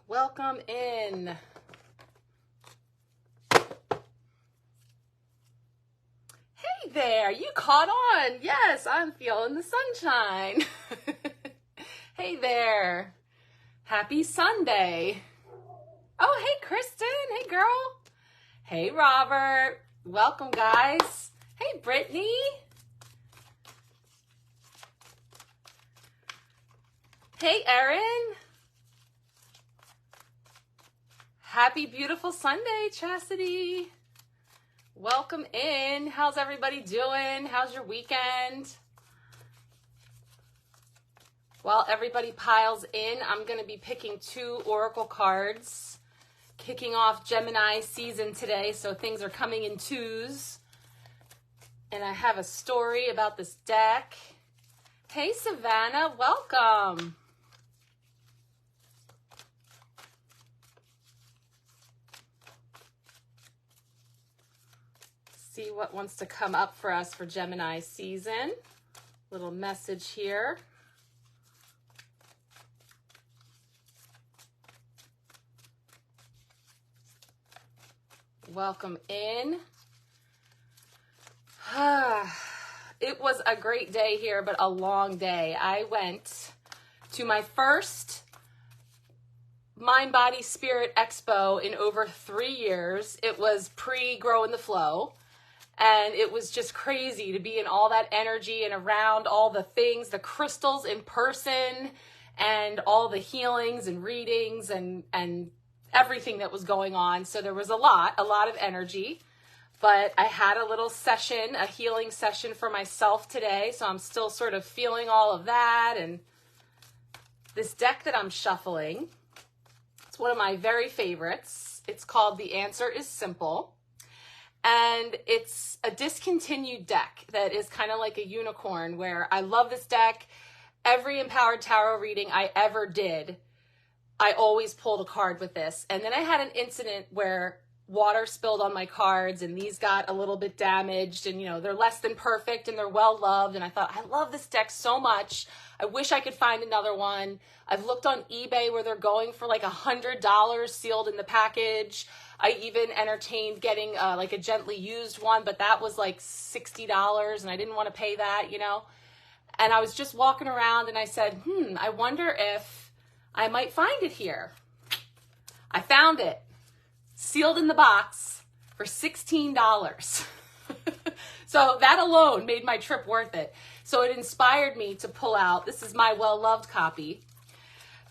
Welcome in. Hey there, you caught on. Yes, I'm feeling the sunshine. Hey there. Happy Sunday. Oh, hey, Kristen. Hey, girl. Hey, Robert. Welcome, guys. Hey, Brittany. Hey, Erin. Happy beautiful Sunday, Chastity. Welcome in. How's everybody doing? How's your weekend? While everybody piles in, I'm going to be picking 2 oracle cards, kicking off Gemini season today, so things are coming in 2s. And I have a story about this deck. Hey, Savannah, welcome. See what wants to come up for us for Gemini season. Little message here. Welcome in. It was a great day here, but a long day. I went to my first Mind, Body, Spirit Expo in over 3 years. It was pre-Grow in the Flow. And it was just crazy to be in all that energy and around all the things, the crystals in person and all the healings and readings and everything that was going on. So there was a lot of energy, but I had a little session, a healing session for myself today. So I'm still sort of feeling all of that. And this deck that I'm shuffling, it's one of my very favorites. It's called The Answer is Simple. And it's a discontinued deck that is kind of like a unicorn, where I love this deck. Every Empowered Tarot reading I ever did, I always pulled a card with this. And then I had an incident where water spilled on my cards and these got a little bit damaged, and they're less than perfect and they're well loved. And I thought, I love this deck so much. I wish I could find another one. I've looked on eBay where they're going for like $100 sealed in the package. I even entertained getting like a gently used one, but that was like $60 and I didn't want to pay that, And I was just walking around and I said, I wonder if I might find it here. I found it, sealed in the box for $16. So that alone made my trip worth it. So it inspired me to pull out, this is my well-loved copy,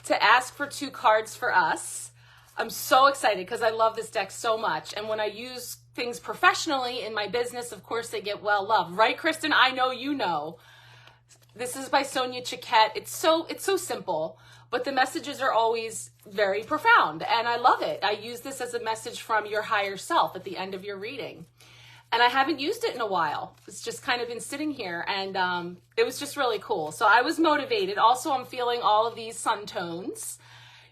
to ask for 2 cards for us. I'm so excited because I love this deck so much. And when I use things professionally in my business, of course, they get well loved. Right, Kristen? I know you know. This is by Sonia Choquette. It's so simple, but the messages are always very profound. And I love it. I use this as a message from your higher self at the end of your reading. And I haven't used it in a while. It's just kind of been sitting here, and it was just really cool. So I was motivated. Also, I'm feeling all of these sun tones.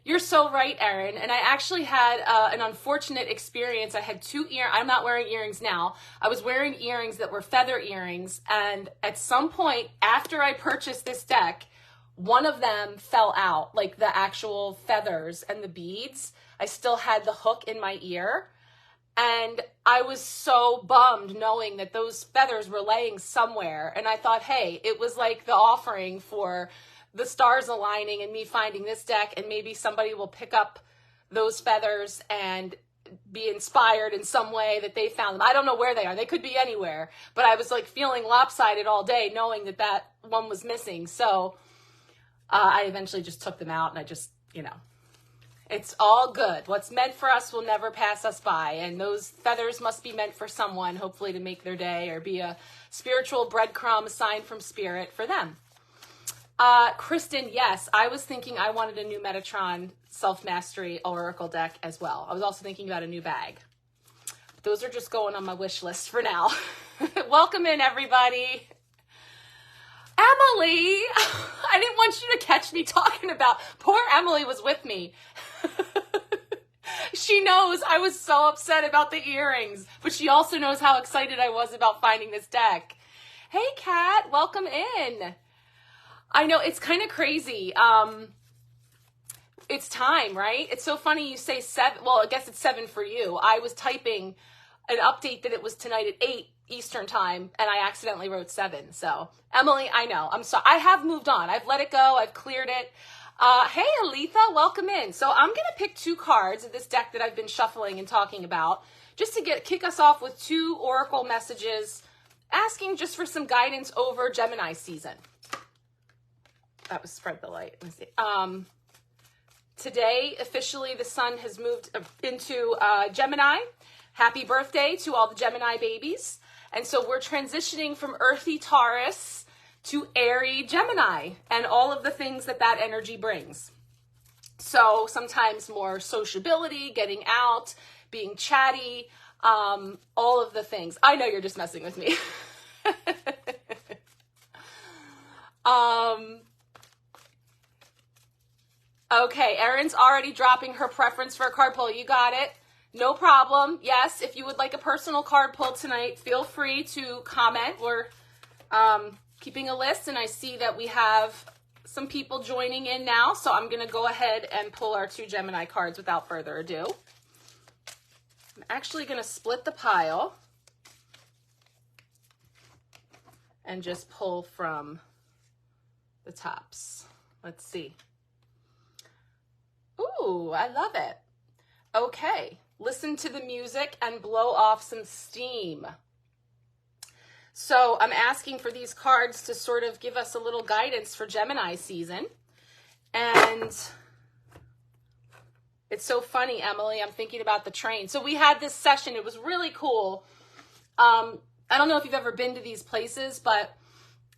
You're so right, Erin. And I actually had an unfortunate experience. I had 2 earrings. I'm not wearing earrings now. I was wearing earrings that were feather earrings. And at some point after I purchased this deck, one of them fell out, like the actual feathers and the beads. I still had the hook in my ear. And I was so bummed knowing that those feathers were laying somewhere. And I thought, hey, it was like the offering for the stars aligning and me finding this deck, and maybe somebody will pick up those feathers and be inspired in some way that they found them. I don't know where they are. They could be anywhere, but I was like feeling lopsided all day knowing that that one was missing. So I eventually just took them out, and I just, it's all good. What's meant for us will never pass us by. And those feathers must be meant for someone, hopefully to make their day or be a spiritual breadcrumb, sign from spirit for them. Kristen, yes, I was thinking I wanted a new Metatron Self-Mastery Oracle deck as well. I was also thinking about a new bag. Those are just going on my wish list for now. Welcome in, everybody. Emily, I didn't want you to catch me talking about, poor Emily was with me. She knows I was so upset about the earrings, but she also knows how excited I was about finding this deck. Hey, Kat, welcome in. I know it's kind of crazy. it's time, right? It's so funny you say 7. Well, I guess it's 7 for you. I was typing an update that it was tonight at 8 Eastern time, and I accidentally wrote 7. So, Emily, I know. I'm sorry. I have moved on. I've let it go. I've cleared it. Hey, Aletha, welcome in. So I'm going to pick 2 cards of this deck that I've been shuffling and talking about, just to kick us off with 2 oracle messages, asking just for some guidance over Gemini season. That was spread the light. Let me see. Today, officially, the sun has moved into Gemini. Happy birthday to all the Gemini babies. And so we're transitioning from earthy Taurus to airy Gemini and all of the things that that energy brings. So sometimes more sociability, getting out, being chatty, all of the things. I know you're just messing with me. Okay, Erin's already dropping her preference for a card pull. You got it. No problem. Yes, if you would like a personal card pull tonight, feel free to comment. We're keeping a list, and I see that we have some people joining in now, so I'm going to go ahead and pull our 2 Gemini cards without further ado. I'm actually going to split the pile and just pull from the tops. Let's see. Ooh, I love it. Okay, listen to the music and blow off some steam. So I'm asking for these cards to sort of give us a little guidance for Gemini season. And it's so funny, Emily, I'm thinking about the train. So we had this session, it was really cool. I don't know if you've ever been to these places, but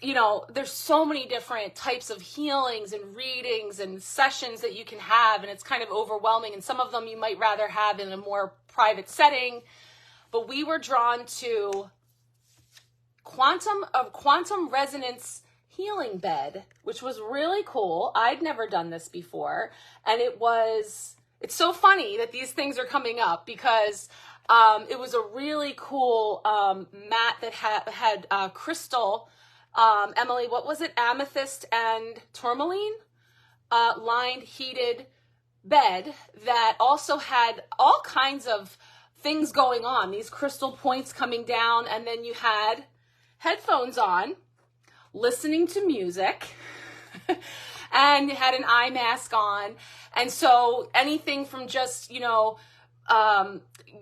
you know, there's so many different types of healings and readings and sessions that you can have, and it's kind of overwhelming, and some of them you might rather have in a more private setting. But we were drawn to quantum resonance healing bed, which was really cool. I'd never done this before, and it's so funny that these things are coming up because it was a really cool mat that had crystal. Emily, what was it? Amethyst and tourmaline lined heated bed that also had all kinds of things going on. These crystal points coming down, and then you had headphones on, listening to music, and you had an eye mask on. And so anything from just,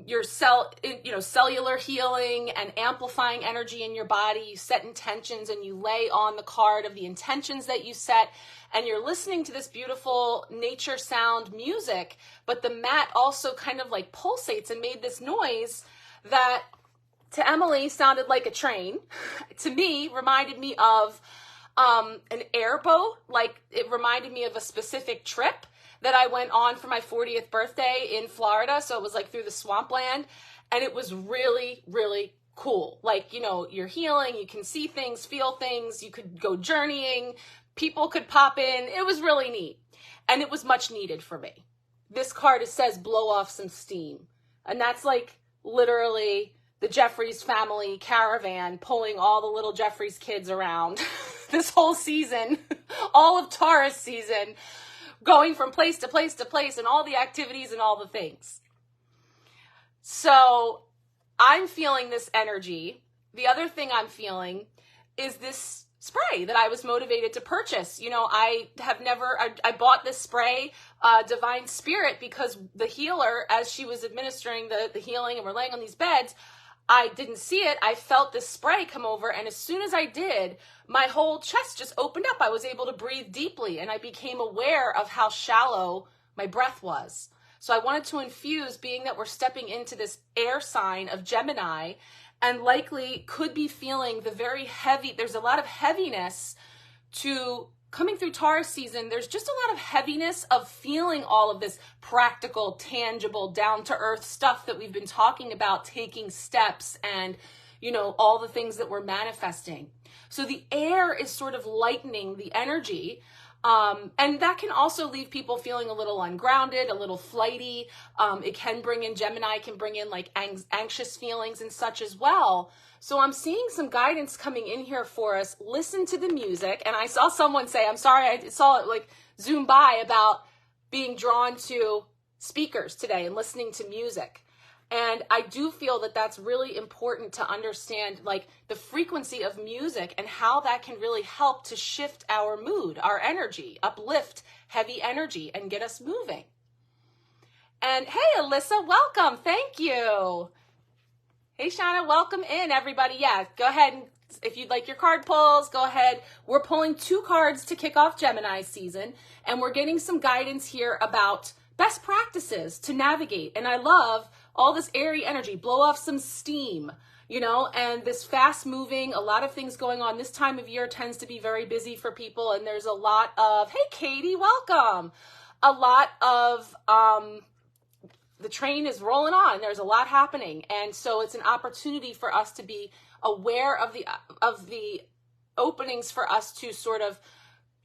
your cellular healing and amplifying energy in your body. You set intentions and you lay on the card of the intentions that you set, and you're listening to this beautiful nature sound music, but the mat also kind of like pulsates and made this noise that to Emily sounded like a train. To me, reminded me of an airboat. Like it reminded me of a specific trip that I went on for my 40th birthday in Florida. So it was like through the swampland, and it was really, really cool. Like, you're healing, you can see things, feel things, you could go journeying, people could pop in. It was really neat, and it was much needed for me. This card, it says blow off some steam, and that's like literally the Jeffries family caravan pulling all the little Jeffries kids around this whole season, all of Taurus season, going from place to place to place, and all the activities and all the things. So I'm feeling this energy. The other thing I'm feeling is this spray that I was motivated to purchase. I bought this spray, Divine Spirit, because the healer, as she was administering the healing and we're laying on these beds, I didn't see it. I felt this spray come over, and as soon as I did, my whole chest just opened up. I was able to breathe deeply, and I became aware of how shallow my breath was. So I wanted to infuse, being that we're stepping into this air sign of Gemini, and likely could be feeling the very heavy, there's a lot of heaviness to coming through Taurus season. There's just a lot of heaviness of feeling all of this practical, tangible, down-to-earth stuff that we've been talking about, taking steps and, all the things that we're manifesting. So the air is sort of lightening the energy. And that can also leave people feeling a little ungrounded, a little flighty. It can bring in, Gemini can bring in like anxious feelings and such as well. So I'm seeing some guidance coming in here for us. Listen to the music. And I saw someone say, I'm sorry, I saw it like zoom by about being drawn to speakers today and listening to music. And I do feel that that's really important to understand, like the frequency of music and how that can really help to shift our mood, our energy, uplift heavy energy and get us moving. And hey, Alyssa, welcome. Thank you. Hey, Shauna, welcome in, everybody. Yeah, go ahead. And if you'd like your card pulls, go ahead. We're pulling 2 cards to kick off Gemini season, and we're getting some guidance here about best practices to navigate. And I love all this airy energy, blow off some steam, you know, and this fast moving, a lot of things going on. This time of year tends to be very busy for people. And there's a lot of, hey, Katie, welcome. A lot of, the train is rolling on. There's a lot happening. And so it's an opportunity for us to be aware of the openings for us to sort of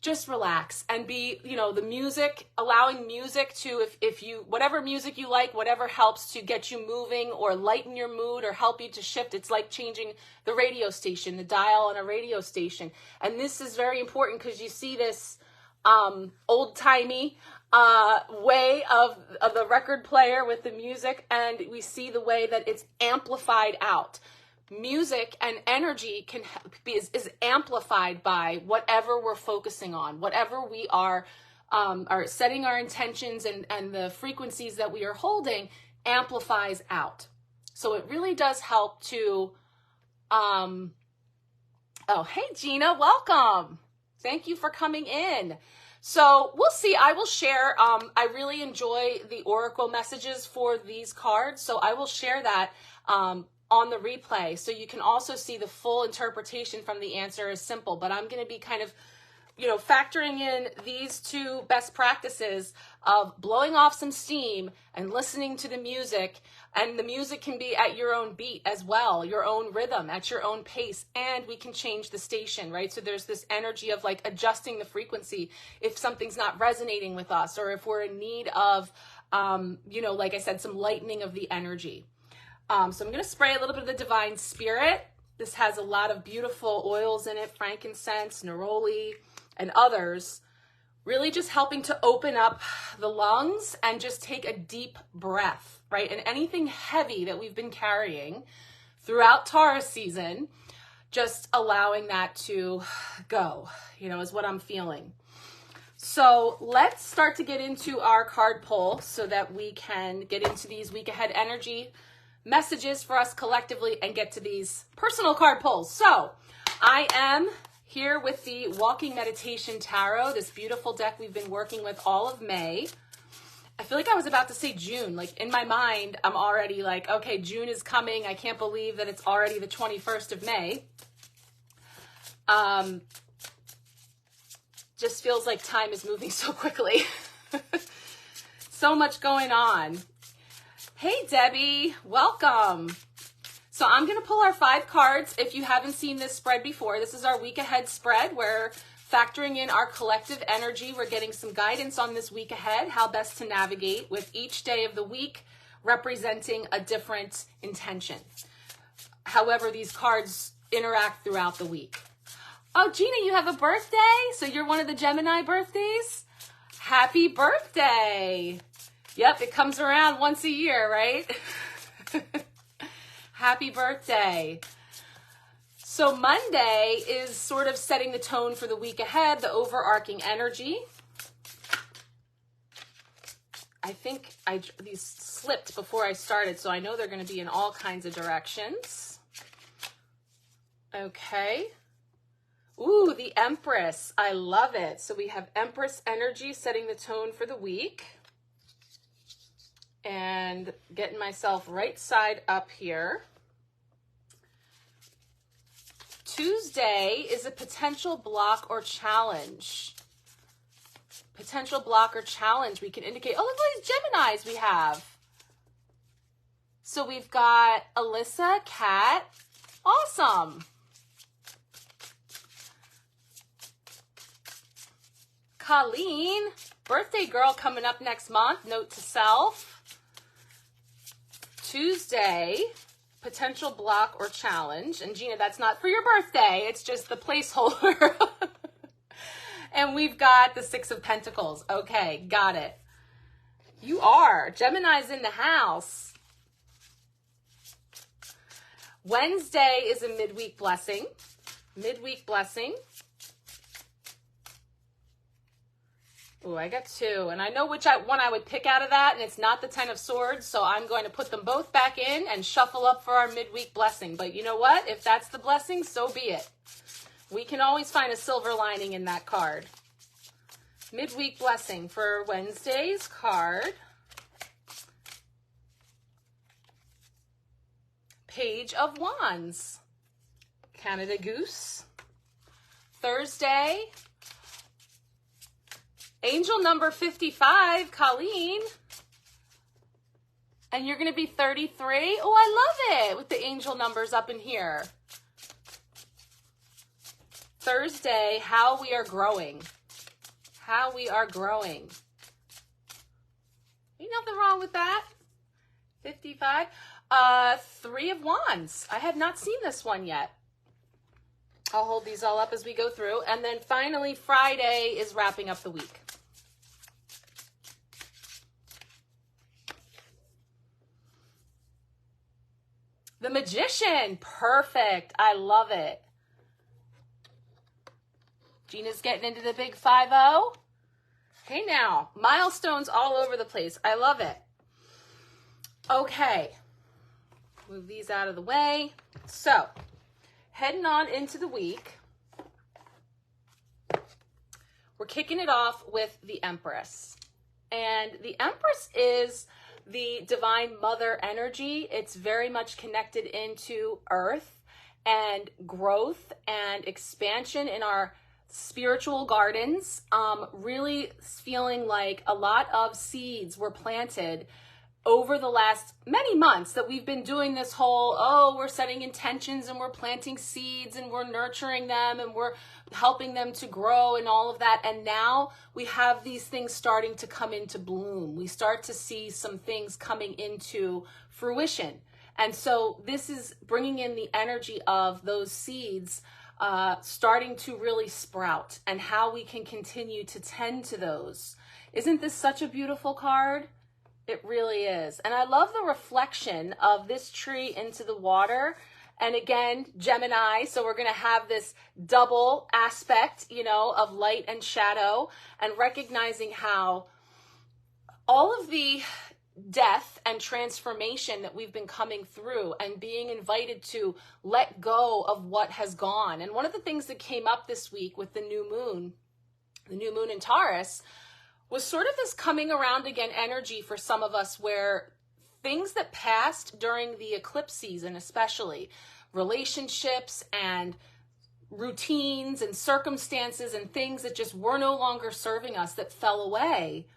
just relax and be, you know, the music, allowing music to, if you, whatever music you like, whatever helps to get you moving or lighten your mood or help you to shift. It's like changing the radio station, the dial on a radio station. And this is very important because you see this old-timey way of the record player with the music, and we see the way that it's amplified out. Music and energy is amplified by whatever we're focusing on, whatever we are setting our intentions, and the frequencies that we are holding amplifies out. So it really does help to, oh, hey, Gina, welcome. Thank you for coming in. So we'll see. I will share. I really enjoy the oracle messages for these cards. So I will share that on the replay. So you can also see the full interpretation from the answer is simple. But I'm going to be kind of, you know, factoring in these 2 best practices of blowing off some steam and listening to the music. And the music can be at your own beat as well, your own rhythm, at your own pace. And we can change the station, right? So there's this energy of like adjusting the frequency if something's not resonating with us, or if we're in need of, you know, like I said, some lightening of the energy. So I'm going to spray a little bit of the Divine Spirit. This has a lot of beautiful oils in it, frankincense, neroli, and others. Really just helping to open up the lungs and just take a deep breath, right? And anything heavy that we've been carrying throughout Taurus season, just allowing that to go, you know, is what I'm feeling. So let's start to get into our card pull so that we can get into these week ahead energy messages for us collectively and get to these personal card pulls. So I am here with the Walking Meditation Tarot, this beautiful deck we've been working with all of May. I feel like I was about to say June. Like in my mind, I'm already like, okay, June is coming. I can't believe that it's already the 21st of May. Just feels like time is moving so quickly. So much going on. Hey, Debbie, welcome. So I'm going to pull our 5 cards. If you haven't seen this spread before, this is our week ahead spread. We're factoring in our collective energy. We're getting some guidance on this week ahead, how best to navigate with each day of the week representing a different intention. However, these cards interact throughout the week. Oh, Gina, you have a birthday? So you're one of the Gemini birthdays? Happy birthday. Yep, it comes around once a year, right? Happy birthday. So Monday is sort of setting the tone for the week ahead, the overarching energy. I think these slipped before I started, so I know they're going to be in all kinds of directions. Okay. Ooh, the Empress. I love it. So we have Empress energy setting the tone for the week. And getting myself right side up here. Tuesday is a potential block or challenge. Potential block or challenge. We can indicate, oh, look at these Geminis we have. So we've got Alyssa, Kat. Awesome. Colleen, birthday girl coming up next month. Note to self. Tuesday, potential block or challenge. And Gina, that's not for your birthday. It's just the placeholder. And we've got the 6 of Pentacles. Okay, got it. You are. Gemini's in the house. Wednesday is a midweek blessing. Midweek blessing. Ooh, I got two. And I know which one I would pick out of that, and it's not the Ten of Swords, so I'm going to put them both back in and shuffle up for our midweek blessing. But you know what? If that's the blessing, so be it. We can always find a silver lining in that card. Midweek blessing for Wednesday's card. Page of Wands. Canada Goose. Thursday. Angel number 55, Colleen. And you're going to be 33. Oh, I love it with the angel numbers up in here. Thursday, how we are growing. How we are growing. Ain't nothing wrong with that. 55. Three of Wands. I have not seen this one yet. I'll hold these all up as we go through. And then finally, Friday is wrapping up the week. The Magician. Perfect. I love it. Gina's getting into the big 5-0. Hey now, milestones all over the place. I love it. Okay. Move these out of the way. So, heading on into the week. We're kicking it off with the Empress. And the Empress is the Divine Mother energy. It's very much connected into Earth and growth and expansion in our spiritual gardens. Really feeling like a lot of seeds were planted over the last many months that we've been doing this whole, we're setting intentions and we're planting seeds and we're nurturing them and we're helping them to grow and all of that. And now we have these things starting to come into bloom. We start to see some things coming into fruition. And so this is bringing in the energy of those seeds starting to really sprout and how we can continue to tend to those. Isn't this such a beautiful card? It really is. And I love the reflection of this tree into the water. And again, Gemini, so we're going to have this double aspect, of light and shadow, and recognizing how all of the death and transformation that we've been coming through and being invited to let go of what has gone. And one of the things that came up this week with the new moon in Taurus, was sort of this coming around again energy for some of us where things that passed during the eclipse season, especially relationships and routines and circumstances and things that just were no longer serving us, that fell away.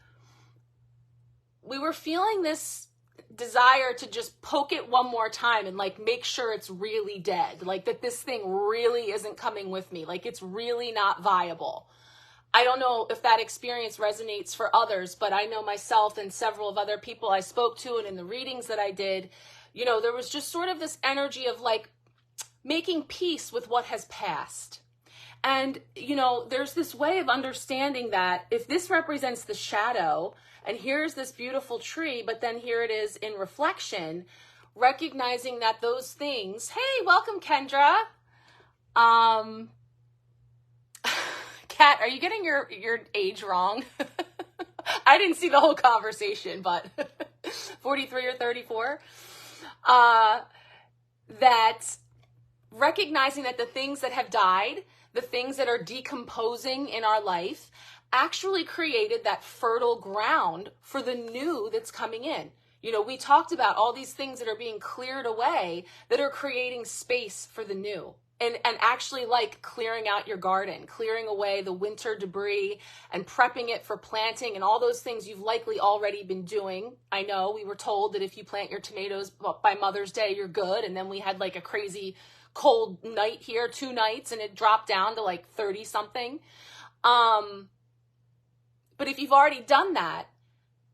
We were feeling this desire to just poke it one more time and make sure it's really dead, that this thing really isn't coming with me, it's really not viable. I don't know if that experience resonates for others, but I know myself and several of other people I spoke to and in the readings that I did, there was just sort of this energy of making peace with what has passed. And, there's this way of understanding that if this represents the shadow, and here's this beautiful tree, but then here it is in reflection, recognizing that those things, hey, welcome, Kendra. Kat, are you getting your age wrong? I didn't see the whole conversation, but 43 or 34. That recognizing that the things that have died, the things that are decomposing in our life, actually created that fertile ground for the new that's coming in. We talked about all these things that are being cleared away that are creating space for the new. And actually clearing out your garden, clearing away the winter debris and prepping it for planting and all those things you've likely already been doing. I know we were told that if you plant your tomatoes by Mother's Day, you're good. And then we had a crazy cold night here, 2 nights, and it dropped down to 30 something. But if you've already done that,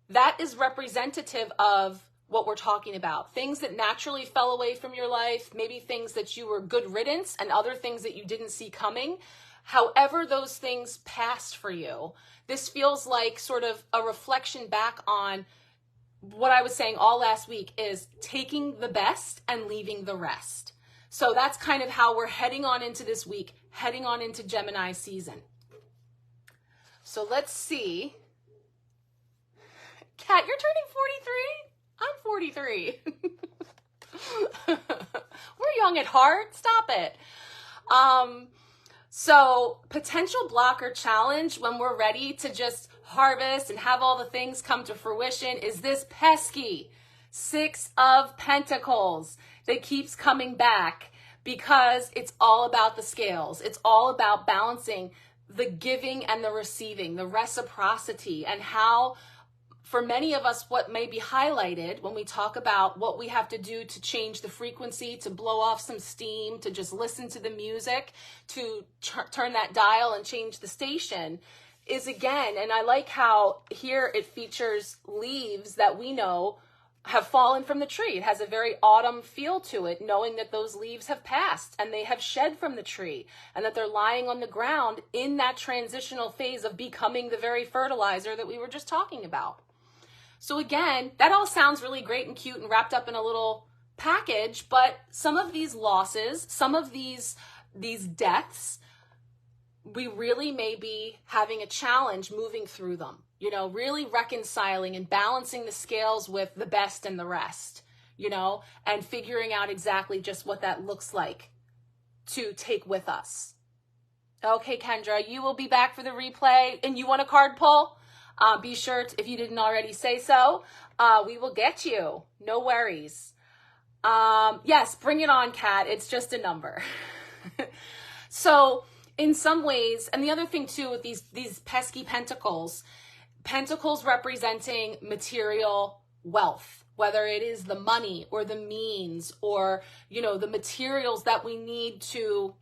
that is representative of what we're talking about. Things that naturally fell away from your life, maybe things that you were good riddance and other things that you didn't see coming. However those things passed for you, this feels like sort of a reflection back on what I was saying all last week is taking the best and leaving the rest. So that's kind of how we're heading on into this week, heading on into Gemini season. So let's see. Kat, you're turning 43? I'm 43. We're young at heart. Stop it. So potential blocker challenge when we're ready to just harvest and have all the things come to fruition is this pesky 6 of Pentacles that keeps coming back, because it's all about the scales. It's all about balancing the giving and the receiving, the reciprocity, and how, for many of us, what may be highlighted when we talk about what we have to do to change the frequency, to blow off some steam, to just listen to the music, to turn that dial and change the station, is again, and I like how here it features leaves that we know have fallen from the tree. It has a very autumn feel to it, knowing that those leaves have passed and they have shed from the tree, and that they're lying on the ground in that transitional phase of becoming the very fertilizer that we were just talking about. So again, that all sounds really great and cute and wrapped up in a little package, but some of these losses, some of these deaths, we really may be having a challenge moving through them, you know, really reconciling and balancing the scales with the best and the rest, you know, and figuring out exactly just what that looks like to take with us. Okay, Kendra, you will be back for the replay, and you want a card pull? Be sure to, if you didn't already say so, we will get you. No worries. Yes, bring it on, Kat. It's just a number. So in some ways, and the other thing too with these pesky pentacles representing material wealth, whether it is the money or the means or, you know, the materials that we need to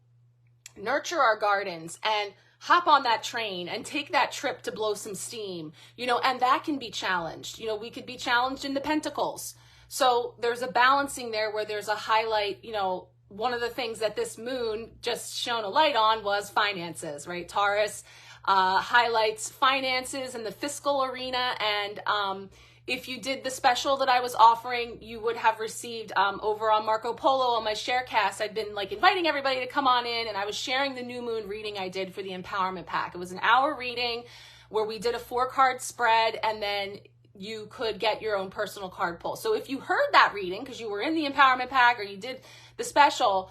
nurture our gardens and hop on that train and take that trip to blow some steam, you know, and that can be challenged. You know, we could be challenged in the pentacles. So there's a balancing there where there's a highlight. You know, one of the things that this moon just shone a light on was finances, right? Taurus highlights finances and the fiscal arena. And if you did the special that I was offering, you would have received over on Marco Polo on my Sharecast. I'd been like inviting everybody to come on in, and I was sharing the new moon reading I did for the empowerment pack. It was an hour reading where we did a 4-card spread, and then you could get your own personal card pull. So if you heard that reading because you were in the empowerment pack or you did the special,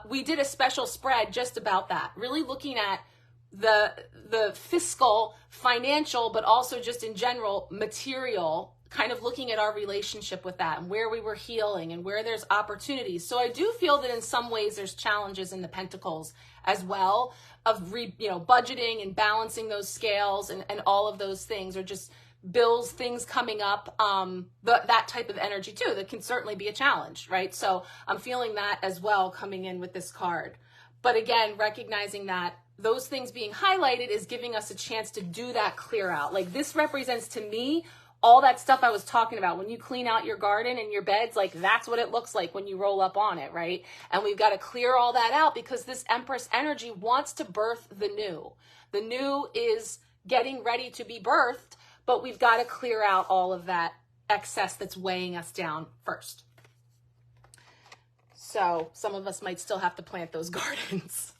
we did a special spread just about that, really looking at the fiscal, financial, but also just in general material, kind of looking at our relationship with that and where we were healing and where there's opportunities. So I do feel that in some ways there's challenges in the pentacles as well of budgeting and balancing those scales and all of those things, or just bills, things coming up, that type of energy too, that can certainly be a challenge, right? So I'm feeling that as well coming in with this card. But again, recognizing that those things being highlighted is giving us a chance to do that clear out. Like this represents to me all that stuff I was talking about. When you clean out your garden and your beds, like that's what it looks like when you roll up on it, right? And we've got to clear all that out because this Empress energy wants to birth the new. The new is getting ready to be birthed, but we've got to clear out all of that excess that's weighing us down first. So some of us might still have to plant those gardens.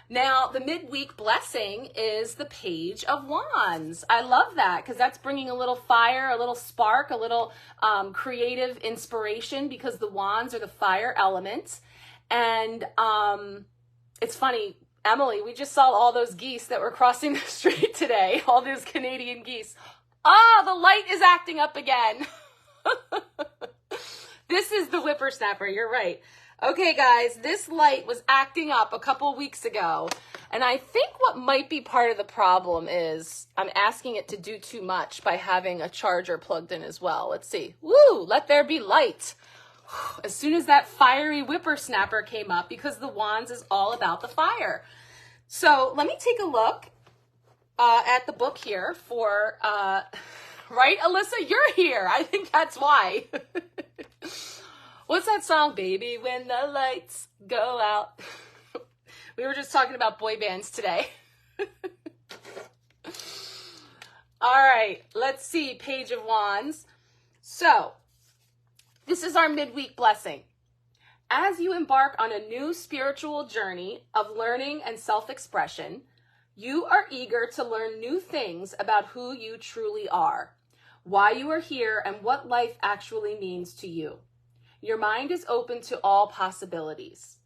Now, the midweek blessing is the Page of Wands. I love that because that's bringing a little fire, a little spark, a little creative inspiration, because the wands are the fire element. And it's funny, Emily, we just saw all those geese that were crossing the street today, all those Canadian geese. Ah, the light is acting up again. This is the whippersnapper, you're right. Okay, guys, this light was acting up a couple weeks ago, and I think what might be part of the problem is I'm asking it to do too much by having a charger plugged in as well. Let's see. Woo, let there be light. As soon as that fiery whippersnapper came up, because the wands is all about the fire. So let me take a look at the book here for, right, Alyssa, you're here. I think that's why. What's that song? Baby, when the lights go out. We were just talking about boy bands today. All right, let's see. Page of Wands. So, this is our midweek blessing. As you embark on a new spiritual journey of learning and self-expression, you are eager to learn new things about who you truly are, why you are here, and what life actually means to you. Your mind is open to all possibilities.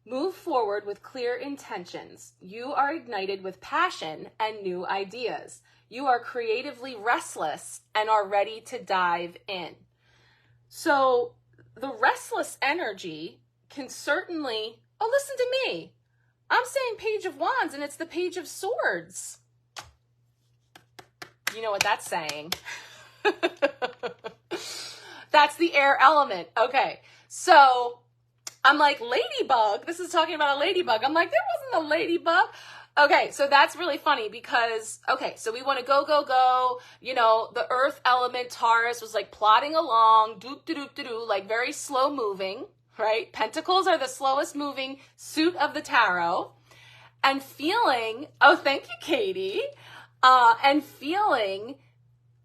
Move forward with clear intentions. You are ignited with passion and new ideas. You are creatively restless and are ready to dive in. So the restless energy can certainly, oh, listen to me. I'm saying Page of Wands and it's the Page of Swords. You know what that's saying. That's the air element. Okay, so I'm like, ladybug. This is talking about a ladybug. I'm like, there wasn't a ladybug. Okay, so that's really funny because, okay, so we want to go, go, go. You know, the earth element, Taurus, was like plodding along, doop, doop, doop, doop, like very slow moving, right? Pentacles are the slowest moving suit of the tarot. And feeling, oh, thank you, Katie. And feeling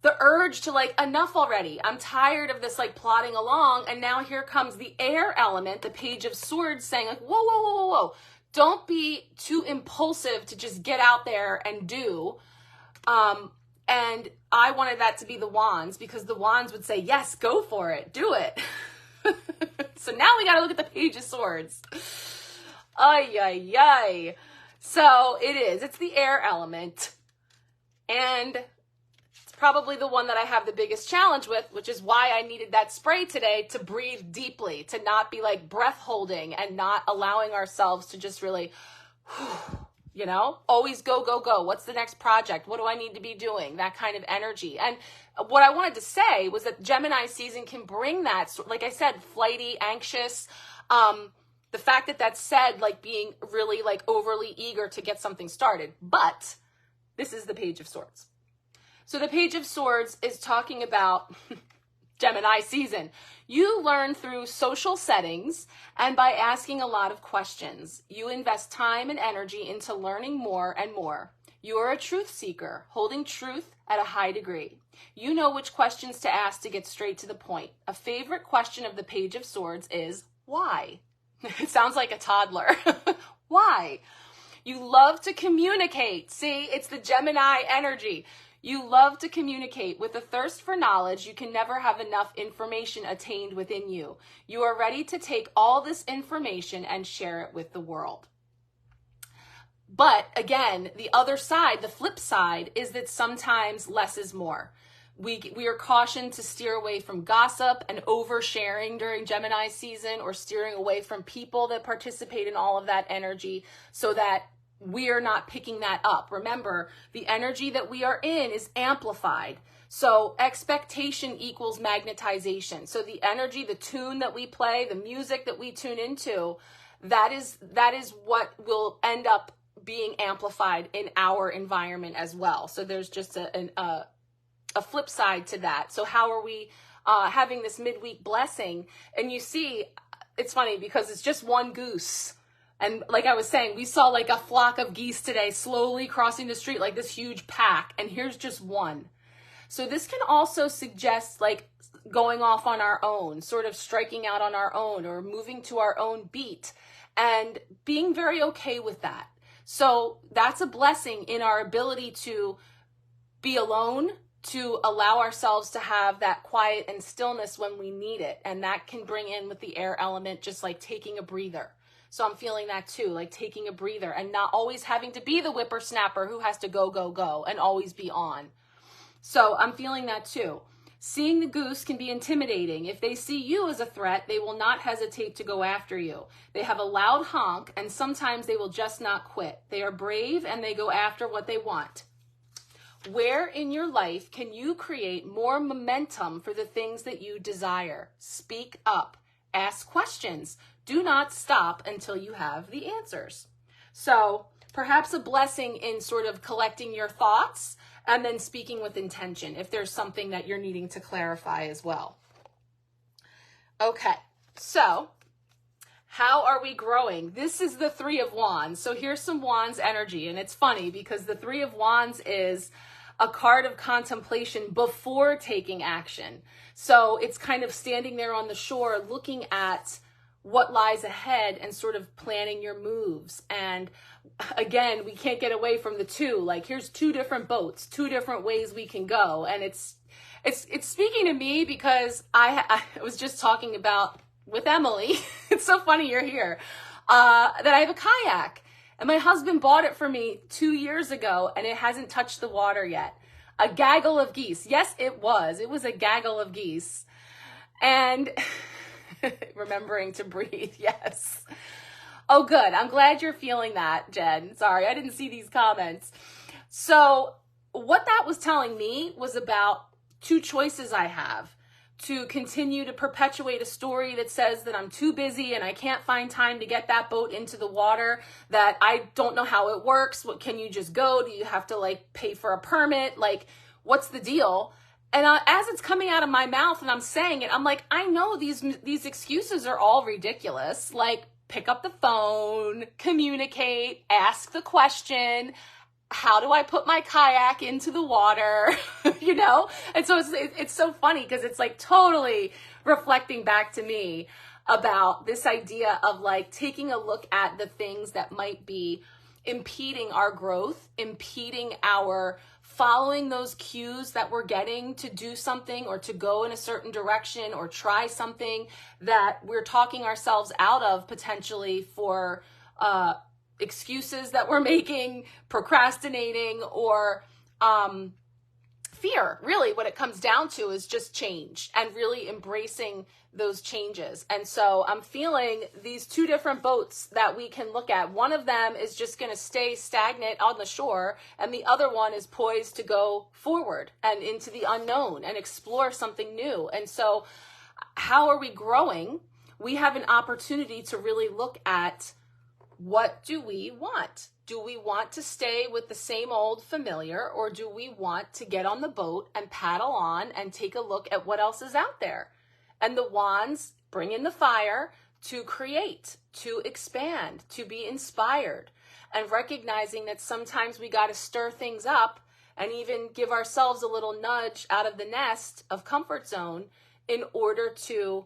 the urge to like, enough already. I'm tired of this like plodding along. And now here comes the air element, the Page of Swords saying like, whoa, whoa, whoa, whoa, whoa. Don't be too impulsive to just get out there and do. And I wanted that to be the Wands because the Wands would say, yes, go for it. Do it. So now we got to look at the Page of Swords. Ay, ay, ay. So it is. It's the air element. And it's probably the one that I have the biggest challenge with, which is why I needed that spray today to breathe deeply, to not be like breath holding and not allowing ourselves to just really, you know, always go, go, go. What's the next project? What do I need to be doing? That kind of energy. And what I wanted to say was that Gemini season can bring that, like I said, flighty, anxious, the fact that that's said, like being really like overly eager to get something started. But this is the Page of Swords. So the Page of Swords is talking about Gemini season. You learn through social settings and by asking a lot of questions. You invest time and energy into learning more and more. You are a truth seeker, holding truth at a high degree. You know which questions to ask to get straight to the point. A favorite question of the Page of Swords is, why? It sounds like a toddler. Why? You love to communicate. See, it's the Gemini energy. You love to communicate. With a thirst for knowledge, you can never have enough information attained within you. You are ready to take all this information and share it with the world. But again, the other side, the flip side, is that sometimes less is more. We are cautioned to steer away from gossip and oversharing during Gemini season, or steering away from people that participate in all of that energy so that we are not picking that up. Remember, the energy that we are in is amplified. So expectation equals magnetization. So the energy, the tune that we play, the music that we tune into, that is what will end up being amplified in our environment as well. So there's just a flip side to that. So how are we having this midweek blessing? And you see, it's funny because it's just one goose. And like I was saying, we saw like a flock of geese today slowly crossing the street, like this huge pack. And here's just one. So this can also suggest like going off on our own, sort of striking out on our own or moving to our own beat and being very okay with that. So that's a blessing in our ability to be alone, to allow ourselves to have that quiet and stillness when we need it. And that can bring in with the air element, just like taking a breather. So I'm feeling that too, like taking a breather and not always having to be the whippersnapper who has to go, go, go and always be on. So I'm feeling that too. Seeing the goose can be intimidating. If they see you as a threat, they will not hesitate to go after you. They have a loud honk and sometimes they will just not quit. They are brave and they go after what they want. Where in your life can you create more momentum for the things that you desire? Speak up. Ask questions. Do not stop until you have the answers. So perhaps a blessing in sort of collecting your thoughts and then speaking with intention if there's something that you're needing to clarify as well. Okay, so how are we growing? This is the Three of Wands. So here's some Wands energy. And it's funny because the Three of Wands is a card of contemplation before taking action. So it's kind of standing there on the shore looking at what lies ahead and sort of planning your moves. And again, we can't get away from the two. Like, here's two different boats, two different ways we can go. And it's speaking to me because I was just talking about with Emily. It's so funny you're here, that I have a kayak. And my husband bought it for me 2 years ago, and it hasn't touched the water yet. A gaggle of geese. Yes, it was. It was a gaggle of geese. And remembering to breathe, yes. Oh, good. I'm glad you're feeling that, Jen. Sorry, I didn't see these comments. So what that was telling me was about two choices I have: to continue to perpetuate a story that says that I'm too busy and I can't find time to get that boat into the water, that I don't know how it works. What, can you just go? Do you have to like pay for a permit? Like, what's the deal? And as it's coming out of my mouth and I'm saying it, I'm like, I know these excuses are all ridiculous. Like, pick up the phone, communicate, ask the question. How do I put my kayak into the water? You know? And so it's so funny because it's like totally reflecting back to me about this idea of like taking a look at the things that might be impeding our growth, impeding our following those cues that we're getting to do something or to go in a certain direction or try something that we're talking ourselves out of potentially for excuses that we're making, procrastinating, or fear. Really, what it comes down to is just change and really embracing those changes. And so I'm feeling these two different boats that we can look at. One of them is just going to stay stagnant on the shore, and the other one is poised to go forward and into the unknown and explore something new. And so how are we growing? We have an opportunity to really look at, what do we want? Do we want to stay with the same old familiar, or do we want to get on the boat and paddle on and take a look at what else is out there? And the wands bring in the fire to create, to expand, to be inspired, and recognizing that sometimes we got to stir things up and even give ourselves a little nudge out of the nest of comfort zone in order to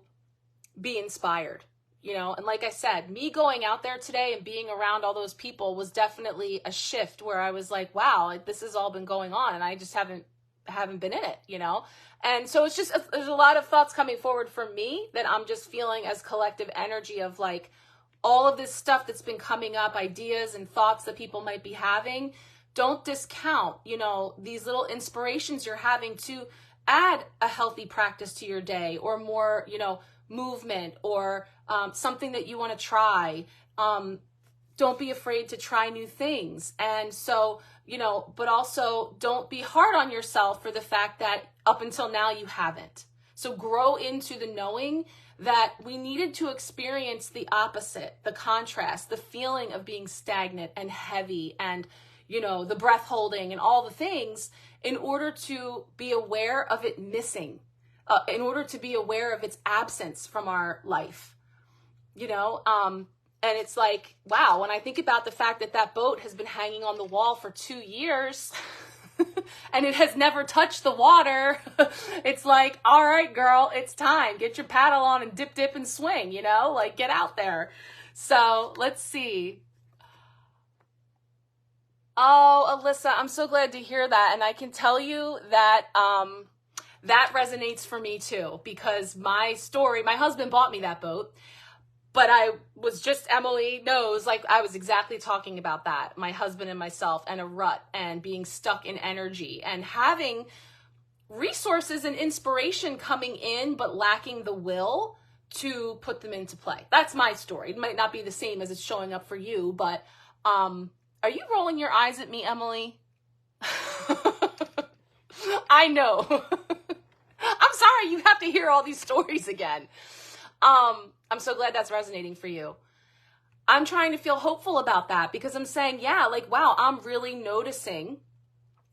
be inspired. You know, and like I said, me going out there today and being around all those people was definitely a shift where I was like, wow, like, this has all been going on and I just haven't been in it, you know? And so it's just, there's a lot of thoughts coming forward from me that I'm just feeling as collective energy of like all of this stuff that's been coming up, ideas and thoughts that people might be having. Don't discount, you know, these little inspirations you're having to add a healthy practice to your day, or more, you know, movement, or something that you want to try. Don't be afraid to try new things. And so, you know, but also don't be hard on yourself for the fact that up until now you haven't. So grow into the knowing that we needed to experience the opposite, the contrast, the feeling of being stagnant and heavy and, you know, the breath holding and all the things in order to be aware of it missing. In order to be aware of its absence from our life, you know? And it's like, wow, when I think about the fact that that boat has been hanging on the wall for 2 years and it has never touched the water, it's like, all right, girl, it's time. Get your paddle on and dip and swing, you know? Like, get out there. So let's see. Oh, Alyssa, I'm so glad to hear that. And I can tell you that, that resonates for me too, because my story, my husband bought me that boat, but I was just, Emily knows, like I was exactly talking about that, my husband and myself, and a rut and being stuck in energy and having resources and inspiration coming in, but lacking the will to put them into play. That's my story. It might not be the same as it's showing up for you, but are you rolling your eyes at me, Emily? I know. I'm sorry you have to hear all these stories again. I'm so glad that's resonating for you. I'm trying to feel hopeful about that because I'm saying, yeah, like, wow, I'm really noticing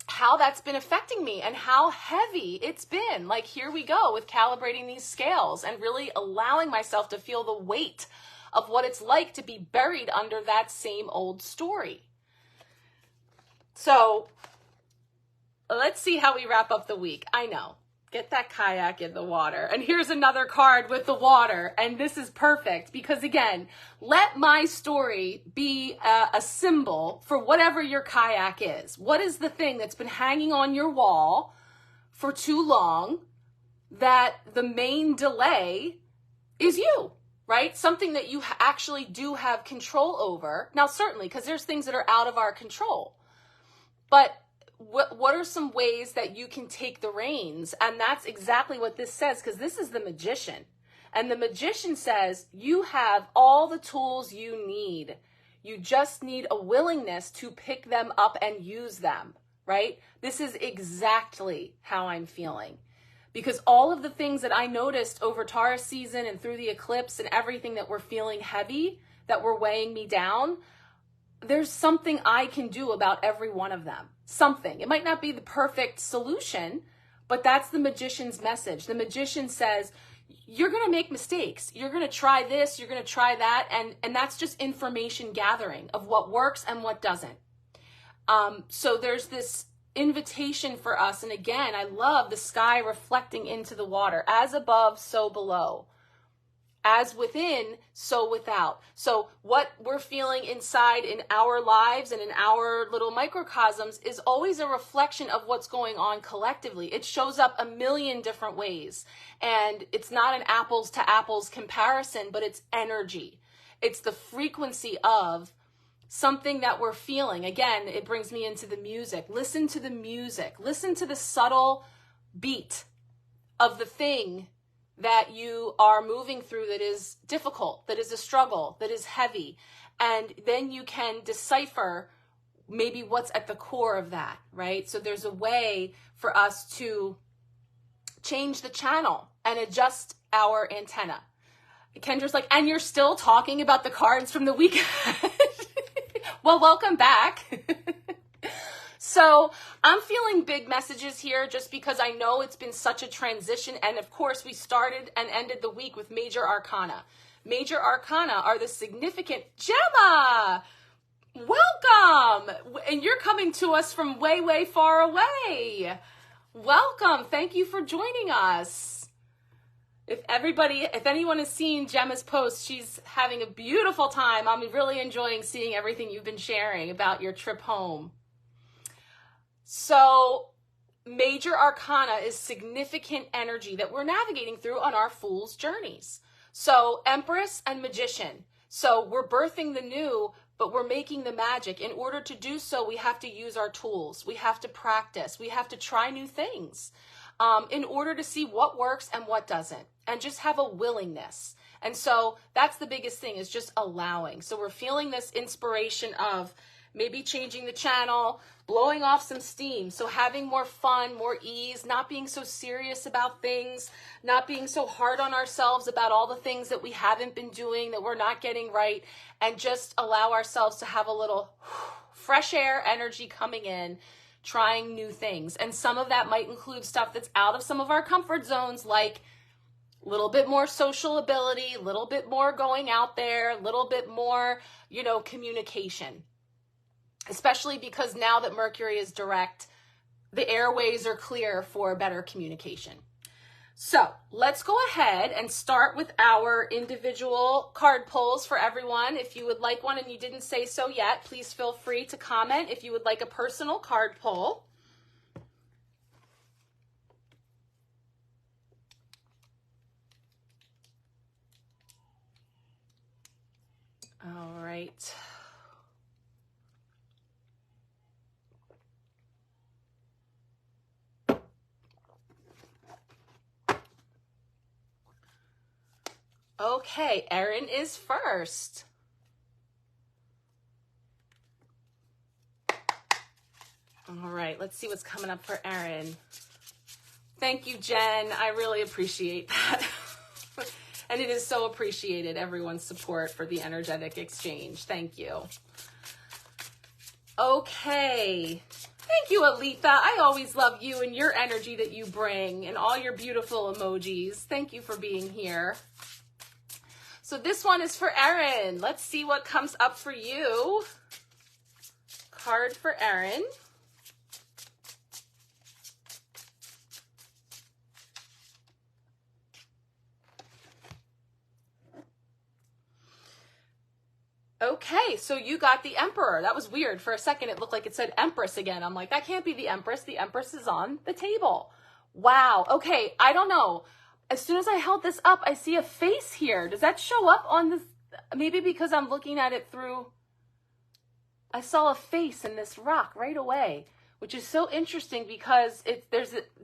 how that's been affecting me and how heavy it's been. Like, here we go with calibrating these scales and really allowing myself to feel the weight of what it's like to be buried under that same old story. So let's see how we wrap up the week. I know. Get that kayak in the water. And here's another card with the water. And this is perfect because, again, let my story be a symbol for whatever your kayak is. What is the thing that's been hanging on your wall for too long that the main delay is you, right? Something that you actually do have control over. Now, certainly, because there's things that are out of our control. But what are some ways that you can take the reins? And that's exactly what this says, because this is the magician. And the magician says, you have all the tools you need. You just need a willingness to pick them up and use them, right? This is exactly how I'm feeling. Because all of the things that I noticed over Taurus season and through the eclipse and everything that were feeling heavy, that were weighing me down, there's something I can do about every one of them. Something. It might not be the perfect solution, but that's the magician's message. The magician says, you're going to make mistakes. You're going to try this, you're going to try that. And that's just information gathering of what works and what doesn't. So there's this invitation for us. And again, I love the sky reflecting into the water. As above, so below. As within, so without. So what we're feeling inside in our lives and in our little microcosms is always a reflection of what's going on collectively. It shows up a million different ways. And it's not an apples to apples comparison, but it's energy. It's the frequency of something that we're feeling. Again, it brings me into the music. Listen to the music. Listen to the subtle beat of the thing that you are moving through that is difficult, that is a struggle, that is heavy. And then you can decipher maybe what's at the core of that, right? So there's a way for us to change the channel and adjust our antenna. Kendra's like, and you're still talking about the cards from the weekend? Well, welcome back. So I'm feeling big messages here just because I know it's been such a transition. And of course, we started and ended the week with major arcana. Major arcana are the significant. Gemma, welcome. And you're coming to us from way, way far away. Welcome. Thank you for joining us. If anyone has seen Gemma's post, she's having a beautiful time. I'm really enjoying seeing everything you've been sharing about your trip home. So major arcana is significant energy that we're navigating through on our fool's journeys. So Empress and Magician. So we're birthing the new, but we're making the magic. In order to do so, we have to use our tools. We have to practice. We have to try new things in order to see what works and what doesn't, and just have a willingness. And so that's the biggest thing, is just allowing. So we're feeling this inspiration of maybe changing the channel, blowing off some steam. So having more fun, more ease, not being so serious about things, not being so hard on ourselves about all the things that we haven't been doing, that we're not getting right, and just allow ourselves to have a little fresh air energy coming in, trying new things. And some of that might include stuff that's out of some of our comfort zones, like a little bit more social ability, a little bit more going out there, a little bit more, communication. Especially because now that Mercury is direct, the airways are clear for better communication. So let's go ahead and start with our individual card pulls for everyone. If you would like one and you didn't say so yet, please feel free to comment if you would like a personal card pull. All right. Okay, Erin is first. All right, let's see what's coming up for Erin. Thank you, Jen. I really appreciate that. And it is so appreciated, everyone's support for the energetic exchange. Thank you. Okay. Thank you, Aletha. I always love you and your energy that you bring and all your beautiful emojis. Thank you for being here. So this one is for Erin. Let's see what comes up for you. Card for Erin. Okay, so you got the Emperor. That was weird. For a second, it looked like it said Empress again. I'm like, that can't be the Empress. The Empress is on the table. Wow. Okay, I don't know. As soon as I held this up, I see a face here. Does that show up on this? Maybe because I'm looking at it through... I saw a face in this rock right away, which is so interesting because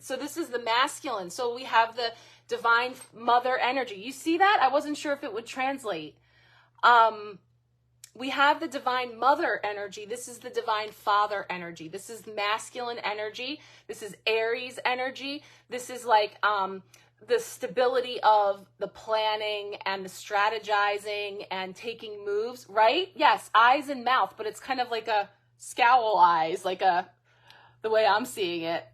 so this is the masculine. So we have the divine mother energy. You see that? I wasn't sure if it would translate. We have the divine mother energy. This is the divine father energy. This is masculine energy. This is Aries energy. This is like the stability of the planning and the strategizing and taking moves, right? Yes, eyes and mouth, but it's kind of like a scowl eyes, like the way I'm seeing it.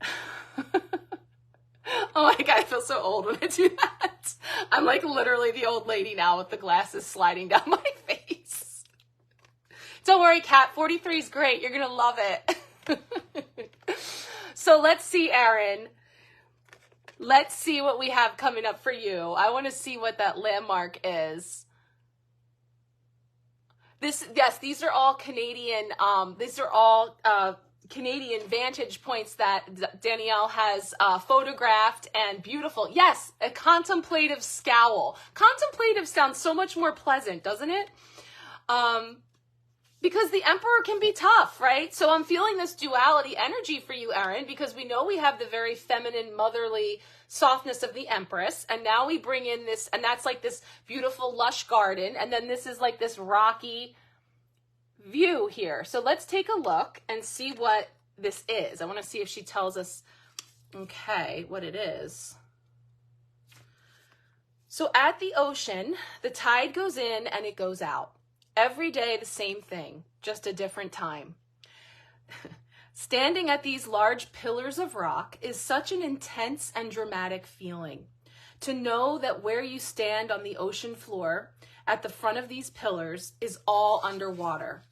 Oh my God, I feel so old when I do that. I'm like literally the old lady now with the glasses sliding down my face. Don't worry, Kat, 43 is great. You're going to love it. So let's see, Erin. Let's see what we have coming up for you. I want to see what that landmark is. Yes, these are all Canadian. These are all Canadian vantage points that Dani'el has photographed, and beautiful. Yes, a contemplative scowl. Contemplative sounds so much more pleasant, doesn't it? Because the Emperor can be tough, right? So I'm feeling this duality energy for you, Erin, because we know we have the very feminine, motherly softness of the Empress, and now we bring in this, and that's like this beautiful, lush garden, and then this is like this rocky view here. So let's take a look and see what this is. I want to see if she tells us, okay, what it is. So at the ocean, the tide goes in and it goes out. Every day, the same thing, just a different time. Standing at these large pillars of rock is such an intense and dramatic feeling. To know that where you stand on the ocean floor, at the front of these pillars, is all underwater.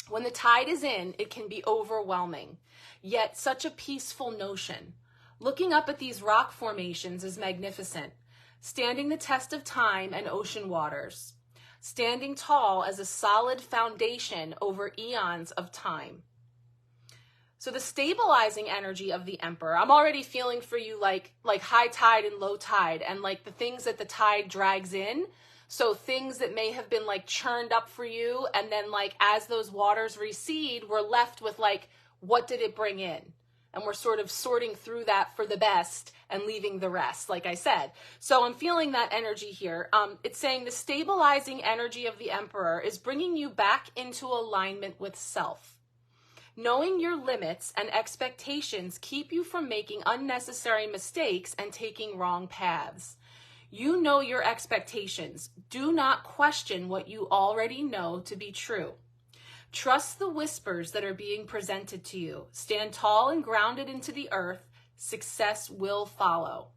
When the tide is in, it can be overwhelming, yet such a peaceful notion. Looking up at these rock formations is magnificent, standing the test of time and ocean waters. Standing tall as a solid foundation over eons of time. So the stabilizing energy of the Emperor, I'm already feeling for you like high tide and low tide, and like the things that the tide drags in. So things that may have been like churned up for you, and then like as those waters recede, we're left with like, what did it bring in? And we're sort of sorting through that for the best and leaving the rest, like I said. So I'm feeling that energy here. It's saying the stabilizing energy of the Emperor is bringing you back into alignment with self. Knowing your limits and expectations keep you from making unnecessary mistakes and taking wrong paths. You know your expectations. Do not question what you already know to be true. Trust the whispers that are being presented to you. Stand tall and grounded into the earth. Success will follow.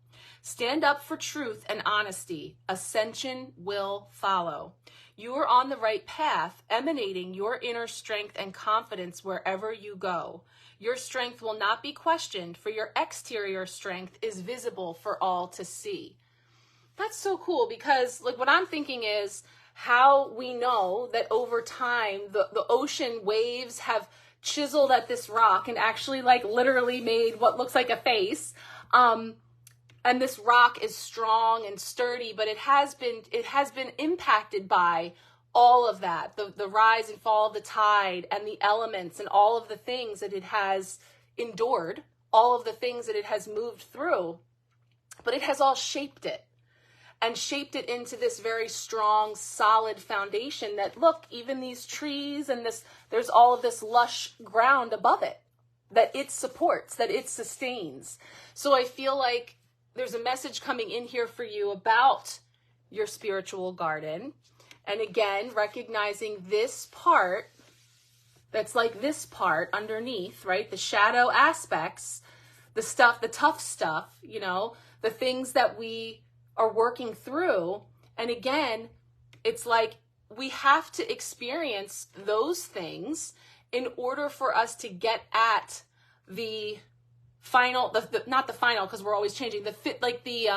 Stand up for truth and honesty. Ascension will follow. You are on the right path, emanating your inner strength and confidence wherever you go. Your strength will not be questioned, for your exterior strength is visible for all to see. That's so cool, because like what I'm thinking is, how we know that over time the ocean waves have chiseled at this rock and actually like literally made what looks like a face. And this rock is strong and sturdy, but it has been impacted by all of that, the rise and fall of the tide and the elements and all of the things that it has endured, all of the things that it has moved through, but it has all shaped it. And shaped it into this very strong, solid foundation that, look, even these trees and this, there's all of this lush ground above it that it supports, that it sustains. So I feel like there's a message coming in here for you about your spiritual garden. And again, recognizing this part that's like this part underneath, right? The shadow aspects, the stuff, the tough stuff, you know, the things that we are working through. And again, it's like we have to experience those things in order for us to get at the final, not the final, because we're always changing, the fit, like the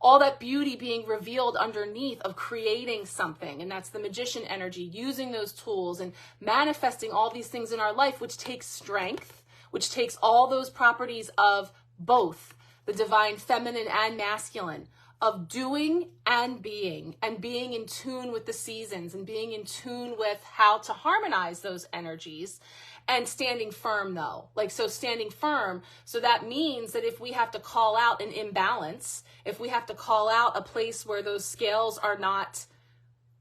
all that beauty being revealed underneath of creating something. And that's the magician energy, using those tools and manifesting all these things in our life, which takes strength, which takes all those properties of both the divine feminine and masculine, of doing and being in tune with the seasons and being in tune with how to harmonize those energies. And standing firm though, so standing firm. So that means that if we have to call out an imbalance, if we have to call out a place where those scales are not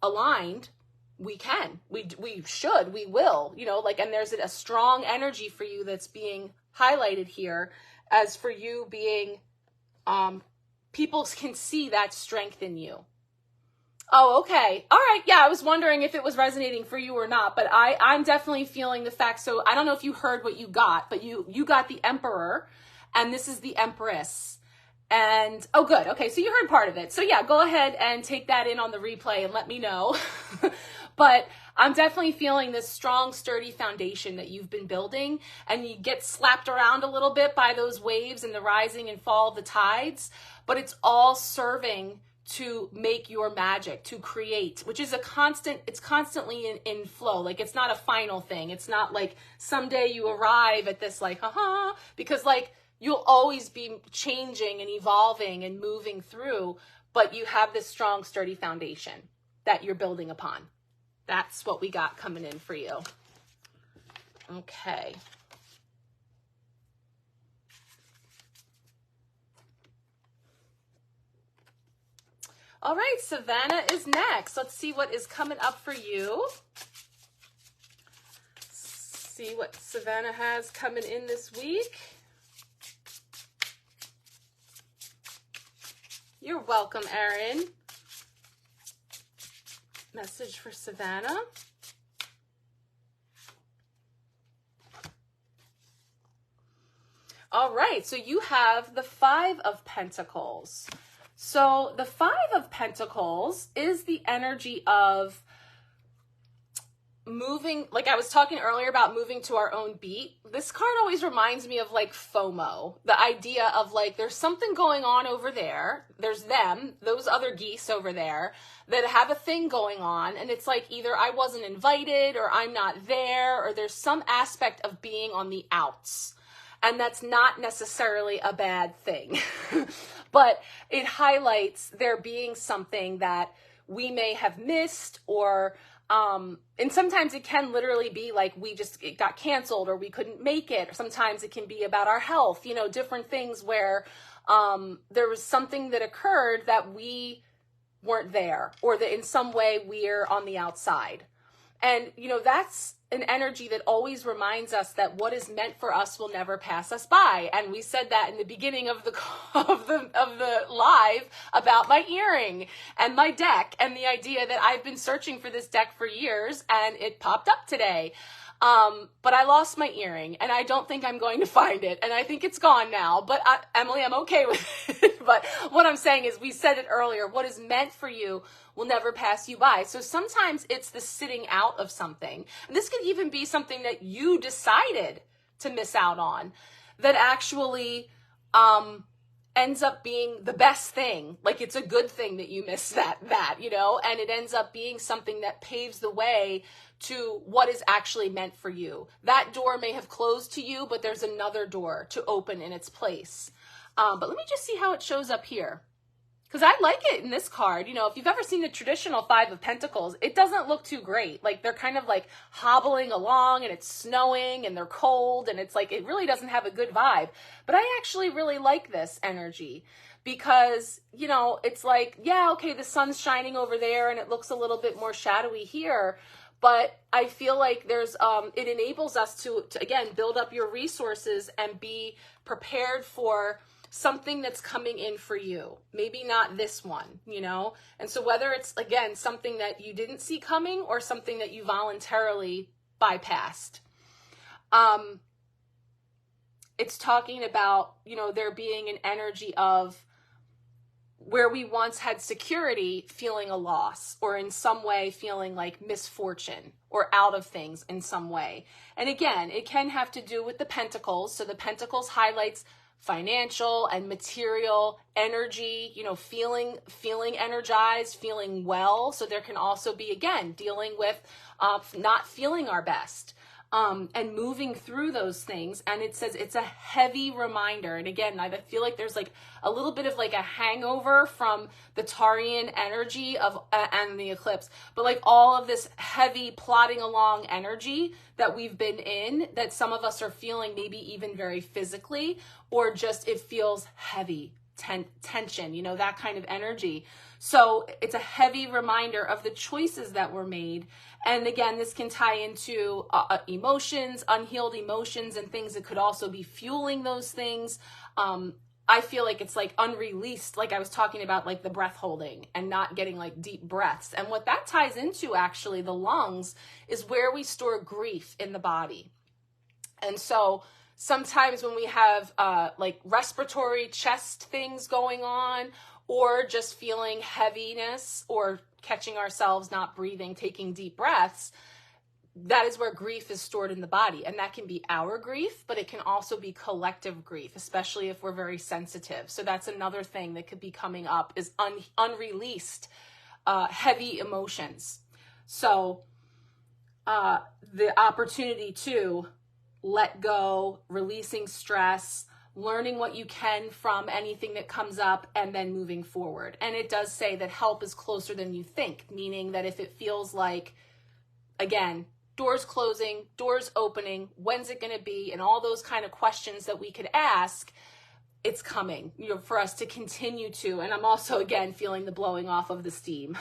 aligned, we can, we should, we will, and there's a strong energy for you that's being highlighted here as for you being, people can see that strength in you. Oh, okay. All right. Yeah, I was wondering if it was resonating for you or not, but I'm definitely feeling the fact. So I don't know if you heard what you got, but you got the Emperor, and this is the Empress. And, oh, good. Okay, so you heard part of it. So yeah, go ahead and take that in on the replay and let me know. But I'm definitely feeling this strong, sturdy foundation that you've been building, and you get slapped around a little bit by those waves and the rising and fall of the tides, but it's all serving to make your magic, to create, which is it's constantly in flow. It's not a final thing. It's not like someday you arrive at this because you'll always be changing and evolving and moving through, but you have this strong, sturdy foundation that you're building upon. That's what we got coming in for you. Okay. All right, Savannah is next. Let's see what is coming up for you. See what Savannah has coming in this week. You're welcome, Erin. Message for Savannah. All right, so you have the Five of Pentacles. So the Five of Pentacles is the energy of moving, I was talking earlier about moving to our own beat. This card always reminds me of FOMO, the idea of there's something going on over there. There's those other geese over there that have a thing going on. And it's either I wasn't invited or I'm not there, or there's some aspect of being on the outs. And that's not necessarily a bad thing, but it highlights there being something that we may have missed, or and sometimes it can literally be it got canceled or we couldn't make it. Or sometimes it can be about our health, different things where there was something that occurred that we weren't there, or that in some way we're on the outside. And, that's an energy that always reminds us that what is meant for us will never pass us by. And we said that in the beginning of the of the live about my earring and my deck, and the idea that I've been searching for this deck for years and it popped up today. But I lost my earring and I don't think I'm going to find it. And I think it's gone now, but Emily, I'm okay with it. But what I'm saying is, we said it earlier, what is meant for you will never pass you by. So sometimes it's the sitting out of something. And this could even be something that you decided to miss out on that actually, ends up being the best thing. It's a good thing that you missed that, and it ends up being something that paves the way to what is actually meant for you. That door may have closed to you, but there's another door to open in its place. But let me just see how it shows up here, because I like it in this card. If you've ever seen the traditional Five of Pentacles, it doesn't look too great. They're kind of hobbling along, and it's snowing and they're cold, and it's it really doesn't have a good vibe. But I actually really like this energy, because, it's yeah, okay, the sun's shining over there and it looks a little bit more shadowy here. But I feel there's, it enables us to again, build up your resources and be prepared for something that's coming in for you. Maybe not this one, And so whether it's, again, something that you didn't see coming or something that you voluntarily bypassed, it's talking about, there being an energy of where we once had security feeling a loss, or in some way feeling misfortune or out of things in some way. And again, it can have to do with the pentacles. So the pentacles highlights financial and material energy, feeling energized, feeling well. So there can also be, again, dealing with not feeling our best. And moving through those things. And it says it's a heavy reminder. And again, I feel like there's like a little bit of like a hangover from the Taurean energy of and the eclipse, but like all of this heavy plodding along energy that we've been in, that some of us are feeling, maybe even very physically, or just it feels heavy, tension, that kind of energy. So it's a heavy reminder of the choices that were made. And again, this can tie into emotions, unhealed emotions, and things that could also be fueling those things. I feel like it's like unreleased, like I was talking about, like the breath holding and not getting like deep breaths. And what that ties into, actually, the lungs, is where we store grief in the body. And so sometimes when we have like respiratory chest things going on, or just feeling heaviness, or catching ourselves not breathing, taking deep breaths, that is where grief is stored in the body. And that can be our grief, but it can also be collective grief, especially if we're very sensitive. So that's another thing that could be coming up, is unreleased heavy emotions. So the opportunity to let go, releasing stress, learning what you can from anything that comes up, and then moving forward. And it does say that help is closer than you think, meaning that if it feels like, again, doors closing, doors opening, when's it going to be, and all those kind of questions that we could ask, it's coming, for us to continue to. And I'm also, again, feeling the blowing off of the steam,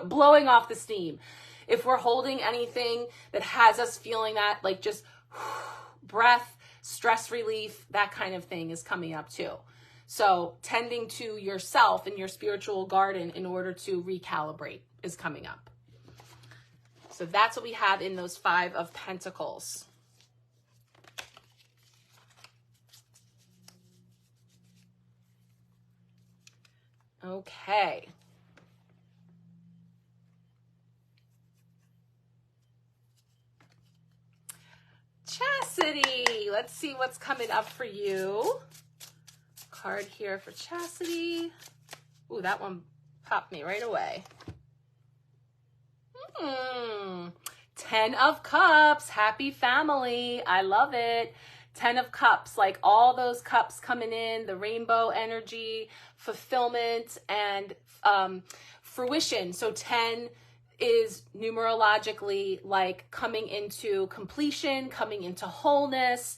blowing off the steam. If we're holding anything that has us feeling that, like just breath, stress relief, that kind of thing is coming up too. So tending to yourself and your spiritual garden in order to recalibrate is coming up. So that's what we have in those 5 of Pentacles. Okay. Chastity. Let's see what's coming up for you. Card here for Chastity. Ooh, that one popped me right away. 10 of Cups. Happy family. I love it. 10 of Cups, like all those cups coming in, the rainbow energy, fulfillment, and fruition. So 10 is numerologically like coming into completion, coming into wholeness.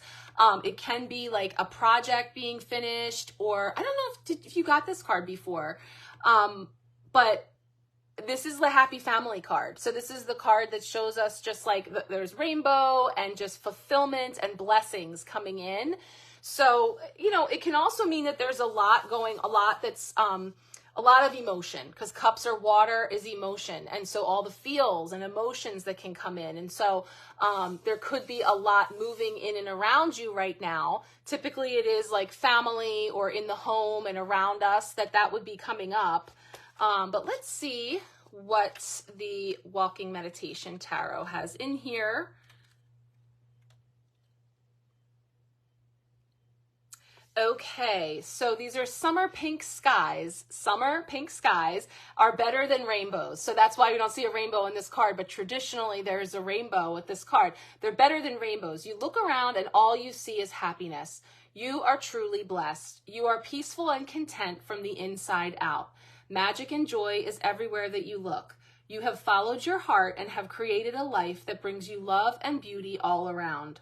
It can be like a project being finished, or I don't know if you got this card before, but this is the happy family card. So this is the card that shows us just like there's rainbow and just fulfillment and blessings coming in. So, it can also mean that there's a lot that's a lot of emotion, because cups are water, is emotion. And so all the feels and emotions that can come in. And so there could be a lot moving in and around you right now. Typically it is like family or in the home and around us that would be coming up. But let's see what the Walking Meditation Tarot has in here. Okay, so these are summer pink skies. Summer pink skies are better than rainbows. So that's why we don't see a rainbow in this card, but traditionally there's a rainbow with this card. They're better than rainbows. You look around and all you see is happiness. You are truly blessed. You are peaceful and content from the inside out. Magic and joy is everywhere that you look. You have followed your heart and have created a life that brings you love and beauty all around.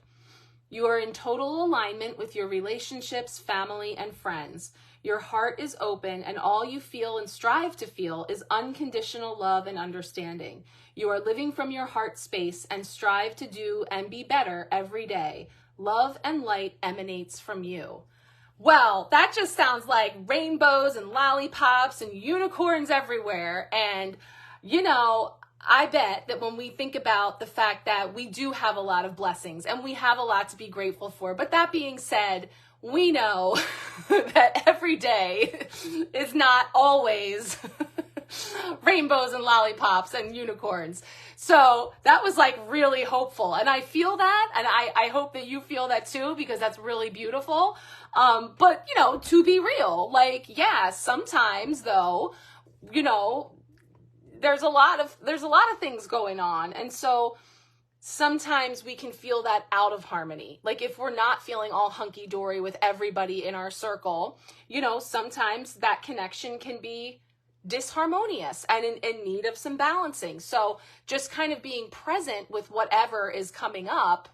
You are in total alignment with your relationships, family, and friends. Your heart is open, and all you feel and strive to feel is unconditional love and understanding. You are living from your heart space and strive to do and be better every day. Love and light emanates from you. Well, that just sounds like rainbows and lollipops and unicorns everywhere. And, I bet that when we think about the fact that we do have a lot of blessings and we have a lot to be grateful for, but that being said, we know that every day is not always rainbows and lollipops and unicorns. So that was like really hopeful. And I feel that. And I hope that you feel that too, because that's really beautiful. But, you know, to be real, like, yeah, sometimes though, you know, there's a lot of things going on. And so sometimes we can feel that out of harmony. Like if we're not feeling all hunky-dory with everybody in our circle, you know, sometimes that connection can be disharmonious and in need of some balancing. So just kind of being present with whatever is coming up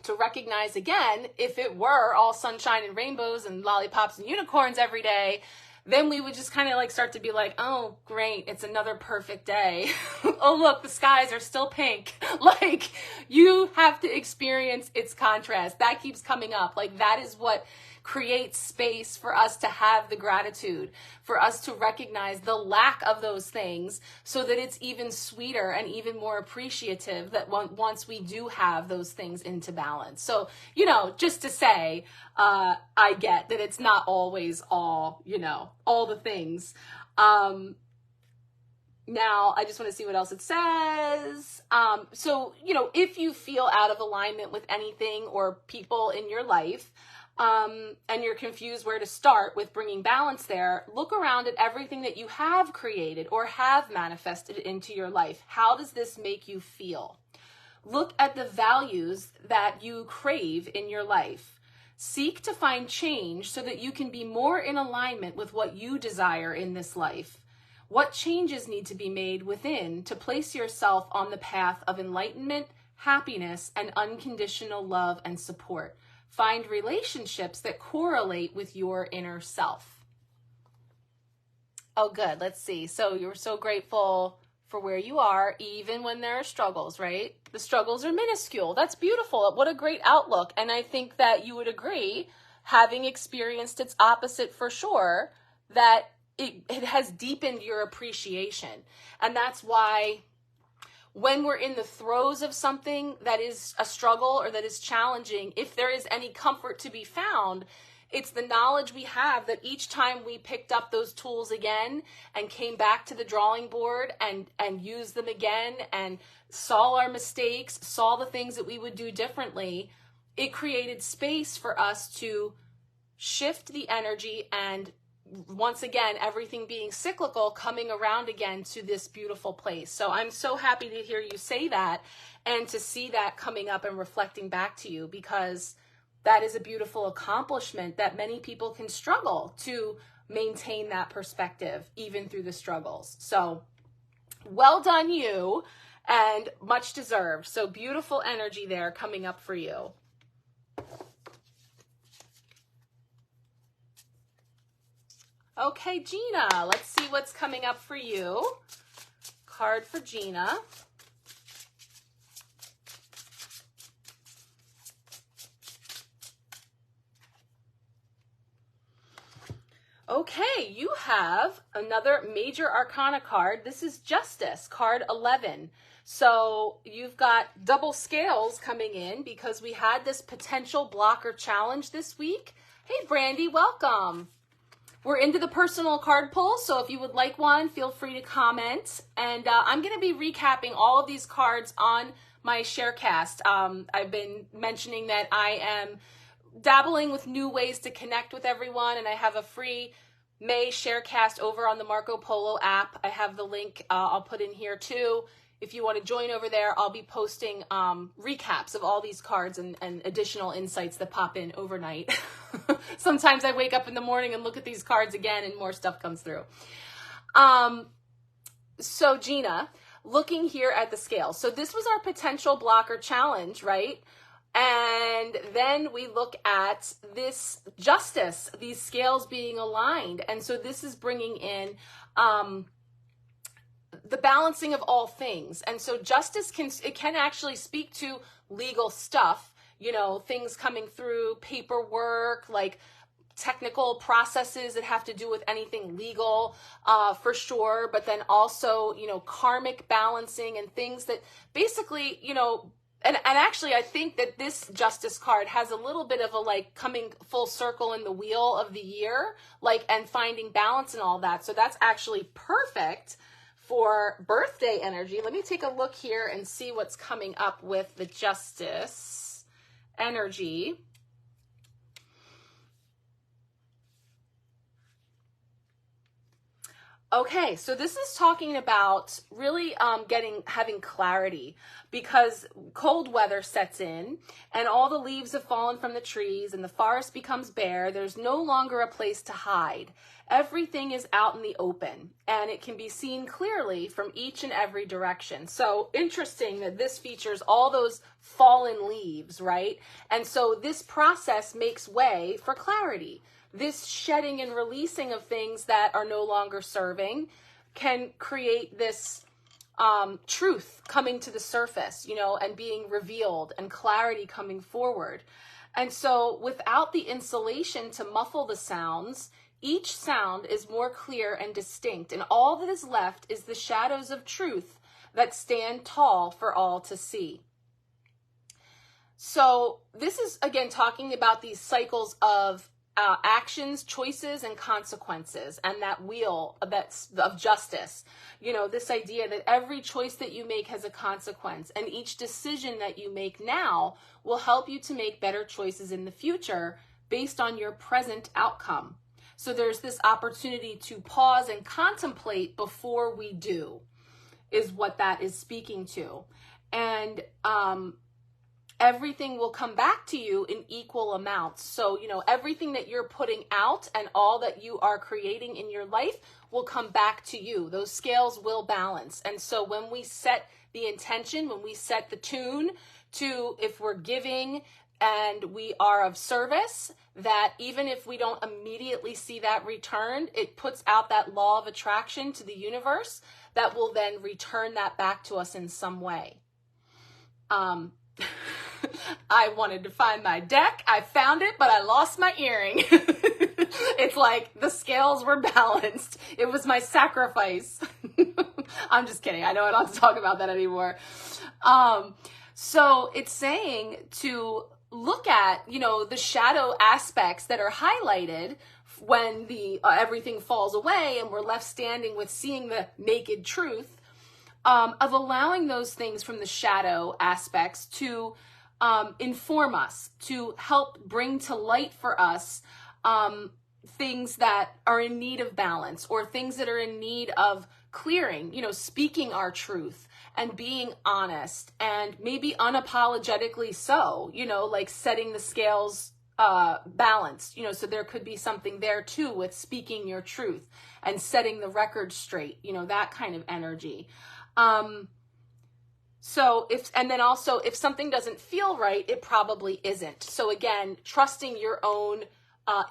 to recognize, again, if it were all sunshine and rainbows and lollipops and unicorns every day, then we would just kind of like start to be like, oh, great, it's another perfect day. Oh, look, the skies are still pink. Like, you have to experience its contrast. That keeps coming up. Like, that is what creates space for us to have the gratitude, for us to recognize the lack of those things so that it's even sweeter and even more appreciative that once we do have those things into balance. So, you know, just to say, I get that it's not always all, you know, all the things. Now, I just want to see what else it says. So, you know, if you feel out of alignment with anything or people in your life, and you're confused where to start with bringing balance there, look around at everything that you have created or have manifested into your life. How does this make you feel? Look at the values that you crave in your life. Seek to find change so that you can be more in alignment with what you desire in this life. What changes need to be made within to place yourself on the path of enlightenment, happiness, and unconditional love and support? Find relationships that correlate with your inner self. Oh, good. Let's see. So you're so grateful for where you are, even when there are struggles, right? The struggles are minuscule. That's beautiful. What a great outlook. And I think that you would agree, having experienced its opposite for sure, that it has deepened your appreciation. And that's why when we're in the throes of something that is a struggle or that is challenging, if there is any comfort to be found, it's the knowledge we have that each time we picked up those tools again and came back to the drawing board and used them again and saw our mistakes, saw the things that we would do differently, it created space for us to shift the energy and once again, everything being cyclical, coming around again to this beautiful place. So I'm so happy to hear you say that and to see that coming up and reflecting back to you, because that is a beautiful accomplishment that many people can struggle to maintain that perspective even through the struggles. So well done you, and much deserved. So beautiful energy there coming up for you. Okay, Gina, let's see what's coming up for you. Card for Gina. Okay, you have another major arcana card. This is Justice, card 11. So you've got double scales coming in because we had this potential blocker challenge this week. Hey, Brandy, welcome. We're into the personal card pull, so if you would like one, feel free to comment. And I'm going to be recapping all of these cards on my Sharecast. I've been mentioning that I am dabbling with new ways to connect with everyone, and I have a free May Sharecast over on the Marco Polo app. I have the link I'll put in here too. If you want to join over there, I'll be posting recaps of all these cards and additional insights that pop in overnight. Sometimes I wake up in the morning and look at these cards again and more stuff comes through. So Gina, looking here at the scale. So this was our potential blocker challenge, right? And then we look at this justice, these scales being aligned. And so this is bringing in the balancing of all things. And so justice can actually speak to legal stuff, you know, things coming through, paperwork, like technical processes that have to do with anything legal, for sure. But then also, you know, karmic balancing and things that basically, you know, and actually, I think that this Justice card has a little bit of a like coming full circle in the wheel of the year, like, and finding balance and all that. So that's actually perfect for birthday energy. Let me take a look here and see what's coming up with the Justice energy. Okay, so this is talking about really having clarity, because cold weather sets in and all the leaves have fallen from the trees and the forest becomes bare. There's no longer a place to hide. Everything is out in the open and it can be seen clearly from each and every direction. So interesting that this features all those fallen leaves, right? And so this process makes way for clarity. This shedding and releasing of things that are no longer serving can create this truth coming to the surface, you know, and being revealed, and clarity coming forward. And so without the insulation to muffle the sounds, each sound is more clear and distinct, and all that is left is the shadows of truth that stand tall for all to see. So this is, again, talking about these cycles of actions, choices, and consequences, and that wheel of justice. You know, this idea that every choice that you make has a consequence, and each decision that you make now will help you to make better choices in the future based on your present outcome. So there's this opportunity to pause and contemplate before we do, is what that is speaking to. And everything will come back to you in equal amounts. So, you know, everything that you're putting out and all that you are creating in your life will come back to you. Those scales will balance. And so when we set the intention, when we set the tune to, if we're giving and we are of service, that even if we don't immediately see that returned, it puts out that law of attraction to the universe that will then return that back to us in some way. I wanted to find my deck. I found it, but I lost my earring. It's like the scales were balanced. It was my sacrifice. I'm just kidding. I know I don't have to talk about that anymore. So it's saying to look at, you know, the shadow aspects that are highlighted when the everything falls away and we're left standing with seeing the naked truth, of allowing those things from the shadow aspects to inform us, to help bring to light for us things that are in need of balance, or things that are in need of clearing, you know, speaking our truth and being honest, and maybe unapologetically so, you know, like setting the scales balanced, you know, so there could be something there too with speaking your truth and setting the record straight, you know, that kind of energy. So and then also if something doesn't feel right, it probably isn't. So again, trusting your own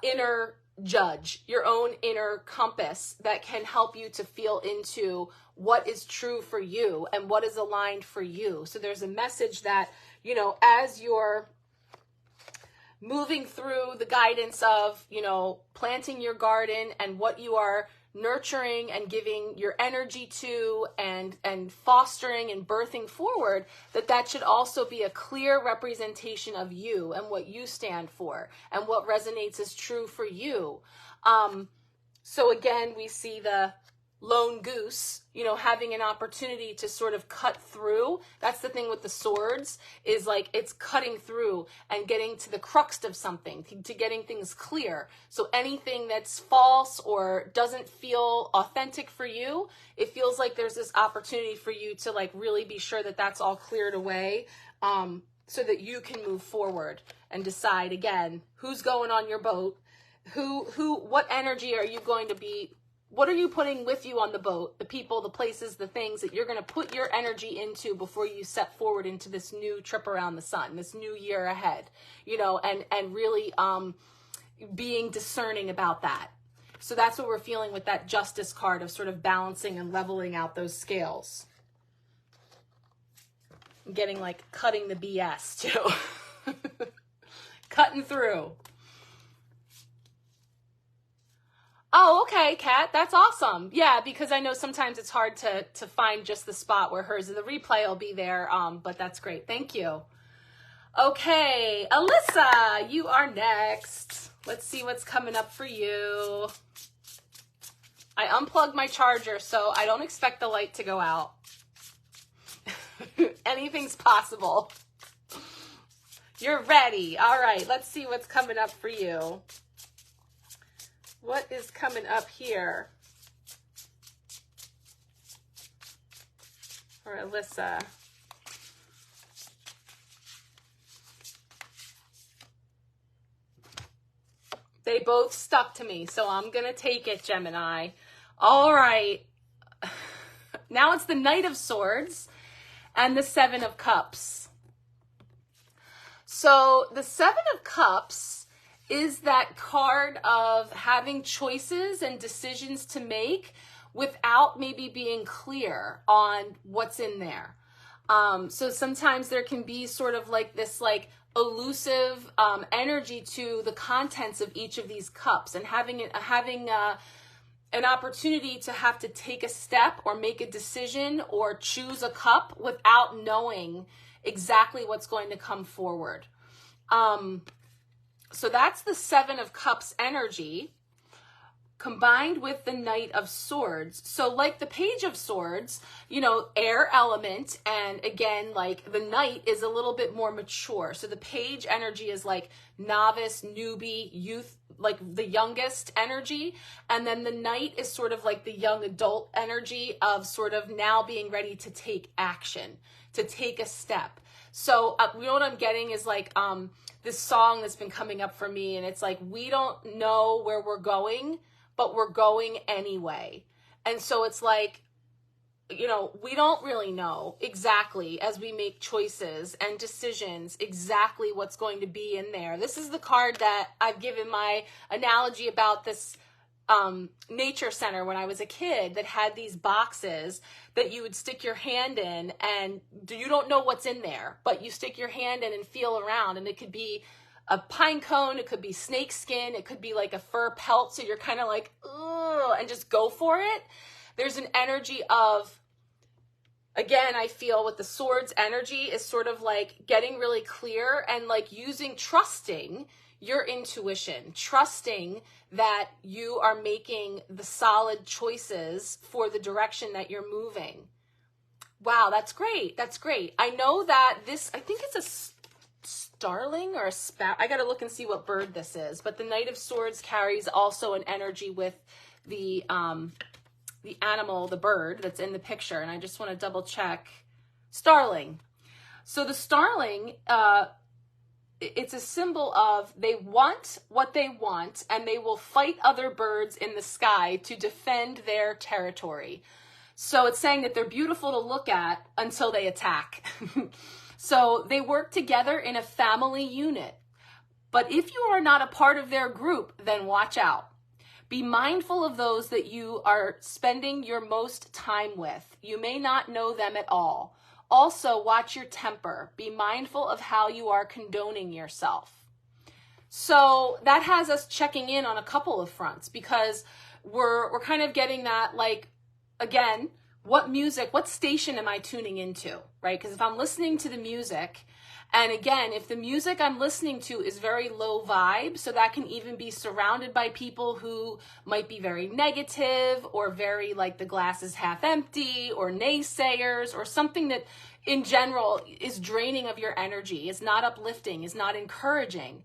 inner judge, your own inner compass that can help you to feel into what is true for you and what is aligned for you. So there's a message that, you know, as you're moving through the guidance of, you know, planting your garden and what you are nurturing and giving your energy to and fostering and birthing forward, that should also be a clear representation of you and what you stand for and what resonates as true for you. So again, we see the lone goose, you know, having an opportunity to sort of cut through. That's the thing with the swords, is like it's cutting through and getting to the crux of something, to getting things clear. So anything that's false or doesn't feel authentic for you, it feels like there's this opportunity for you to like really be sure that that's all cleared away, so that you can move forward and decide again who's going on your boat, what energy are you going to be. What are you putting with you on the boat? The people, the places, the things that you're going to put your energy into before you set forward into this new trip around the sun, this new year ahead, you know, and really being discerning about that. So that's what we're feeling with that Justice card, of sort of balancing and leveling out those scales. Getting like cutting the BS too. Cutting through. Oh, okay, Kat, that's awesome. Yeah, because I know sometimes it's hard to find just the spot where hers, the replay will be there, but that's great. Thank you. Okay, Alyssa, you are next. Let's see what's coming up for you. I unplugged my charger, so I don't expect the light to go out. Anything's possible. You're ready. All right, let's see what's coming up for you. What is coming up here for Alyssa? They both stuck to me, so I'm going to take it, Gemini. All right. Now it's the Knight of Swords and the Seven of Cups. So the Seven of Cups is that card of having choices and decisions to make without maybe being clear on what's in there. So sometimes there can be sort of like this like elusive energy to the contents of each of these cups, and having an opportunity to have to take a step or make a decision or choose a cup without knowing exactly what's going to come forward. So that's the Seven of Cups energy combined with the Knight of Swords. So like the Page of Swords, you know, air element, and again, like the Knight is a little bit more mature. So the Page energy is like novice, newbie, youth, like the youngest energy. And then the Knight is sort of like the young adult energy of sort of now being ready to take action, to take a step. So you know what I'm getting is like this song that's been coming up for me, and it's like, we don't know where we're going, but we're going anyway. And so it's like, you know, we don't really know exactly as we make choices and decisions exactly what's going to be in there. This is the card that I've given my analogy about this nature center when I was a kid that had these boxes that you would stick your hand in, and you don't know what's in there, but you stick your hand in and feel around, and it could be a pine cone, it could be snake skin, it could be like a fur pelt, so you're kind of like, ugh, and just go for it. There's an energy of, again, I feel with the swords energy is sort of like getting really clear and like trusting your intuition, trusting that you are making the solid choices for the direction that you're moving. Wow, that's great. That's great. I know that this, I think it's a starling or a sparrow. I got to look and see what bird this is. But the Knight of Swords carries also an energy with the animal, the bird that's in the picture. And I just want to double check. Starling. So the starling, it's a symbol of they want what they want, and they will fight other birds in the sky to defend their territory. So it's saying that they're beautiful to look at until they attack. So they work together in a family unit. But if you are not a part of their group, then watch out. Be mindful of those that you are spending your most time with. You may not know them at all. Also, watch your temper. Be mindful of how you are condoning yourself. So that has us checking in on a couple of fronts, because we're kind of getting that, like, again, what music, what station am I tuning into, right? Because if I'm listening to the music, and again, if the music I'm listening to is very low vibe, so that can even be surrounded by people who might be very negative or very like the glass is half empty or naysayers or something that in general is draining of your energy, is not uplifting, is not encouraging.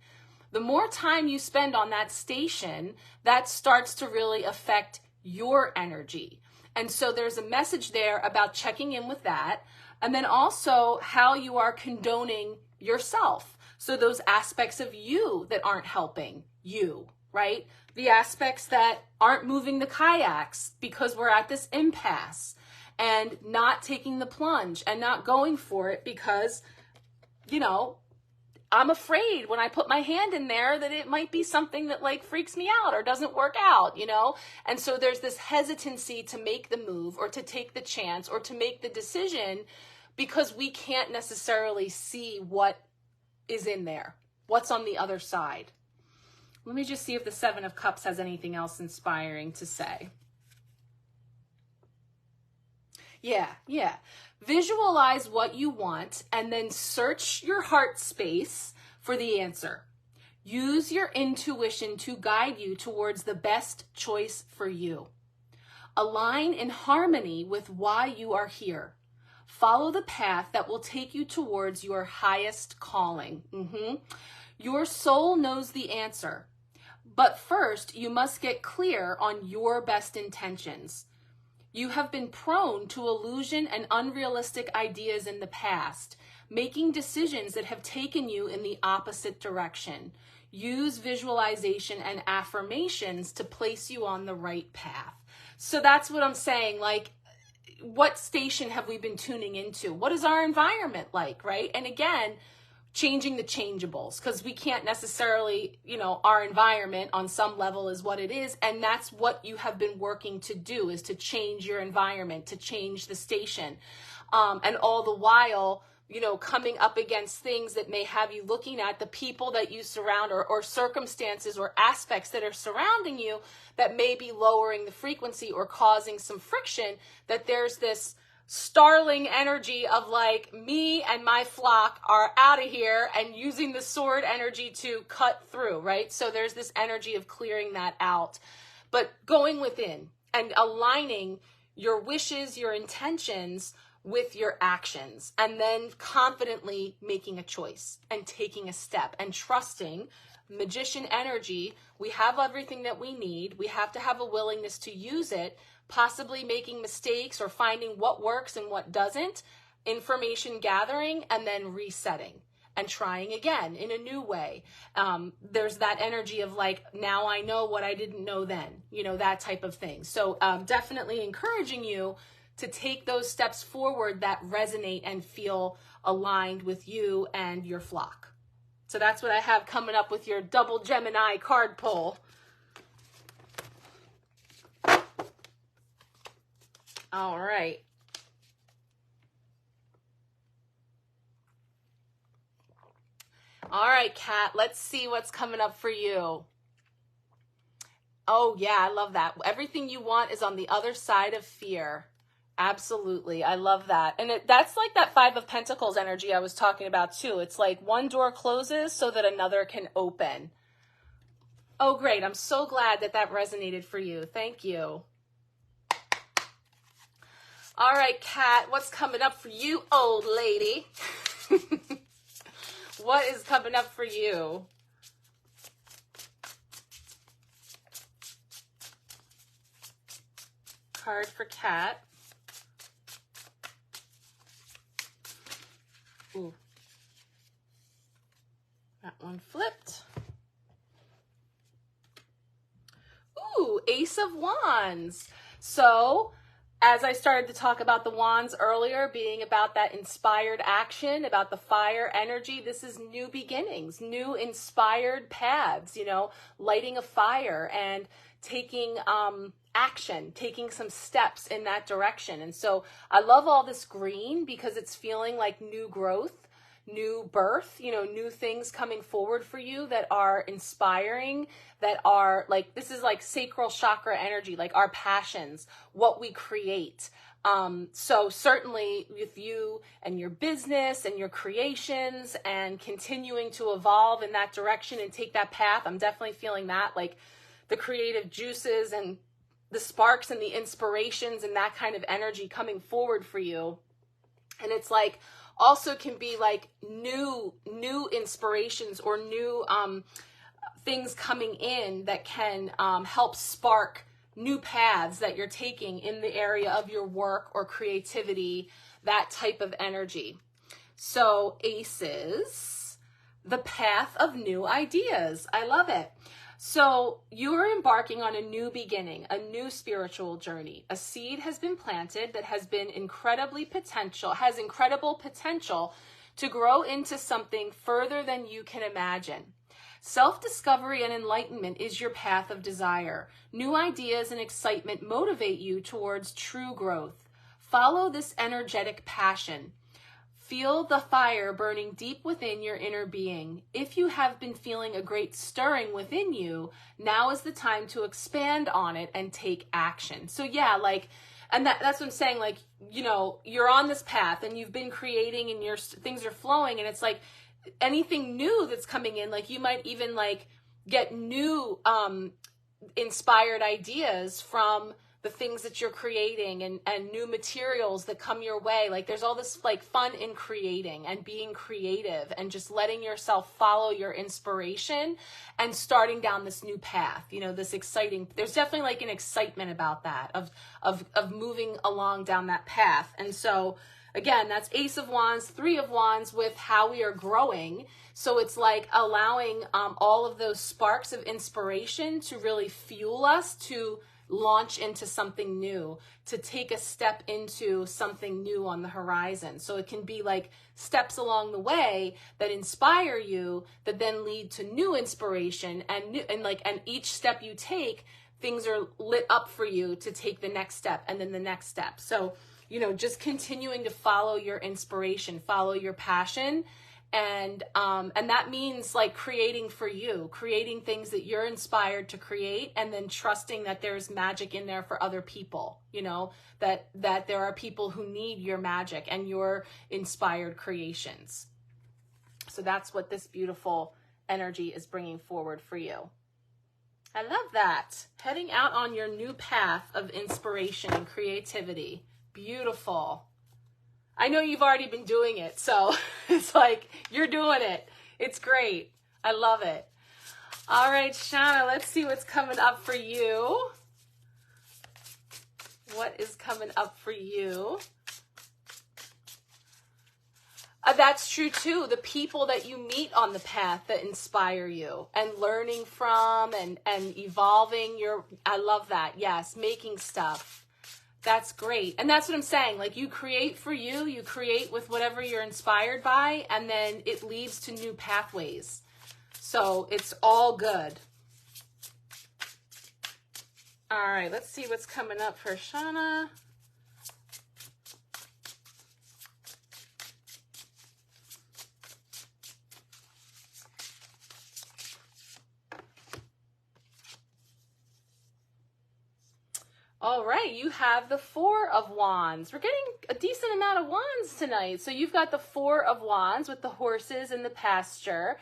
The more time you spend on that station, that starts to really affect your energy. And so there's a message there about checking in with that. And then also how you are condoning yourself. So those aspects of you that aren't helping you, right? The aspects that aren't moving the kayaks because we're at this impasse, and not taking the plunge and not going for it because, you know, I'm afraid when I put my hand in there that it might be something that like freaks me out or doesn't work out, you know? And so there's this hesitancy to make the move or to take the chance or to make the decision because we can't necessarily see what is in there, what's on the other side. Let me just see if the Seven of Cups has anything else inspiring to say. Yeah. Visualize what you want and then search your heart space for the answer. Use your intuition to guide you towards the best choice for you. Align in harmony with why you are here. Follow the path that will take you towards your highest calling. Your soul knows the answer. But first, you must get clear on your best intentions. You have been prone to illusion and unrealistic ideas in the past, making decisions that have taken you in the opposite direction. Use visualization and affirmations to place you on the right path. So that's what I'm saying. Like, what station have we been tuning into? What is our environment like, right? And again, changing the changeables, because we can't necessarily, our environment on some level is what it is. And that's what you have been working to do, is to change your environment, to change the station. And all the while, coming up against things that may have you looking at the people that you surround, or circumstances or aspects that are surrounding you that may be lowering the frequency or causing some friction, that there's this starling energy of like, me and my flock are out of here, and using the sword energy to cut through, right? So there's this energy of clearing that out, but going within and aligning your wishes, your intentions with your actions, and then confidently making a choice and taking a step and trusting magician energy. We have everything that we need. We have to have a willingness to use it, possibly making mistakes or finding what works and what doesn't, information gathering, and then resetting and trying again in a new way. There's that energy of like, now I know what I didn't know then, that type of thing. So definitely encouraging you to take those steps forward that resonate and feel aligned with you and your flock. So that's what I have coming up with your double Gemini card pull. All right. All right, Kat, let's see what's coming up for you. Oh, yeah, I love that. Everything you want is on the other side of fear. Absolutely. I love that. And that's like that Five of Pentacles energy I was talking about too. It's like one door closes so that another can open. Oh, great. I'm so glad that that resonated for you. Thank you. All right, Kat, what's coming up for you, old lady? What is coming up for you? Card for Kat. Ooh. That one flipped. Ooh, Ace of Wands. So, as I started to talk about the wands earlier, being about that inspired action, about the fire energy, this is new beginnings, new inspired paths, lighting a fire and taking action, taking some steps in that direction. And so I love all this green because it's feeling like new growth, new birth, new things coming forward for you that are inspiring, that are like, this is like sacral chakra energy, like our passions, what we create. So certainly with you and your business and your creations and continuing to evolve in that direction and take that path, I'm definitely feeling that, like the creative juices and the sparks and the inspirations and that kind of energy coming forward for you. And it's like, also can be like new inspirations or new things coming in that can help spark new paths that you're taking in the area of your work or creativity, that type of energy. So aces, the path of new ideas. I love it. So you're embarking on a new beginning, a new spiritual journey. A seed has been planted that has incredible potential to grow into something further than you can imagine. Self-discovery and enlightenment is your path of desire. New ideas and excitement motivate you towards true growth. Follow this energetic passion. Feel the fire burning deep within your inner being. If you have been feeling a great stirring within you, now is the time to expand on it and take action. So yeah, like, and that's what I'm saying, like, you know, you're on this path and you've been creating and your things are flowing, and it's like anything new that's coming in, like you might even like get new inspired ideas from the things that you're creating, and new materials that come your way. Like there's all this like fun in creating and being creative and just letting yourself follow your inspiration and starting down this new path, you know, this exciting, there's definitely like an excitement about that of moving along down that path. And so again, that's Ace of Wands, Three of Wands with how we are growing. So it's like allowing all of those sparks of inspiration to really fuel us to launch into something new, to take a step into something new on the horizon. So it can be like steps along the way that inspire you, that then lead to new inspiration, and each step you take, things are lit up for you to take the next step and then the next step. So, you know, just continuing to follow your inspiration, follow your passion. And that means like creating for you, creating things that you're inspired to create, and then trusting that there's magic in there for other people, you know, that there are people who need your magic and your inspired creations. So that's what this beautiful energy is bringing forward for you. I love that. Heading out on your new path of inspiration and creativity. Beautiful. I know you've already been doing it, so it's like you're doing it. It's great. I love it. All right, Shauna, let's see what's coming up for you. What is coming up for you? That's true too. The people that you meet on the path that inspire you, and learning from and evolving your, I love that. Yes, making stuff. That's great. And that's what I'm saying. Like you create for you, you create with whatever you're inspired by, and then it leads to new pathways. So it's all good. All right, let's see what's coming up for Shauna. All right, you have the Four of Wands. We're getting a decent amount of wands tonight. So you've got the Four of Wands with the horses in the pasture.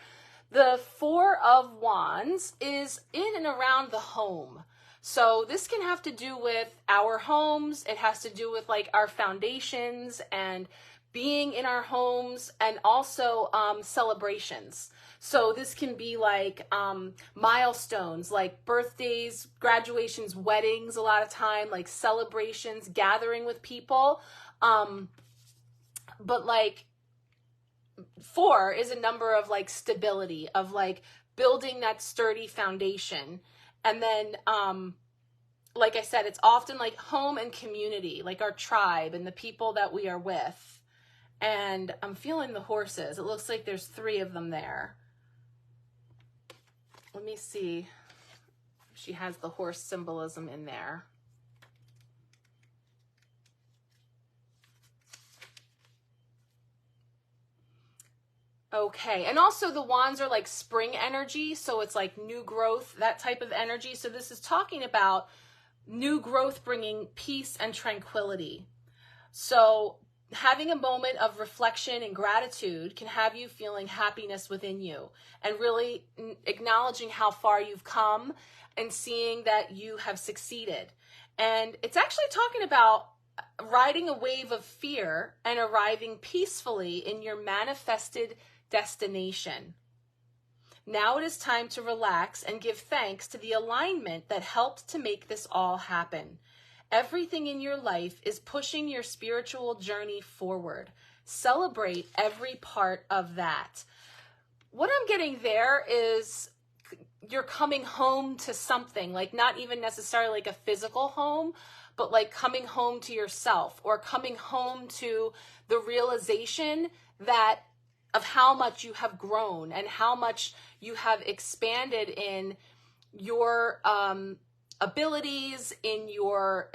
The Four of Wands is in and around the home. So this can have to do with our homes. It has to do with like our foundations and being in our homes, and also celebrations. So this can be like milestones, like birthdays, graduations, weddings, a lot of time, like celebrations, gathering with people. But like 4 is a number of like stability, of like building that sturdy foundation. And then, like I said, it's often like home and community, like our tribe and the people that we are with. And I'm feeling the horses. It looks like there's 3 of them there. Let me see if she has the horse symbolism in there. Okay, and also the wands are like spring energy, so it's like new growth, that type of energy. So this is talking about new growth bringing peace and tranquility. So having a moment of reflection and gratitude can have you feeling happiness within you, and really acknowledging how far you've come and seeing that you have succeeded. And it's actually talking about riding a wave of fear and arriving peacefully in your manifested destination. Now it is time to relax and give thanks to the alignment that helped to make this all happen. Everything in your life is pushing your spiritual journey forward. Celebrate every part of that. What I'm getting there is you're coming home to something, like not even necessarily like a physical home, but like coming home to yourself, or coming home to the realization that of how much you have grown and how much you have expanded in your abilities, in your,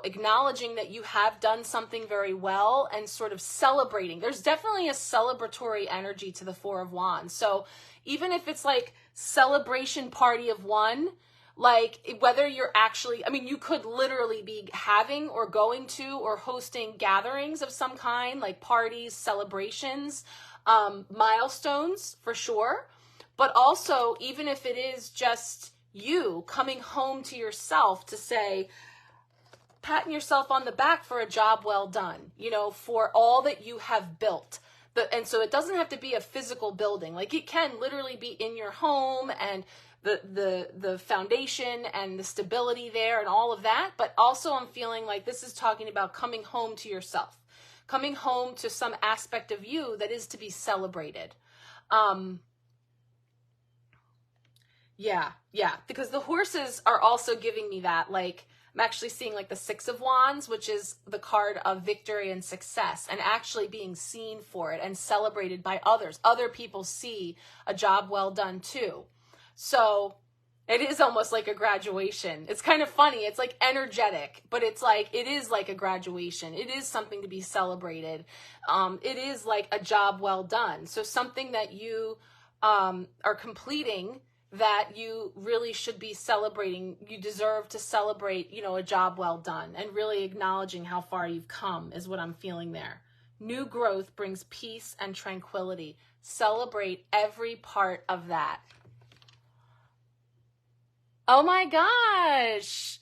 acknowledging that you have done something very well and sort of celebrating. There's definitely a celebratory energy to the Four of Wands. So even if it's like celebration party of one, like whether you're actually, you could literally be having or going to or hosting gatherings of some kind, like parties, celebrations, milestones for sure. But also, even if it is just you coming home to yourself to say, patting yourself on the back for a job well done, for all that you have built. And so it doesn't have to be a physical building. Like it can literally be in your home and the foundation and the stability there and all of that. But also I'm feeling like this is talking about coming home to yourself, coming home to some aspect of you that is to be celebrated. Yeah, because the horses are also giving me that, like, I'm actually seeing like the Six of Wands, which is the card of victory and success, and actually being seen for it and celebrated by others. Other people see a job well done too. So it is almost like a graduation. It's kind of funny. It's like energetic, but it's like, it is like a graduation. It is something to be celebrated. It is like a job well done. So something that you are completing that you really should be celebrating. You deserve to celebrate, a job well done, and really acknowledging how far you've come is what I'm feeling there. New growth brings peace and tranquility. Celebrate every part of that. Oh my gosh.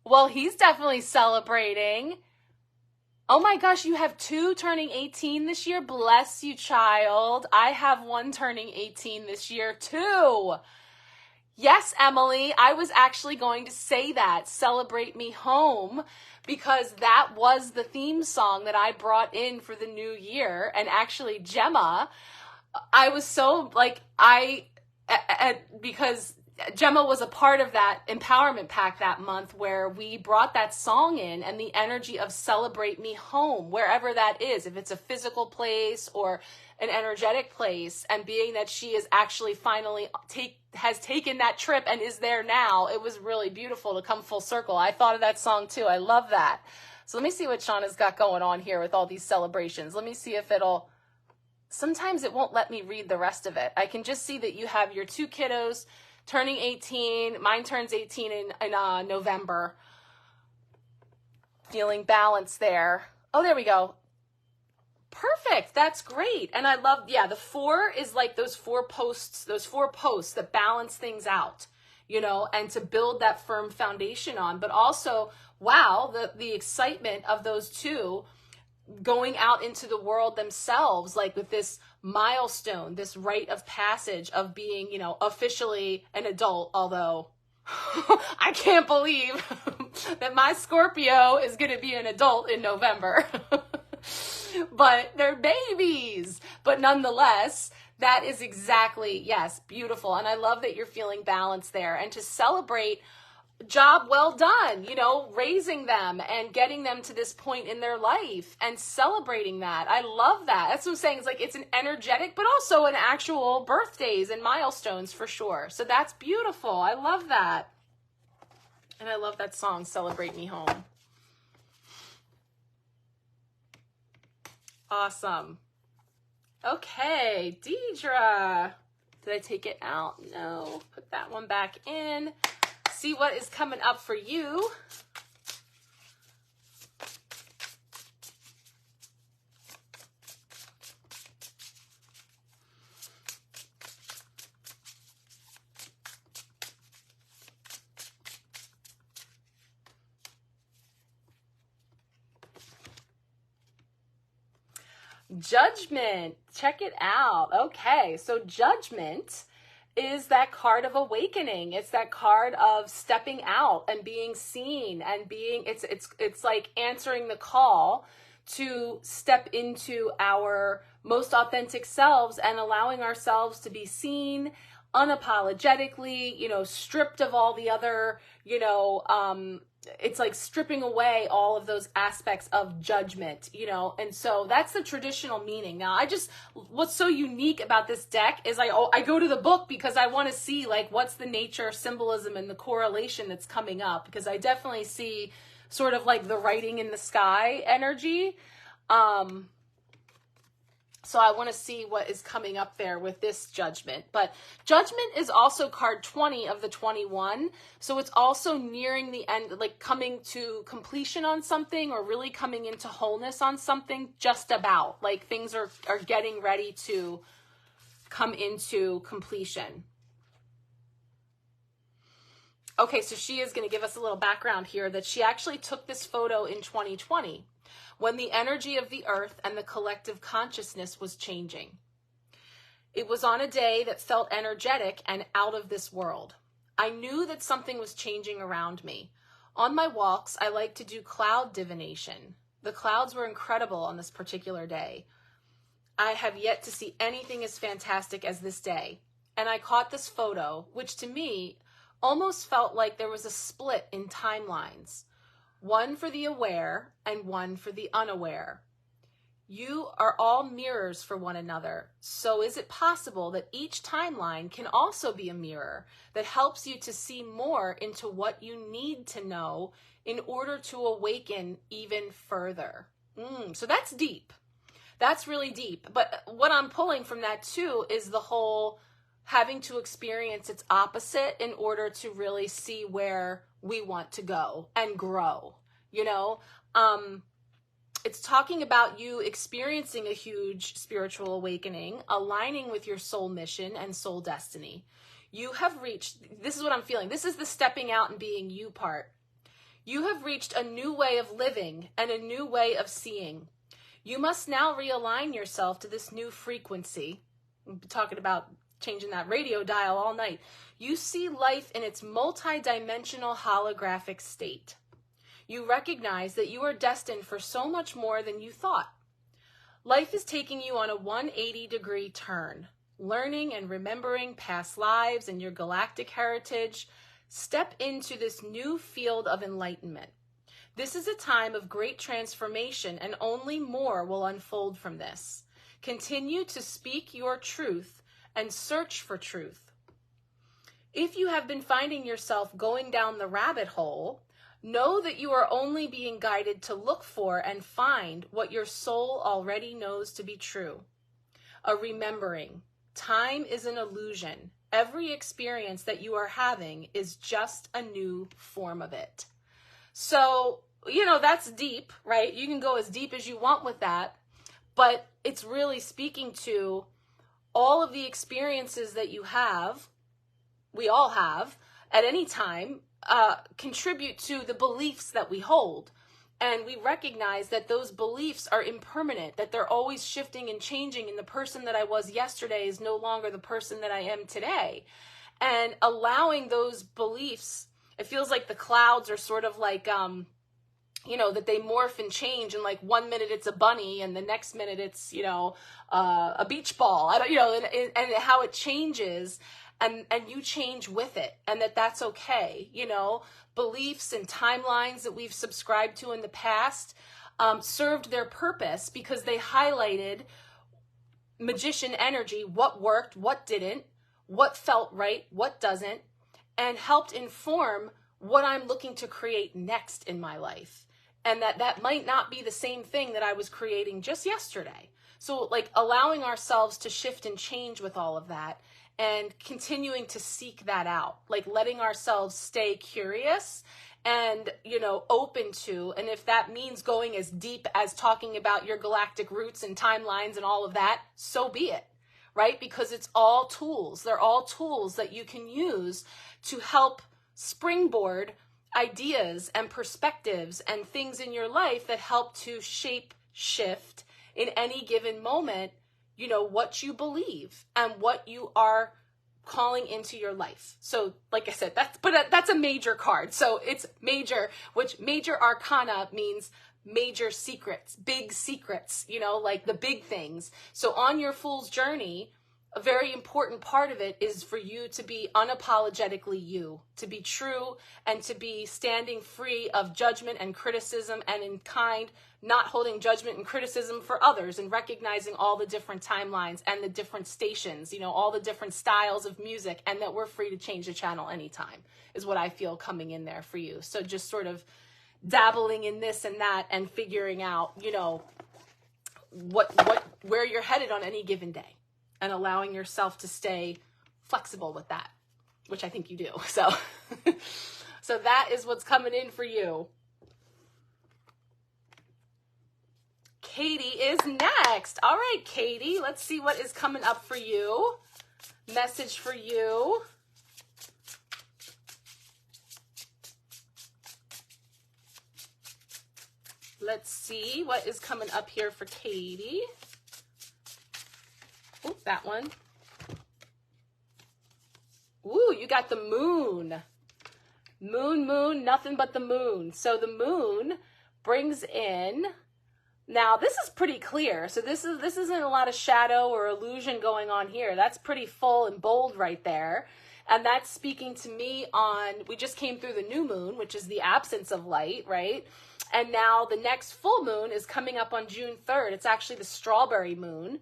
Well, he's definitely celebrating. Oh my gosh, you have 2 turning 18 this year. Bless you, child. I have 1 turning 18 this year too. Yes, Emily, I was actually going to say that. Celebrate me home, because that was the theme song that I brought in for the new year. And actually, Gemma, I was so like, because Gemma was a part of that empowerment pack that month where we brought that song in, and the energy of celebrate me home, wherever that is, if it's a physical place or an energetic place, and being that she is actually finally has taken that trip and is there now, it was really beautiful to come full circle. I thought of that song too. I love that. So let me see what Shauna's got going on here with all these celebrations. Let me see if sometimes it won't let me read the rest of it. I can just see that you have your 2 kiddos turning 18. Mine turns 18 in November. Feeling balanced there. Oh, there we go. Perfect. That's great. And I love, the 4 is like those 4 posts that balance things out, and to build that firm foundation on. But also, wow, the excitement of those 2 going out into the world themselves, like with this milestone, this rite of passage of being, officially an adult. Although I can't believe that my Scorpio is going to be an adult in November. But they're babies. But nonetheless, that is exactly, yes, beautiful. And I love that you're feeling balanced there. And to celebrate job well done, raising them and getting them to this point in their life and celebrating that. I love that. That's what I'm saying. It's like, it's an energetic, but also an actual birthdays and milestones for sure. So that's beautiful. I love that. And I love that song, Celebrate Me Home. Awesome. Okay, Deidre. Did I take it out? No. Put that one back in. See what is coming up for you. Judgment. Check it out. Okay, so Judgment is that card of awakening. It's that card of stepping out and being seen and being, it's like answering the call to step into our most authentic selves and allowing ourselves to be seen, unapologetically, you know, stripped of all the other, you know, it's like stripping away all of those aspects of judgment, you know, and so that's the traditional meaning. Now, what's so unique about this deck is I go to the book because I want to see like what's the nature, symbolism, and the correlation that's coming up, because I definitely see sort of like the writing in the sky energy. So I want to see what is coming up there with this Judgment. But Judgment is also card 20 of the 21. So it's also nearing the end, like coming to completion on something, or really coming into wholeness on something, just about. Like things are getting ready to come into completion. Okay, so she is going to give us a little background here that she actually took this photo in 2020. When the energy of the earth and the collective consciousness was changing. It was on a day that felt energetic and out of this world. I knew that something was changing around me. On my walks, I like to do cloud divination. The clouds were incredible on this particular day. I have yet to see anything as fantastic as this day. And I caught this photo, which to me almost felt like there was a split in timelines. One for the aware and one for the unaware. You are all mirrors for one another. So is it possible that each timeline can also be a mirror that helps you to see more into what you need to know in order to awaken even further? So that's deep. That's really deep. But what I'm pulling from that too is the whole having to experience its opposite in order to really see where we want to go and grow, you know? It's talking about you experiencing a huge spiritual awakening, aligning with your soul mission and soul destiny. You have reached, this is what I'm feeling, this is the stepping out and being you part. You have reached a new way of living and a new way of seeing. You must now realign yourself to this new frequency. We've been talking about changing that radio dial all night. You see life in its multi-dimensional holographic state. You recognize that you are destined for so much more than you thought. Life is taking you on a 180-degree turn. Learning and remembering past lives and your galactic heritage, step into this new field of enlightenment. This is a time of great transformation, and only more will unfold from this. Continue to speak your truth and search for truth. If you have been finding yourself going down the rabbit hole, know that you are only being guided to look for and find what your soul already knows to be true. A remembering, time is an illusion. Every experience that you are having is just a new form of it. So, you know, that's deep, right? You can go as deep as you want with that, but it's really speaking to all of the experiences that you have, we all have, at any time, contribute to the beliefs that we hold. And we recognize that those beliefs are impermanent, that they're always shifting and changing, and the person that I was yesterday is no longer the person that I am today. And allowing those beliefs, it feels like the clouds are sort of like, you know, that they morph and change, and like 1 minute it's a bunny and the next minute it's, you know, a beach ball. I don't, you know, and how it changes, and you change with it, and that's okay. You know, beliefs and timelines that we've subscribed to in the past served their purpose because they highlighted magician energy, what worked, what didn't, what felt right, what doesn't, and helped inform what I'm looking to create next in my life. And that might not be the same thing that I was creating just yesterday. So like allowing ourselves to shift and change with all of that, and continuing to seek that out, like letting ourselves stay curious and, you know, open to, and if that means going as deep as talking about your galactic roots and timelines and all of that, so be it, right? Because it's all tools. They're all tools that you can use to help springboard ideas and perspectives and things in your life that help to shape, shift in any given moment, you know, what you believe and what you are calling into your life. So like I said, that's a major card. So it's major, which major arcana means major secrets, big secrets, you know, like the big things. So on your fool's journey, a very important part of it is for you to be unapologetically you, to be true and to be standing free of judgment and criticism and in kind, not holding judgment and criticism for others, and recognizing all the different timelines and the different stations, you know, all the different styles of music, and that we're free to change the channel anytime is what I feel coming in there for you. So just sort of dabbling in this and that and figuring out, you know, where you're headed on any given day, and allowing yourself to stay flexible with that, which I think you do. So, so that is what's coming in for you. Katie is next. All right, Katie, let's see what is coming up for you. Message for you. Let's see what is coming up here for Katie. Oh, that one. Ooh, you got the moon. Moon, nothing but the moon. So the moon brings in, now this is pretty clear. So this isn't a lot of shadow or illusion going on here. That's pretty full and bold right there. And that's speaking to me on, we just came through the new moon, which is the absence of light, right? And now the next full moon is coming up on June 3rd. It's actually the strawberry moon.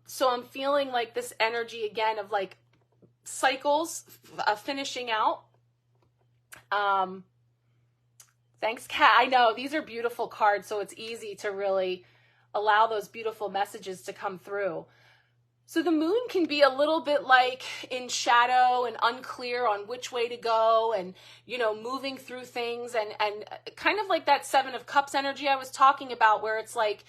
So I'm feeling like this energy again of like cycles finishing out. Thanks, Kat. I know these are beautiful cards, so it's easy to really allow those beautiful messages to come through. So the moon can be a little bit like in shadow and unclear on which way to go, and, you know, moving through things, and kind of like that Seven of Cups energy I was talking about, where it's like,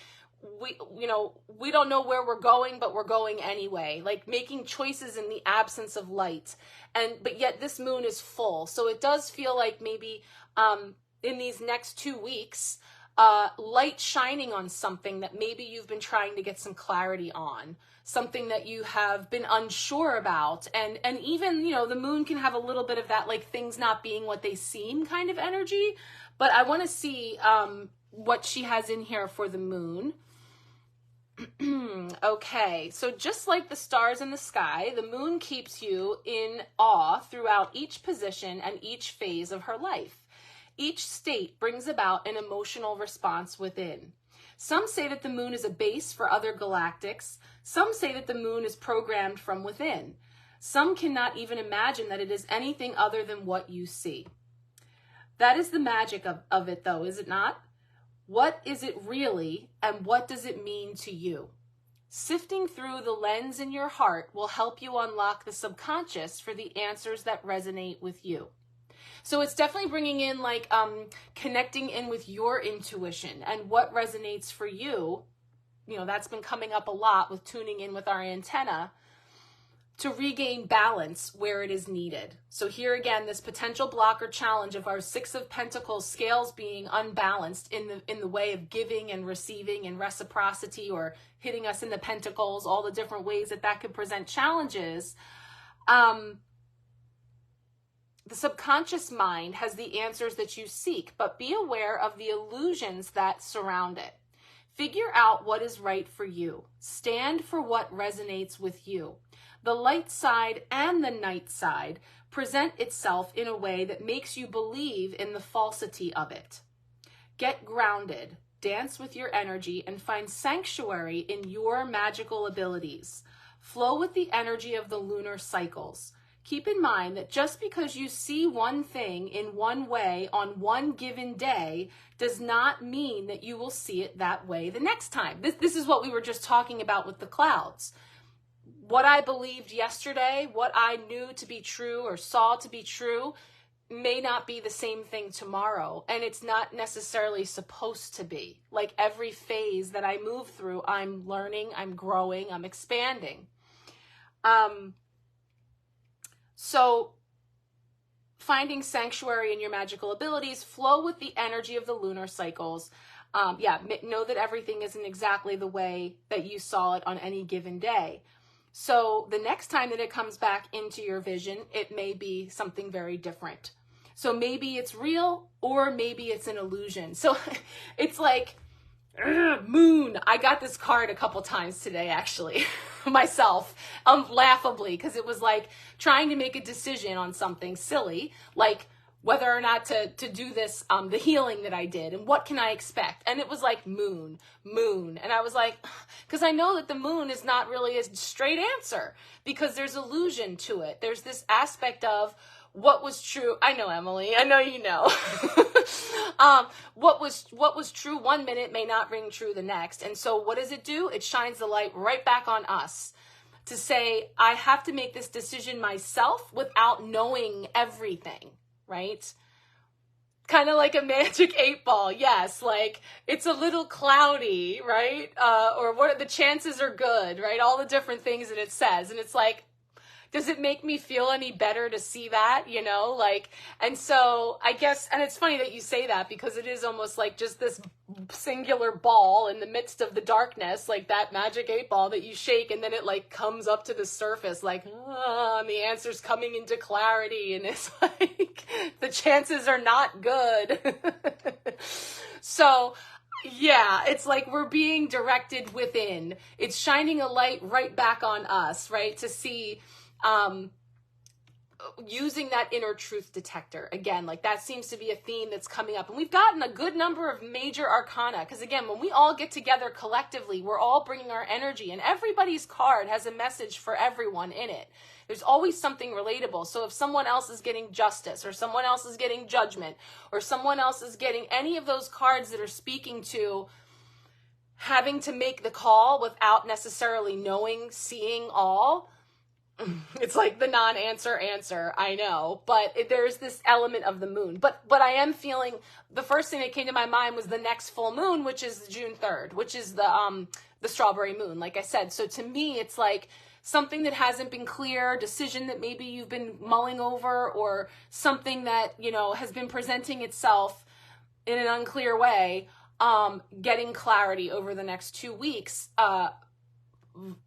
we don't know where we're going, but we're going anyway, like making choices in the absence of light. But yet this moon is full. So it does feel like maybe, in these next 2 weeks, light shining on something that maybe you've been trying to get some clarity on, something that you have been unsure about. And even, you know, the moon can have a little bit of that, like things not being what they seem kind of energy. But I want to see, what she has in here for the moon. Okay, so just like the stars in the sky, the moon keeps you in awe throughout each position and each phase of her life. Each state brings about an emotional response within. Some say that the moon is a base for other galactics. Some say that the moon is programmed from within. Some cannot even imagine that it is anything other than what you see. That is the magic of it, though, is it not? What is it really, and what does it mean to you? Sifting through the lens in your heart will help you unlock the subconscious for the answers that resonate with you. So it's definitely bringing in like connecting in with your intuition and what resonates for you. You know, that's been coming up a lot with tuning in with our antenna to regain balance where it is needed. So here again, this potential block or challenge of our Six of Pentacles scales being unbalanced in the way of giving and receiving and reciprocity, or hitting us in the pentacles, all the different ways that could present challenges. The subconscious mind has the answers that you seek, but be aware of the illusions that surround it. Figure out what is right for you. Stand for what resonates with you. The light side and the night side present itself in a way that makes you believe in the falsity of it. Get grounded, dance with your energy, and find sanctuary in your magical abilities. Flow with the energy of the lunar cycles. Keep in mind that just because you see one thing in one way on one given day does not mean that you will see it that way the next time. This is what we were just talking about with the clouds. What I believed yesterday, what I knew to be true or saw to be true, may not be the same thing tomorrow. And it's not necessarily supposed to be. Like every phase that I move through, I'm learning, I'm growing, I'm expanding. So finding sanctuary in your magical abilities, flow with the energy of the lunar cycles. Know that everything isn't exactly the way that you saw it on any given day. So the next time that it comes back into your vision, it may be something very different. So maybe it's real, or maybe it's an illusion. So it's like, moon. I got this card a couple times today, actually. myself, laughably, because it was like trying to make a decision on something silly, like whether or not to do this, the healing that I did, and what can I expect? And it was like moon. And I was like, because I know that the moon is not really a straight answer, because there's illusion to it. There's this aspect of what was true. I know, Emily, I know you know. What was true one minute may not ring true the next. And so what does it do? It shines the light right back on us to say, I have to make this decision myself without knowing everything. Right? Kind of like a magic 8-ball. Yes, like it's a little cloudy, right? Or what are the chances are good, right? All the different things that it says. And it's like, does it make me feel any better to see that, you know? Like, and so I guess, and it's funny that you say that, because it is almost like just this singular ball in the midst of the darkness, like that magic 8-ball that you shake, and then it like comes up to the surface, like, and the answer's coming into clarity, and it's like, the chances are not good. So, yeah, it's like we're being directed within. It's shining a light right back on us, right? To see, using that inner truth detector. Again, like that seems to be a theme that's coming up. And we've gotten a good number of major arcana, because again, when we all get together collectively, we're all bringing our energy, and everybody's card has a message for everyone in it. There's always something relatable. So if someone else is getting justice, or someone else is getting judgment, or someone else is getting any of those cards that are speaking to having to make the call without necessarily knowing, seeing all, it's like the non-answer answer, I know, but there's this element of the moon. But I am feeling, the first thing that came to my mind was the next full moon, which is June 3rd, which is the strawberry moon, like I said. So to me, it's like something that hasn't been clear, decision that maybe you've been mulling over, or something that, you know, has been presenting itself in an unclear way, getting clarity over the next 2 weeks,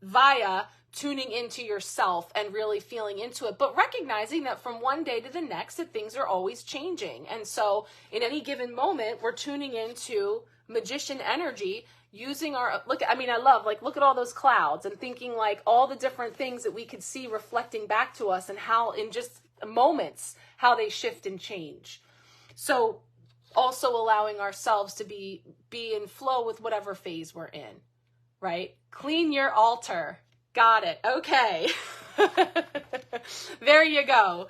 via tuning into yourself and really feeling into it, but recognizing that from one day to the next, that things are always changing. And so in any given moment, we're tuning into magician energy, using our, look at all those clouds, and thinking like all the different things that we could see reflecting back to us, and how in just moments, how they shift and change. So also allowing ourselves to be in flow with whatever phase we're in, right? Clean your altar. Got it. Okay. There you go.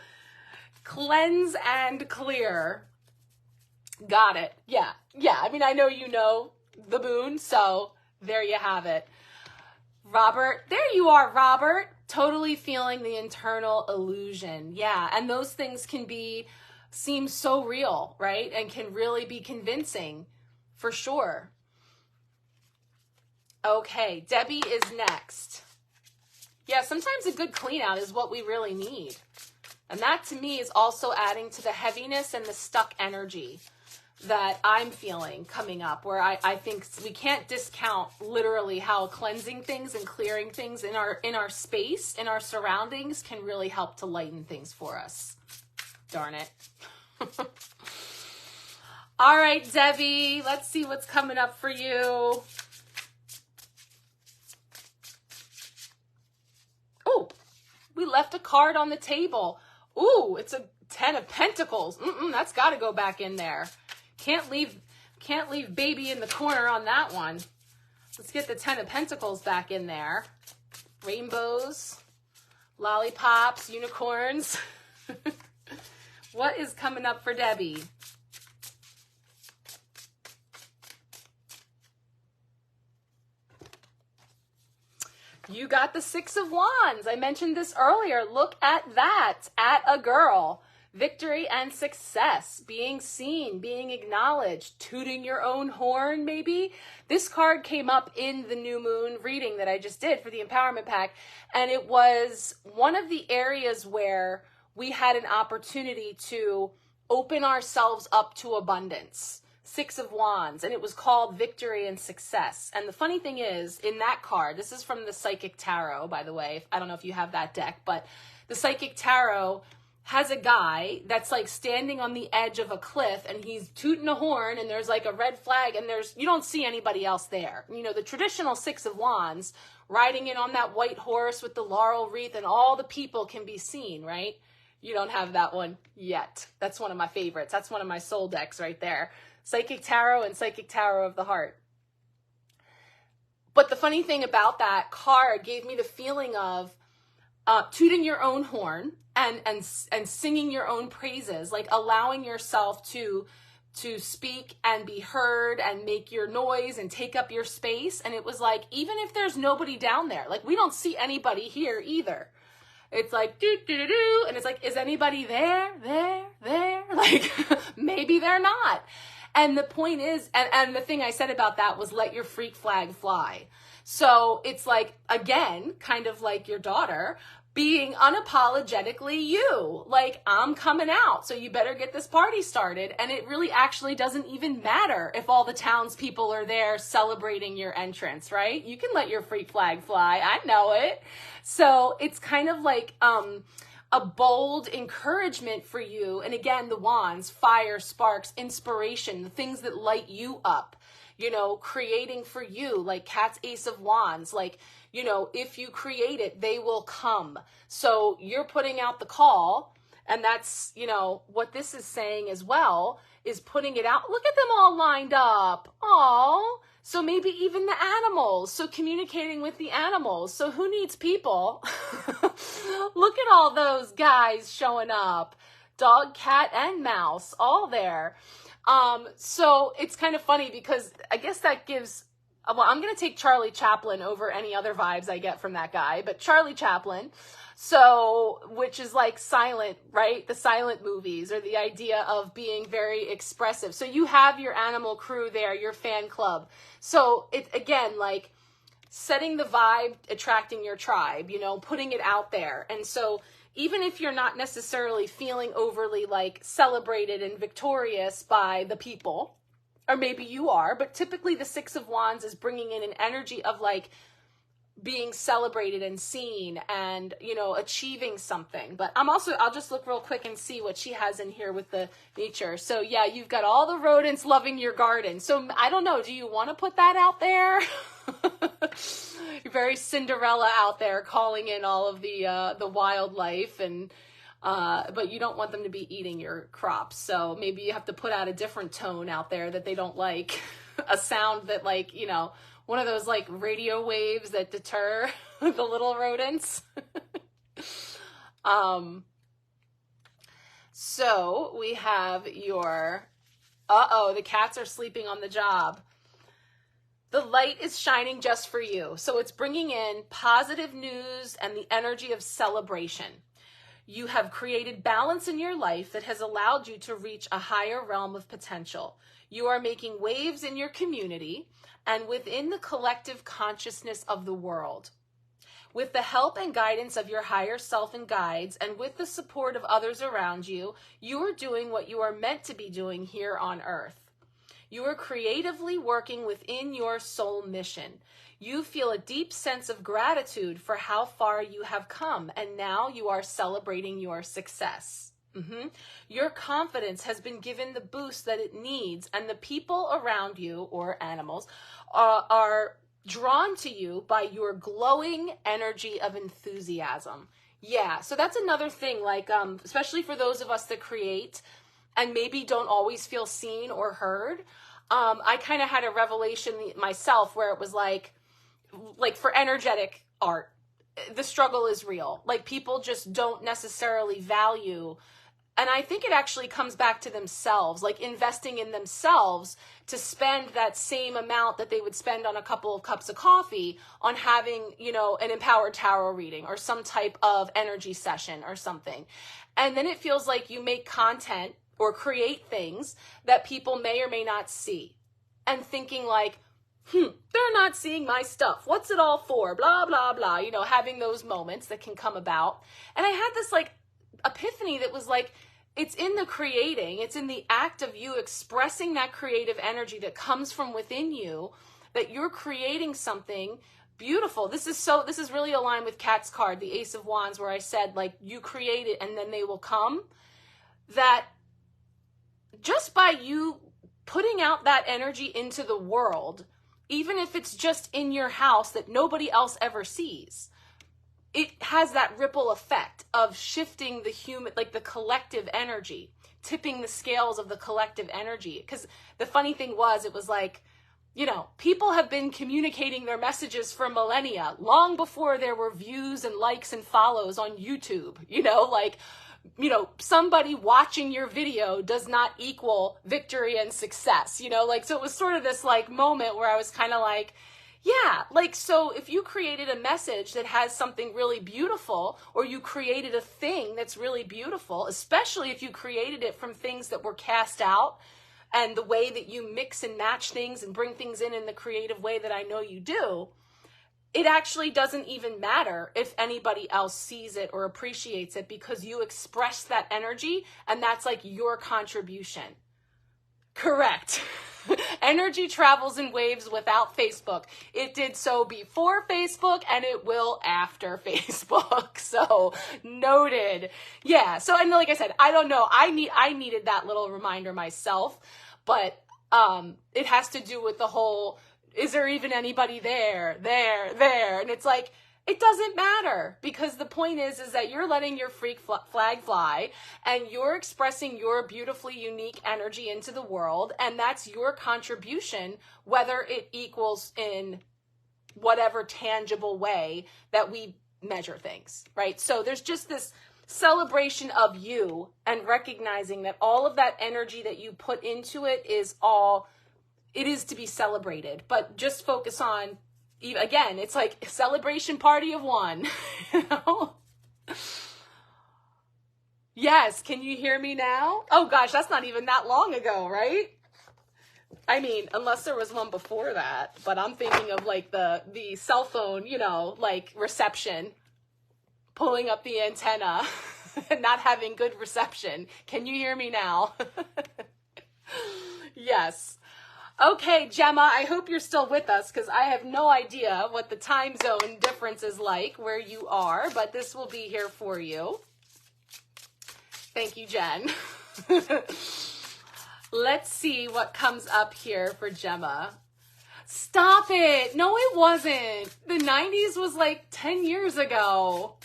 Cleanse and clear. Got it. Yeah. I mean, I know you know the moon, so there you have it. Robert, there you are, Robert. Totally feeling the internal illusion. Yeah, and those things can seem so real, right? And can really be convincing, for sure. Okay, Debbie is next. Yeah, sometimes a good clean out is what we really need. And that to me is also adding to the heaviness and the stuck energy that I'm feeling coming up, where I think we can't discount literally how cleansing things and clearing things in our space, in our surroundings, can really help to lighten things for us. Darn it. All right, Debbie, let's see what's coming up for you. Oh, we left a card on the table. Ooh, it's a 10 of Pentacles. That's got to go back in there. Can't leave baby in the corner on that one. Let's get the 10 of Pentacles back in there. Rainbows, lollipops, unicorns. What is coming up for Debbie? You got the 6 of Wands. I mentioned this earlier. Look at that. At a girl. Victory and success. Being seen. Being acknowledged. Tooting your own horn, maybe. This card came up in the new moon reading that I just did for the Empowerment Pack. And it was one of the areas where we had an opportunity to open ourselves up to abundance. 6 of Wands, and it was called Victory and Success. And the funny thing is, in that card, this is from the Psychic Tarot, by the way. I don't know if you have that deck, but the Psychic Tarot has a guy that's like standing on the edge of a cliff and he's tooting a horn and there's like a red flag and you don't see anybody else there. You know, the traditional Six of Wands, riding in on that white horse with the laurel wreath and all the people can be seen, right? You don't have that one yet. That's one of my favorites. That's one of my soul decks right there. Psychic Tarot and Psychic Tarot of the Heart. But the funny thing about that card gave me the feeling of tooting your own horn and singing your own praises, like allowing yourself to speak and be heard and make your noise and take up your space. And it was like, even if there's nobody down there, like we don't see anybody here either. It's like, do, do, do, do. And it's like, is anybody there? Like, maybe they're not. And the point is, and the thing I said about that was let your freak flag fly. So it's like, again, kind of like your daughter being unapologetically you, like, I'm coming out, so you better get this party started. And it really actually doesn't even matter if all the townspeople are there celebrating your entrance, right? You can let your freak flag fly. I know it. So it's kind of like a bold encouragement for you. And again, the wands, fire, sparks, inspiration, the things that light you up, you know, creating for you, like Cat's Ace of Wands, like, you know, if you create it, they will come. So you're putting out the call, and that's, you know, what this is saying as well, is putting it out. Look at them all lined up. Oh, so maybe even the animals. So communicating with the animals. So who needs people? Look at all those guys showing up. Dog, cat, and mouse, all there. So it's kind of funny because I guess that gives, well, I'm going to take Charlie Chaplin over any other vibes I get from that guy, but Charlie Chaplin, so, which is like silent, right? The silent movies, or the idea of being very expressive. So you have your animal crew there, your fan club. So it's, again, like setting the vibe, attracting your tribe, you know, putting it out there. And so even if you're not necessarily feeling overly like celebrated and victorious by the people, or maybe you are, but typically the Six of Wands is bringing in an energy of like being celebrated and seen and, you know, achieving something. But I'll just look real quick and see what she has in here with the nature. So yeah, you've got all the rodents loving your garden. So I don't know, do you want to put that out there? You're very Cinderella out there calling in all of the wildlife, and but you don't want them to be eating your crops. So maybe you have to put out a different tone out there that they don't like, a sound that, like, you know, one of those like radio waves that deter the little rodents. So we have your, the cats are sleeping on the job. The light is shining just for you. So it's bringing in positive news and the energy of celebration. You have created balance in your life that has allowed you to reach a higher realm of potential. You are making waves in your community and within the collective consciousness of the world. With the help and guidance of your higher self and guides, and with the support of others around you, you are doing what you are meant to be doing here on earth. You are creatively working within your soul mission. You feel a deep sense of gratitude for how far you have come, and now you are celebrating your success. Your confidence has been given the boost that it needs, and the people around you, or animals, are drawn to you by your glowing energy of enthusiasm. Yeah, so that's another thing, like, especially for those of us that create and maybe don't always feel seen or heard. I kind of had a revelation myself where it was like for energetic art, the struggle is real. Like, people just don't necessarily value. And I think it actually comes back to themselves, like investing in themselves to spend that same amount that they would spend on a couple of cups of coffee on having, you know, an empowered tarot reading or some type of energy session or something. And then it feels like you make content or create things that people may or may not see, and thinking like, they're not seeing my stuff. What's it all for? Blah, blah, blah. You know, having those moments that can come about. And I had this like epiphany that was like, it's in the creating, it's in the act of you expressing that creative energy that comes from within you, that you're creating something beautiful. This is really aligned with Kat's card, the Ace of Wands, where I said, like, you create it and then they will come. That just by you putting out that energy into the world, even if it's just in your house that nobody else ever sees, it has that ripple effect of shifting the human, like the collective energy, tipping the scales of the collective energy. Because the funny thing was, it was like, you know, people have been communicating their messages for millennia, long before there were views and likes and follows on YouTube. You know, like, you know, somebody watching your video does not equal victory and success, you know, like, so it was sort of this like moment where I was kind of like, yeah, like, so if you created a message that has something really beautiful, or you created a thing that's really beautiful, especially if you created it from things that were cast out, and the way that you mix and match things and bring things in the creative way that I know you do, it actually doesn't even matter if anybody else sees it or appreciates it, because you express that energy and that's like your contribution. Correct. Energy travels in waves without Facebook. It did so before Facebook and it will after Facebook. So noted. Yeah. So, and like I said, I don't know. I needed that little reminder myself, but it has to do with the whole, is there even anybody there? And it's like, it doesn't matter, because the point is that you're letting your freak flag fly and you're expressing your beautifully unique energy into the world. And that's your contribution, whether it equals in whatever tangible way that we measure things, right? So there's just this celebration of you and recognizing that all of that energy that you put into it is to be celebrated, but just focus on, again, it's like a celebration party of one, you know? Yes, can you hear me now? Oh gosh, that's not even that long ago, right? I mean, unless there was one before that, but I'm thinking of like the cell phone, you know, like reception, pulling up the antenna and not having good reception. Can you hear me now? Yes. Okay, Gemma, I hope you're still with us, because I have no idea what the time zone difference is like where you are, but this will be here for you. Thank you, Jen. Let's see what comes up here for Gemma. Stop it. No, it wasn't. The 90s was like 10 years ago.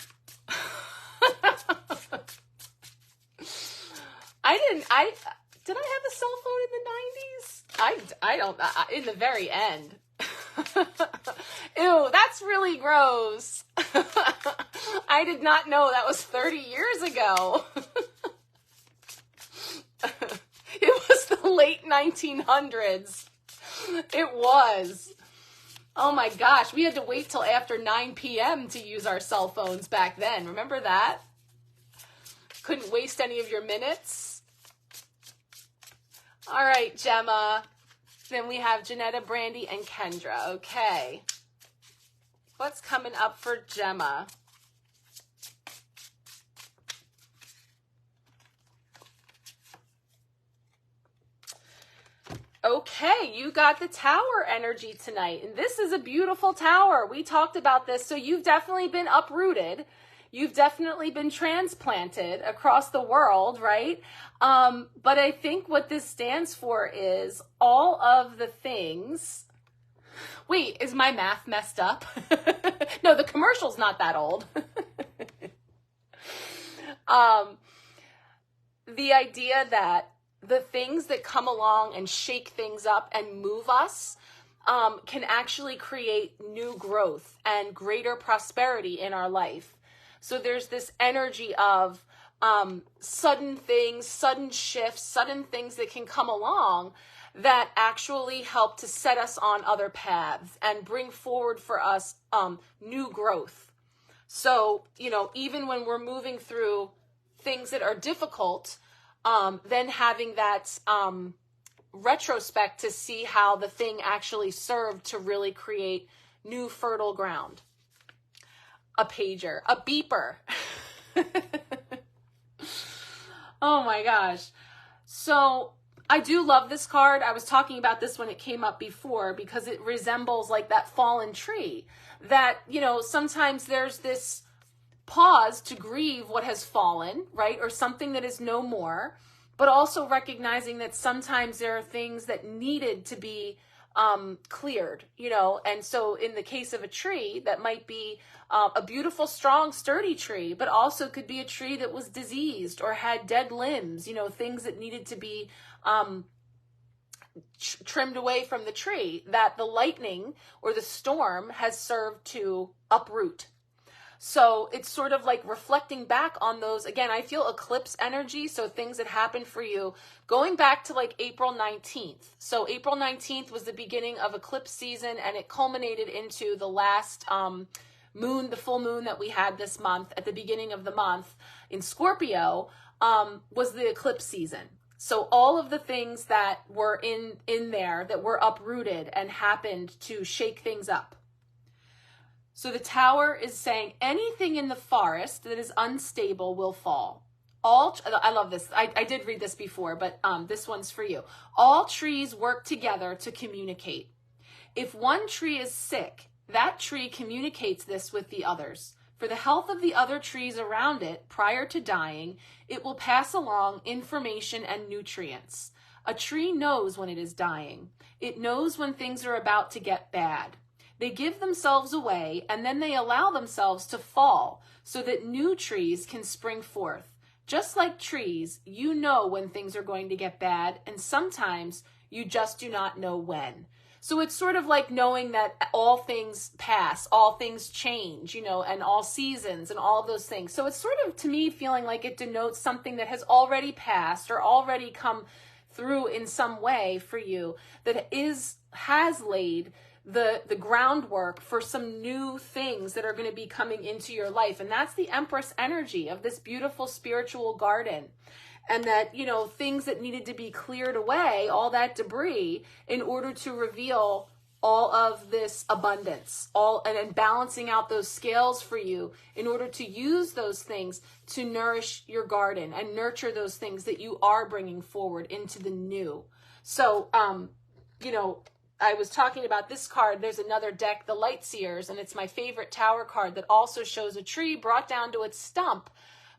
Did I have a cell phone in the 90s? I don't, in the very end. Ew, that's really gross. I did not know that was 30 years ago. It was the late 1900s. It was. Oh my gosh, we had to wait till after 9 p.m. to use our cell phones back then. Remember that? Couldn't waste any of your minutes. All right, Gemma. Then we have Janetta, Brandy, and Kendra. Okay. What's coming up for Gemma? Okay, you got the tower energy tonight. And this is a beautiful tower. We talked about this. So you've definitely been uprooted. You've definitely been transplanted across the world, right? But I think what this stands for is all of the things. Wait, is my math messed up? No, the commercial's not that old. The idea that the things that come along and shake things up and move us can actually create new growth and greater prosperity in our life. So there's this energy of sudden things, sudden shifts, sudden things that can come along that actually help to set us on other paths and bring forward for us new growth. So, you know, even when we're moving through things that are difficult, then having that retrospect to see how the thing actually served to really create new fertile ground. A pager, a beeper. Oh my gosh. So I do love this card. I was talking about this when it came up before because it resembles like that fallen tree that, sometimes there's this pause to grieve what has fallen, right? Or something that is no more, but also recognizing that sometimes there are things that needed to be cleared, and so in the case of a tree, that might be a beautiful, strong, sturdy tree, but also could be a tree that was diseased or had dead limbs, things that needed to be trimmed away from the tree that the lightning or the storm has served to uproot. So it's sort of like reflecting back on those. Again, I feel eclipse energy. So things that happened for you going back to like April 19th. So April 19th was the beginning of eclipse season, and it culminated into the last moon, the full moon that we had this month at the beginning of the month in Scorpio was the eclipse season. So all of the things that were in there that were uprooted and happened to shake things up. So the Tower is saying anything in the forest that is unstable will fall. I love this. I did read this before, but this one's for you. All trees work together to communicate. If one tree is sick, that tree communicates this with the others. For the health of the other trees around it, prior to dying, it will pass along information and nutrients. A tree knows when it is dying. It knows when things are about to get bad. They give themselves away, and then they allow themselves to fall so that new trees can spring forth. Just like trees, you know when things are going to get bad, and sometimes you just do not know when. So it's sort of like knowing that all things pass, all things change, and all seasons and all of those things. So it's sort of, to me, feeling like it denotes something that has already passed or already come through in some way for you that has laid the groundwork for some new things that are going to be coming into your life. And that's the Empress energy of this beautiful spiritual garden. And that, things that needed to be cleared away, all that debris, in order to reveal all of this abundance, and balancing out those scales for you in order to use those things to nourish your garden and nurture those things that you are bringing forward into the new. So, I was talking about this card. There's another deck, the Light Seers, and it's my favorite Tower card that also shows a tree brought down to its stump,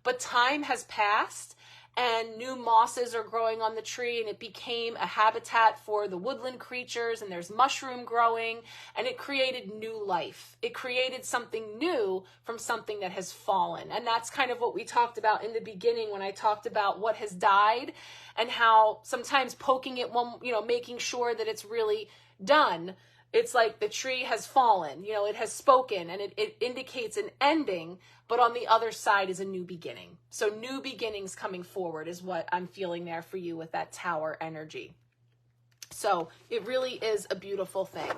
but time has passed and new mosses are growing on the tree, and it became a habitat for the woodland creatures, and there's mushroom growing, and it created new life. It created something new from something that has fallen. And that's kind of what we talked about in the beginning when I talked about what has died and how sometimes poking it, making sure that it's really done. It's like the tree has fallen, it has spoken, and it indicates an ending, but on the other side is a new beginning. So new beginnings coming forward is what I'm feeling there for you with that Tower energy. So it really is a beautiful thing.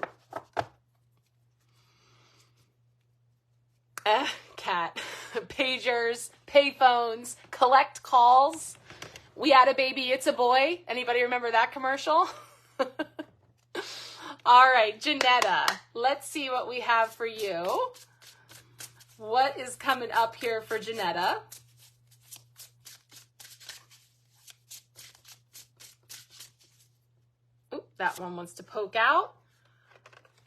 Cat. Pagers, payphones, collect calls. We had a baby, it's a boy. Anybody remember that commercial? All right, Janetta, let's see what we have for you. What is coming up here for Janetta? Oop, that one wants to poke out.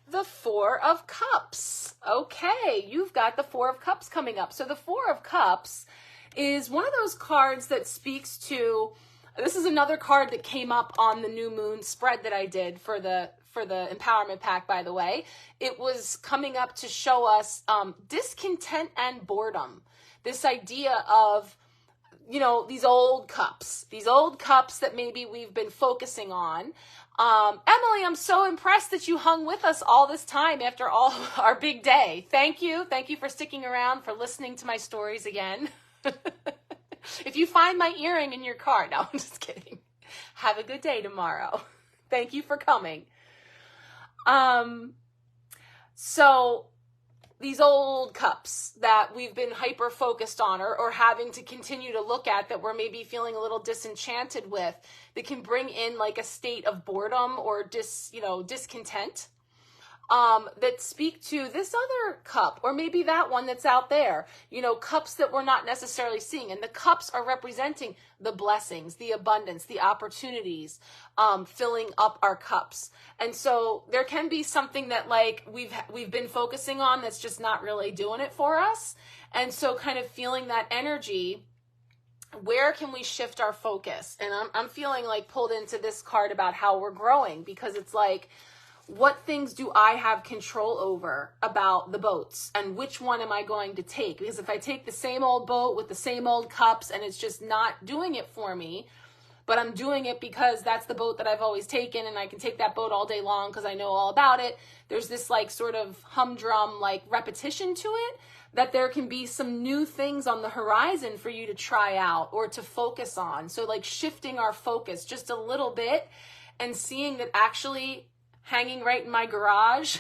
The Four of Cups. Okay, you've got the Four of Cups coming up. So the Four of Cups is one of those cards that speaks to, this is another card that came up on the new moon spread that I did for the empowerment pack, by the way. It was coming up to show us discontent and boredom. This idea of, these old cups that maybe we've been focusing on. Emily, I'm so impressed that you hung with us all this time after all our big day. Thank you. Thank you for sticking around, for listening to my stories again. If you find my earring in your car, no, I'm just kidding. Have a good day tomorrow. Thank you for coming. So these old cups that we've been hyper focused on or having to continue to look at, that we're maybe feeling a little disenchanted with, that can bring in like a state of boredom or discontent. that speak to this other cup, or maybe that one that's out there, cups that we're not necessarily seeing. And the cups are representing the blessings, the abundance, the opportunities, filling up our cups. And so there can be something that like we've been focusing on that's just not really doing it for us. And so kind of feeling that energy, where can we shift our focus? And I'm feeling like pulled into this card about how we're growing, because it's like, what things do I have control over about the boats, and which one am I going to take? Because if I take the same old boat with the same old cups and it's just not doing it for me, but I'm doing it because that's the boat that I've always taken and I can take that boat all day long because I know all about it, there's this like sort of humdrum like repetition to it, that there can be some new things on the horizon for you to try out or to focus on. So like shifting our focus just a little bit and seeing that actually hanging right in my garage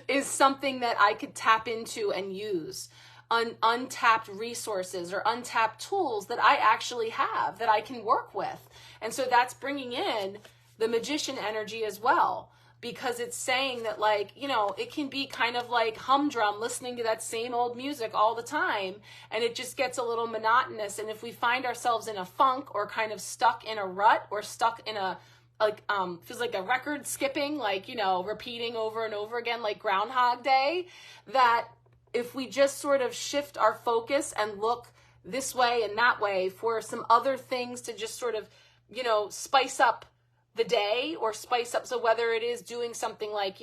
is something that I could tap into and use. Untapped resources or untapped tools that I actually have that I can work with. And so that's bringing in the magician energy as well, because it's saying that like, it can be kind of like humdrum listening to that same old music all the time, and it just gets a little monotonous. And if we find ourselves in a funk or kind of stuck in a rut or stuck in a feels like a record skipping, like, repeating over and over again, like Groundhog Day, that if we just sort of shift our focus and look this way and that way for some other things to just sort of, spice up the day or spice up. So whether it is doing something like,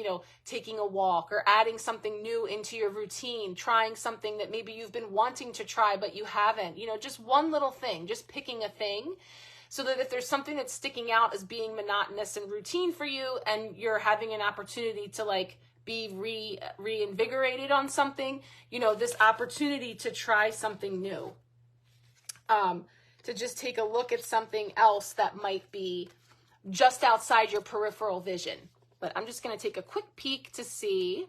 taking a walk or adding something new into your routine, trying something that maybe you've been wanting to try, but you haven't, just one little thing, just picking a thing. So that if there's something that's sticking out as being monotonous and routine for you, and you're having an opportunity to like be reinvigorated on something, this opportunity to try something new, to just take a look at something else that might be just outside your peripheral vision. But I'm just going to take a quick peek to see.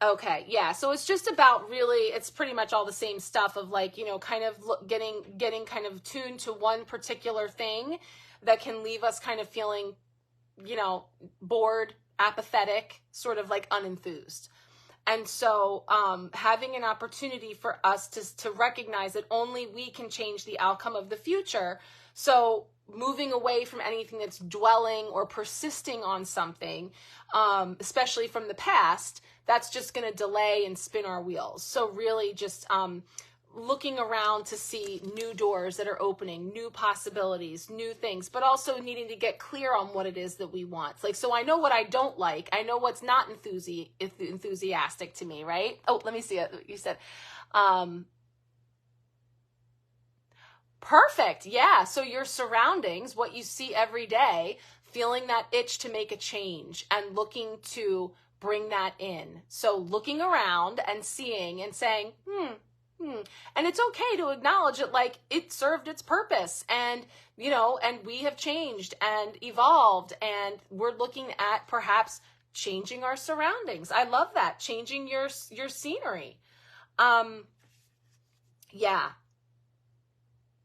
Okay, yeah, so it's just about really, it's pretty much all the same stuff of like, kind of getting kind of tuned to one particular thing that can leave us kind of feeling, bored, apathetic, sort of like unenthused. And so having an opportunity for us to recognize that only we can change the outcome of the future. So moving away from anything that's dwelling or persisting on something, especially from the past, that's just going to delay and spin our wheels. So really just looking around to see new doors that are opening, new possibilities, new things, but also needing to get clear on what it is that we want. Like, so I know what I don't like. I know what's not enthusiastic to me, right? Oh, let me see it. You said, perfect. Yeah. So your surroundings, what you see every day, feeling that itch to make a change and looking to bring that in. So looking around and seeing and saying, and it's okay to acknowledge it, like it served its purpose, and and we have changed and evolved, and we're looking at perhaps changing our surroundings. I love that. Changing your scenery.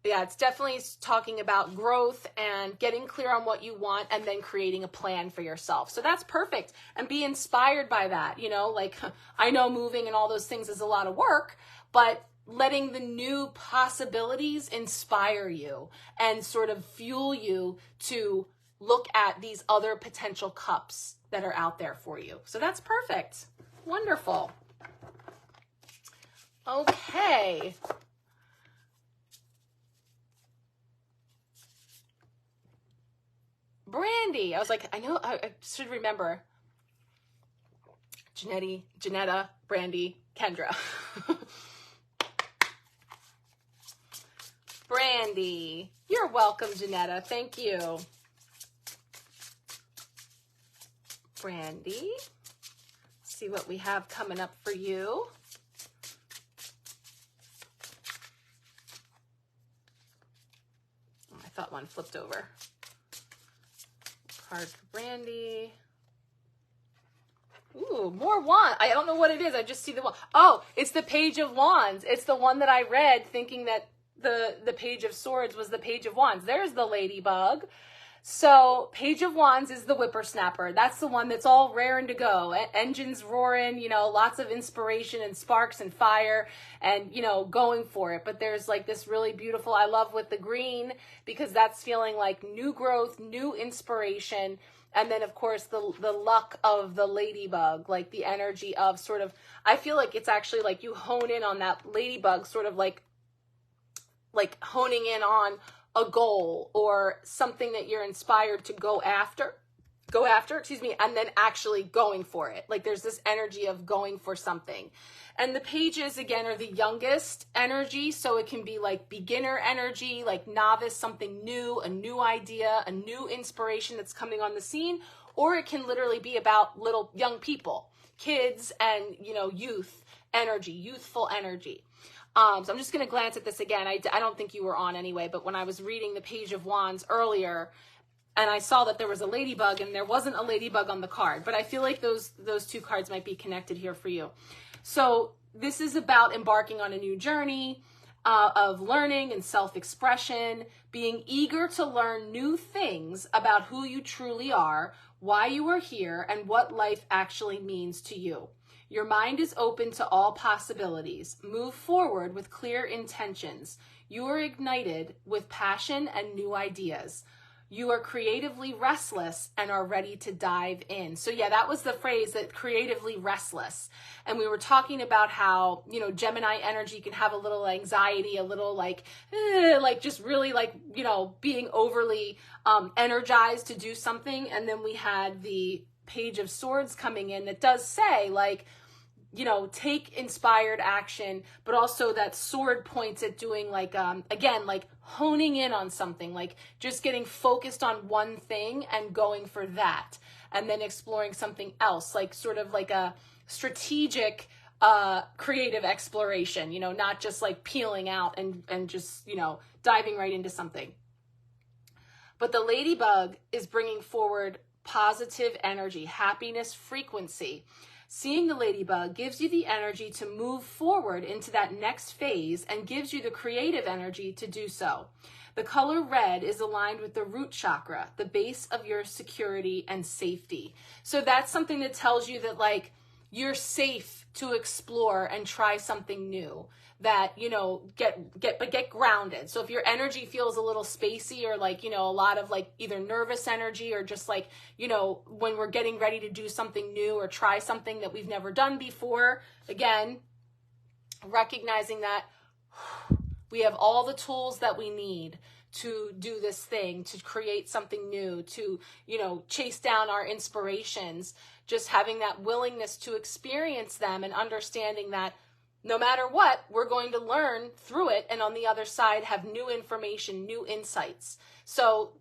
Yeah, it's definitely talking about growth and getting clear on what you want and then creating a plan for yourself. So that's perfect. And be inspired by that. Like I know moving and all those things is a lot of work, but letting the new possibilities inspire you and sort of fuel you to look at these other potential cups that are out there for you. So that's perfect. Wonderful. Okay. Brandy. I was like, I know, I should remember. Janetta, Brandy, Kendra. Brandy. You're welcome, Janetta. Thank you. Brandy. See what we have coming up for you. Oh, I thought one flipped over. Card for Brandy. Ooh, more wand. I don't know what it is. I just see the wand. Oh, it's the Page of Wands. It's the one that I read thinking that the Page of Swords was the Page of Wands. There's the ladybug. So Page of Wands is the whippersnapper. That's the one that's all raring to go. Engines roaring, you know, lots of inspiration and sparks and fire and, you know, going for it. But there's like this really beautiful, I love with the green, because that's feeling like new growth, new inspiration. And then, of course, the luck of the ladybug, like the energy of sort of, I feel like it's actually like you hone in on that ladybug, sort of like honing in on a goal or something that you're inspired to go after, and then actually going for it. Like there's this energy of going for something. And the pages, again, are the youngest energy. So it can be like beginner energy, like novice, something new, a new idea, a new inspiration that's coming on the scene. Or it can literally be about little young people, kids and, you know, youth energy, youthful energy. So I'm just going to glance at this again. I don't think you were on anyway, but when I was reading the Page of Wands earlier, and I saw that there was a ladybug and there wasn't a ladybug on the card, but I feel like those two cards might be connected here for you. So this is about embarking on a new journey of learning and self-expression, being eager to learn new things about who you truly are, why you are here, and what life actually means to you. Your mind is open to all possibilities. Move forward with clear intentions. You are ignited with passion and new ideas. You are creatively restless and are ready to dive in. So yeah, that was the phrase, that creatively restless. And we were talking about how, you know, Gemini energy can have a little anxiety, a little like just really like, you know, being overly energized to do something. And then we had the Page of Swords coming in that does say like, you know, take inspired action, but also that sword points at doing like, again, like honing in on something, like just getting focused on one thing and going for that, and then exploring something else, like sort of like a strategic, creative exploration, you know, not just like peeling out and just, you know, diving right into something. But the ladybug is bringing forward positive energy, happiness, frequency. Seeing the ladybug gives you the energy to move forward into that next phase and gives you the creative energy to do so. The color red is aligned with the root chakra, the base of your security and safety. So that's something that tells you that like you're safe to explore and try something new, that, you know, get grounded. So if your energy feels a little spacey or like, you know, a lot of like either nervous energy or just like, you know, when we're getting ready to do something new or try something that we've never done before, again, recognizing that we have all the tools that we need to do this thing, to create something new, to, you know, chase down our inspirations, just having that willingness to experience them and understanding that no matter what, we're going to learn through it, and on the other side have new information, new insights. So,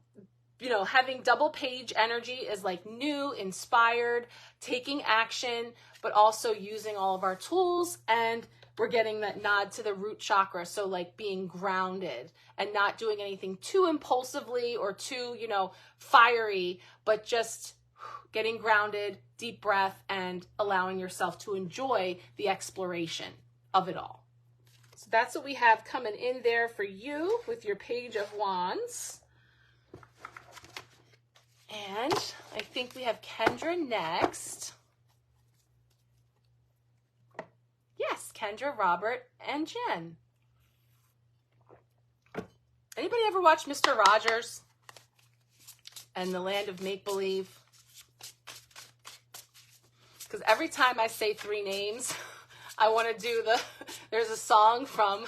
you know, having double page energy is like new, inspired, taking action, but also using all of our tools, and we're getting that nod to the root chakra. So like being grounded and not doing anything too impulsively or too, you know, fiery, but just getting grounded, deep breath, and allowing yourself to enjoy the exploration of it all. So that's what we have coming in there for you with your Page of Wands. And I think we have Kendra next. Yes, Kendra, Robert, and Jen. Anybody ever watch Mr. Rogers and the Land of Make-Believe? Because every time I say three names, I want to do there's a song from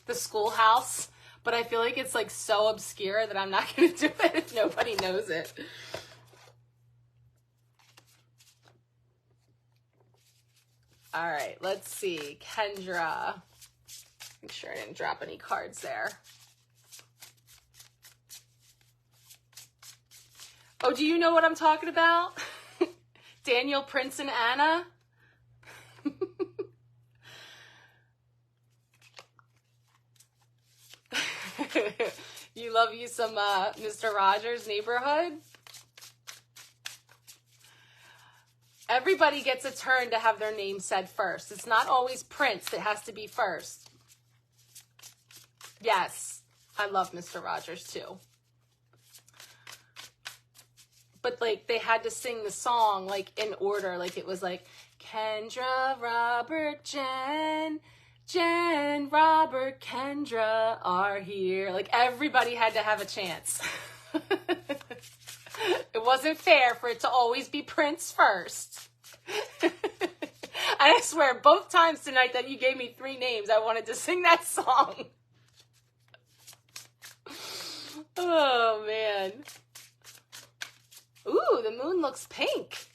the Schoolhouse, but I feel like it's like so obscure that I'm not going to do it if nobody knows it. All right, let's see. Kendra. Make sure I didn't drop any cards there. Oh, do you know what I'm talking about? Daniel, Prince, and Anna? You love you some Mr. Rogers' Neighborhood? Everybody gets a turn to have their name said first. It's not always Prince that has to be first. Yes, I love Mr. Rogers too. But like they had to sing the song like in order, like it was like Kendra, Robert, Jen, Robert, Kendra are here. Like everybody had to have a chance. It wasn't fair for it to always be Prince first. And I swear, both times tonight that you gave me 3 names, I wanted to sing that song. Oh, man. Ooh, the moon looks pink.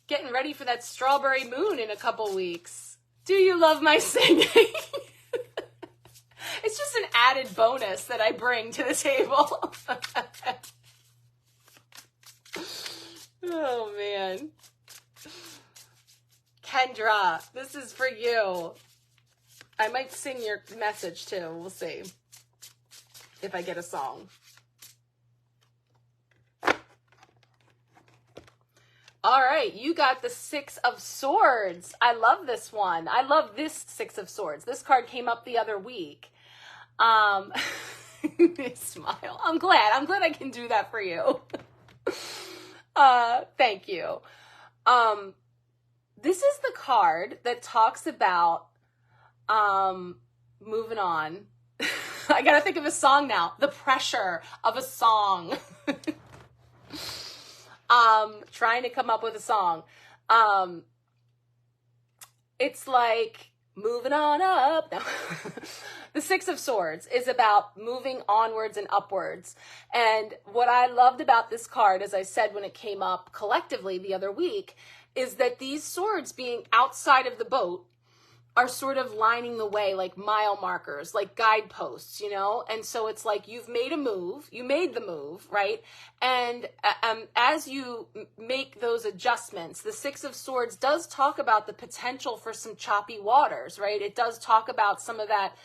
Getting ready for that strawberry moon in a couple weeks. Do you love my singing? It's just an added bonus that I bring to the table. Oh, man. Kendra, this is for you. I might sing your message too. We'll see if I get a song. All right, you got the 6 of Swords. I love this one. I love this 6 of Swords. This card came up the other week. Smile. I'm glad I can do that for you. Thank you. This is the card that talks about, moving on. I gotta think of a song now. The pressure of a song. Trying to come up with a song. It's like moving on up. No. The 6 of Swords is about moving onwards and upwards. And what I loved about this card, as I said when it came up collectively the other week, is that these swords being outside of the boat are sort of lining the way, like mile markers, like guideposts, you know? And so it's like you've made a move, you made the move, right? And as you make those adjustments, the 6 of Swords does talk about the potential for some choppy waters, right? It does talk about some of that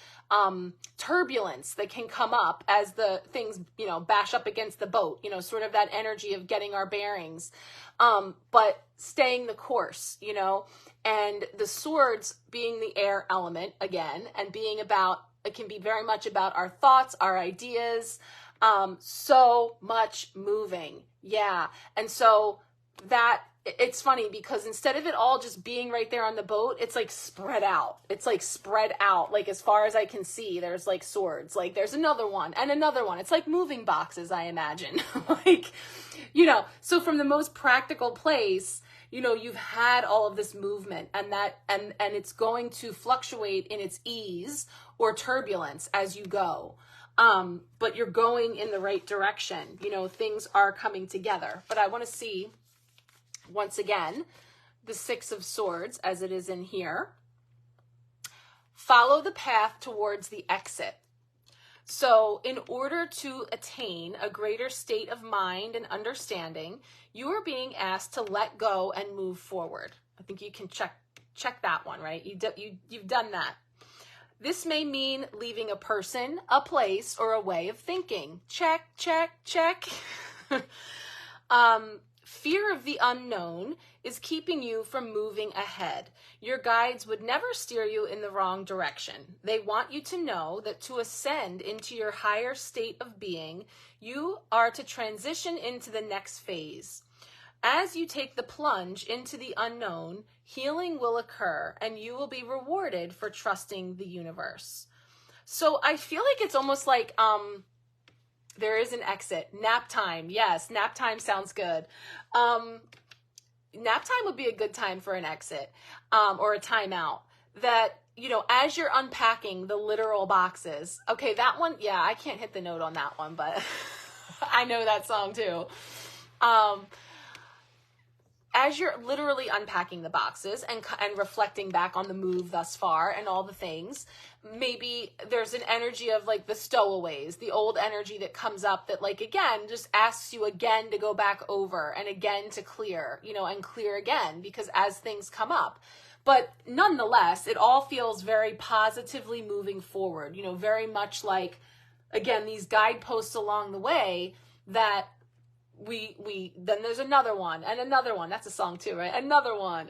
turbulence that can come up as the things, you know, bash up against the boat, you know, sort of that energy of getting our bearings, but staying the course, you know, and the swords being the air element again, and being about, it can be very much about our thoughts, our ideas, so much moving. Yeah. And so that, it's funny because instead of it all just being right there on the boat, it's like spread out. It's like spread out. Like as far as I can see, there's like swords, like there's another one and another one. It's like moving boxes, I imagine. Like, you know, so from the most practical place, you know, you've had all of this movement and that, and it's going to fluctuate in its ease or turbulence as you go. But you're going in the right direction. You know, things are coming together. But I want to see, once again, the 6 of Swords as it is in here. Follow the path towards the exit. So in order to attain a greater state of mind and understanding, you are being asked to let go and move forward. I think you can check that one, right? You've done that. This may mean leaving a person, a place, or a way of thinking. Check, check, check. Fear of the unknown is keeping you from moving ahead. Your guides would never steer you in the wrong direction. They want you to know that to ascend into your higher state of being, you are to transition into the next phase. As you take the plunge into the unknown, healing will occur and you will be rewarded for trusting the universe. So I feel like it's almost like, there is an exit. Nap time. Yes, nap time sounds good. Nap time would be a good time for an exit, or a timeout. That, you know, as you're unpacking the literal boxes. Okay, that one, yeah, I can't hit the note on that one, but I know that song too. As you're literally unpacking the boxes and reflecting back on the move thus far and all the things, maybe there's an energy of like the stowaways, the old energy that comes up that like, again, just asks you again to go back over and again to clear, you know, and clear again, because as things come up. But nonetheless, it all feels very positively moving forward, you know, very much like, again, these guideposts along the way that then there's another one and another one. That's a song too, right? Another one,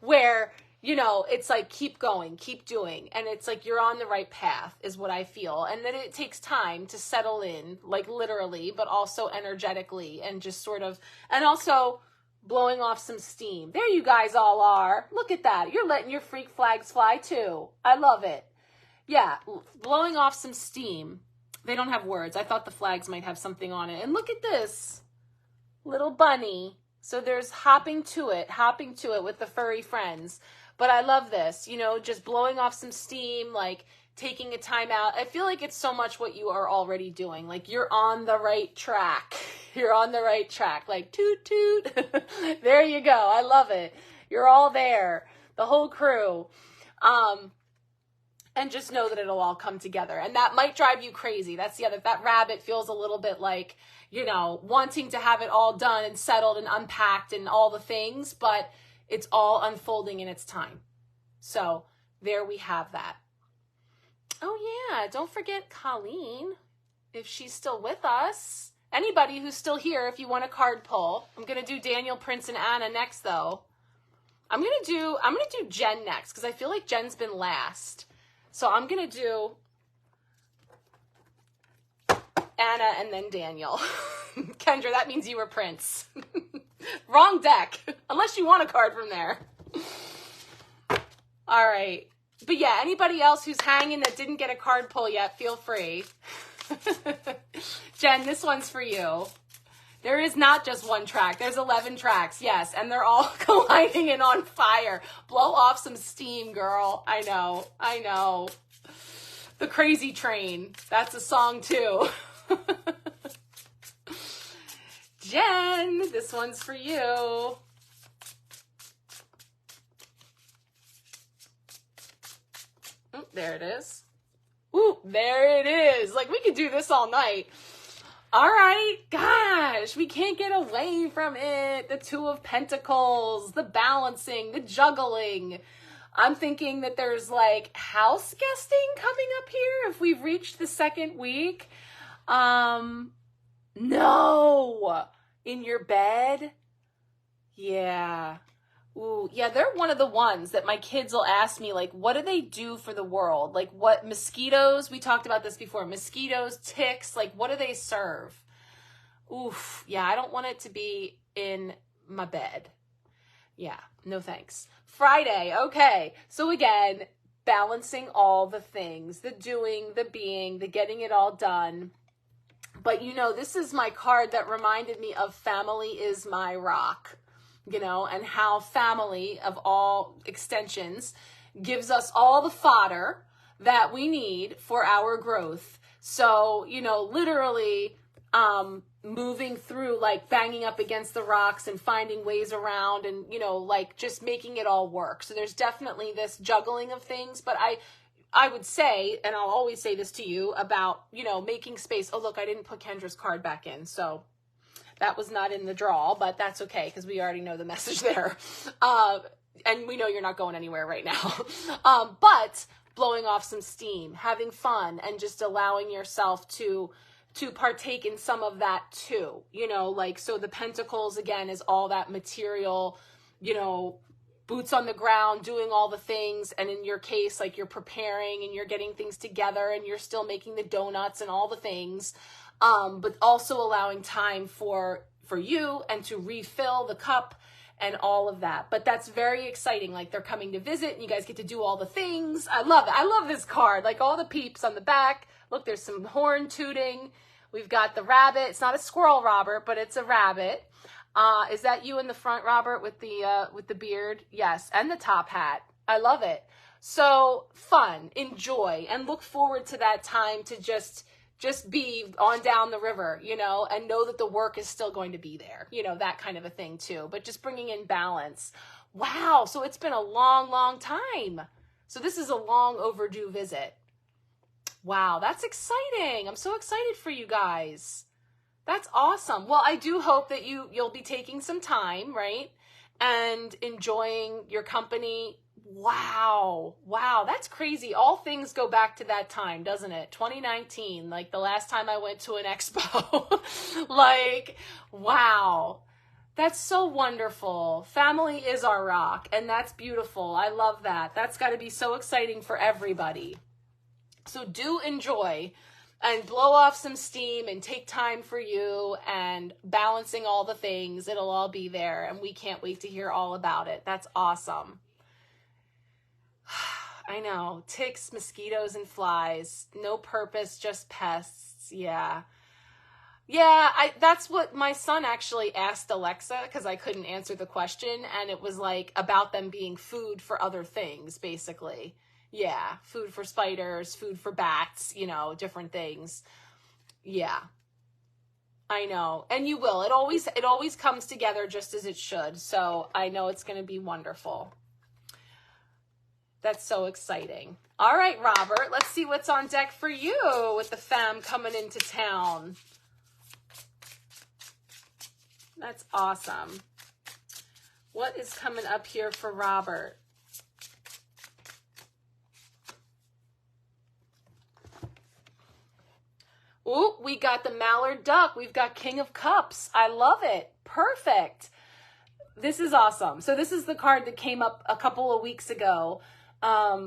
where, you know, it's like, keep going, keep doing. And it's like, you're on the right path is what I feel. And then it takes time to settle in, like literally, but also energetically, and just sort of, and also blowing off some steam. There you guys all are. Look at that. You're letting your freak flags fly too. I love it. Yeah. Blowing off some steam. They don't have words. I thought the flags might have something on it. And look at this little bunny. So there's hopping to it with the furry friends. But I love this, you know, just blowing off some steam, like taking a time out. I feel like it's so much what you are already doing. Like, you're on the right track. You're on the right track. Like, toot, toot. There you go. I love it. You're all there. The whole crew. And just know that it'll all come together. And that might drive you crazy. That's the other, that rabbit feels a little bit like, you know, wanting to have it all done and settled and unpacked and all the things, but it's all unfolding in its time. So there we have that. Oh yeah, don't forget Colleen, if she's still with us. Anybody who's still here, if you want a card pull. I'm going to do Daniel, Prince, and Anna next though. I'm going to do Jen next, because I feel like Jen's been last. So I'm going to do Anna and then Daniel. Kendra, that means you were Prince. Wrong deck, unless you want a card from there. All right. But yeah, anybody else who's hanging that didn't get a card pull yet, feel free. Jen, this one's for you. There is not just one track. There's 11 tracks, yes, and they're all colliding and on fire. Blow off some steam, girl. I know, I know. The Crazy Train. That's a song too. Jen, this one's for you. There it is. Ooh, there it is. Like, we could do this all night. All right, gosh, we can't get away from it. The Two of Pentacles, the balancing, the juggling. I'm thinking that there's like house guesting coming up here if we've reached the second week. No, in your bed. Yeah. Ooh, yeah, they're one of the ones that my kids will ask me, like, what do they do for the world? Like, what, mosquitoes? We talked about this before. Mosquitoes, ticks, like, what do they serve? Oof, yeah, I don't want it to be in my bed. Yeah, no thanks. Friday, okay. So again, balancing all the things, the doing, the being, the getting it all done. But, you know, this is my card that reminded me of family is my rock. You know, and how family of all extensions gives us all the fodder that we need for our growth. So, you know, literally moving through, like banging up against the rocks and finding ways around and, you know, like just making it all work. So there's definitely this juggling of things, but I would say, and I'll always say this to you about, you know, making space. Oh, look, I didn't put Kendra's card back in. So that was not in the draw, but that's okay because we already know the message there. And we know you're not going anywhere right now. But blowing off some steam, having fun, and just allowing yourself to partake in some of that too. You know, like, so the Pentacles, again, is all that material, you know, boots on the ground, doing all the things. And in your case, like, you're preparing and you're getting things together and you're still making the donuts and all the things. But also allowing time for you and to refill the cup and all of that. But that's very exciting. Like, they're coming to visit and you guys get to do all the things. I love it. I love this card. Like, all the peeps on the back. Look, there's some horn tooting. We've got the rabbit. It's not a squirrel, Robert, but it's a rabbit. Is that you in the front, Robert, with the beard? Yes. And the top hat. I love it. So fun, enjoy, and look forward to that time to just be on down the river, you know, and know that the work is still going to be there, you know, that kind of a thing too, but just bringing in balance. Wow. So it's been a long, long time. So this is a long overdue visit. Wow. That's exciting. I'm so excited for you guys. That's awesome. Well, I do hope that you'll be taking some time, right? And enjoying your company. Wow. Wow. That's crazy. All things go back to that time, doesn't it? 2019, like the last time I went to an expo. Like, wow. That's so wonderful. Family is our rock, and that's beautiful. I love that. That's got to be so exciting for everybody. So do enjoy and blow off some steam and take time for you and balancing all the things. It'll all be there, and we can't wait to hear all about it. That's awesome. I know. Ticks, mosquitoes, and flies. No purpose, just pests. Yeah. Yeah, that's what my son actually asked Alexa, because I couldn't answer the question, and it was like about them being food for other things, basically. Yeah, food for spiders, food for bats, you know, different things. Yeah, I know. And you will. It always comes together just as it should. So I know it's going to be wonderful. That's so exciting. All right, Robert, let's see what's on deck for you with the fam coming into town. That's awesome. What is coming up here for Robert? Ooh, we got the Mallard Duck. We've got King of Cups. I love it. Perfect. This is awesome. So this is the card that came up a couple of weeks ago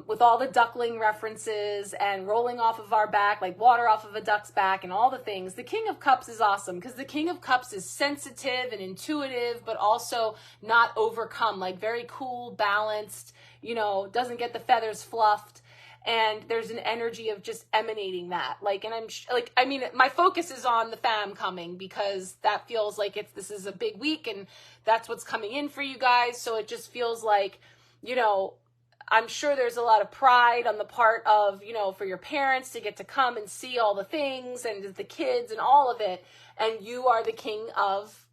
with all the duckling references and rolling off of our back, like water off of a duck's back and all the things. The King of Cups is awesome because the King of Cups is sensitive and intuitive, but also not overcome, like very cool, balanced, you know, doesn't get the feathers fluffed. And there's an energy of just emanating that. Like, and I mean, my focus is on the fam coming because that feels like this is a big week and that's what's coming in for you guys. So it just feels like, you know, I'm sure there's a lot of pride on the part of, you know, for your parents to get to come and see all the things and the kids and all of it. And you are the king of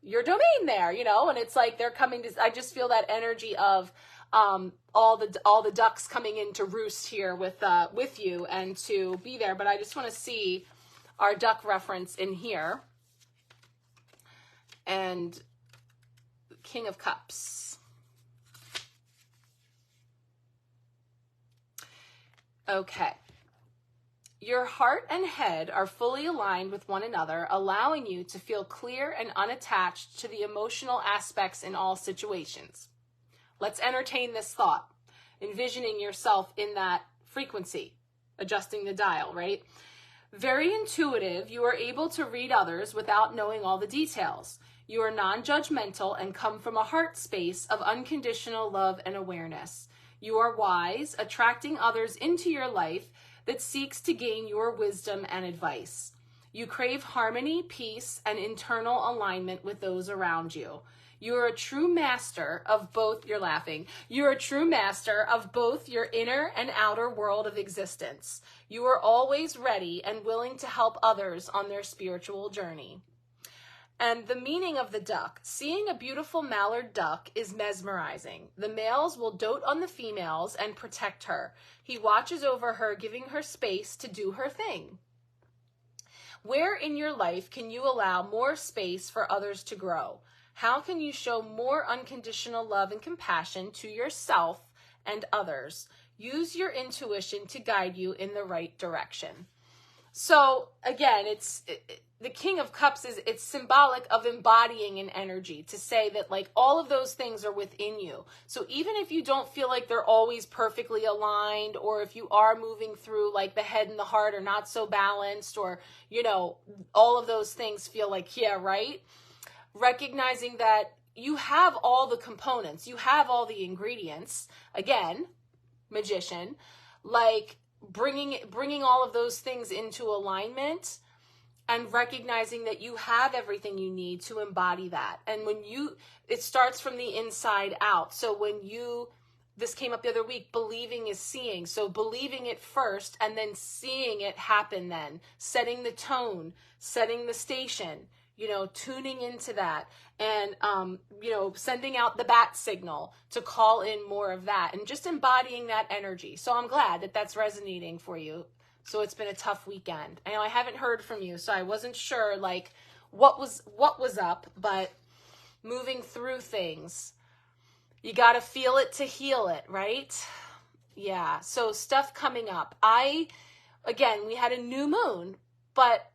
your domain there, you know, and it's like they're coming to, I just feel that energy of all the ducks coming in to roost here with you and to be there. But I just want to see our duck reference in here. And King of Cups. Okay. Your heart and head are fully aligned with one another, allowing you to feel clear and unattached to the emotional aspects in all situations. Let's entertain this thought, envisioning yourself in that frequency, adjusting the dial, right? Very intuitive, you are able to read others without knowing all the details. You are non-judgmental and come from a heart space of unconditional love and awareness. You are wise, attracting others into your life that seeks to gain your wisdom and advice. You crave harmony, peace, and internal alignment with those around you. You are a true master of both, you're laughing, you're a true master of both your inner and outer world of existence. You are always ready and willing to help others on their spiritual journey. And the meaning of the duck. Seeing a beautiful mallard duck is mesmerizing. The males will dote on the females and protect her. He watches over her, giving her space to do her thing. Where in your life can you allow more space for others to grow? How can you show more unconditional love and compassion to yourself and others? Use your intuition to guide you in the right direction. So again, the King of Cups it's symbolic of embodying an energy to say that like all of those things are within you. So even if you don't feel like they're always perfectly aligned, or if you are moving through like the head and the heart are not so balanced, or, you know, all of those things feel like, yeah, right. Recognizing that you have all the components, you have all the ingredients, again, magician, like bringing all of those things into alignment and recognizing that you have everything you need to embody that. And it starts from the inside out. So this came up the other week, believing is seeing. So believing it first and then seeing it happen then, setting the tone, setting the station, you know, tuning into that and, you know, sending out the bat signal to call in more of that and just embodying that energy. So I'm glad that that's resonating for you. So it's been a tough weekend. I know I haven't heard from you, so I wasn't sure like what was up, but moving through things, you got to feel it to heal it, right? Yeah. So stuff coming up. Again, we had a new moon, but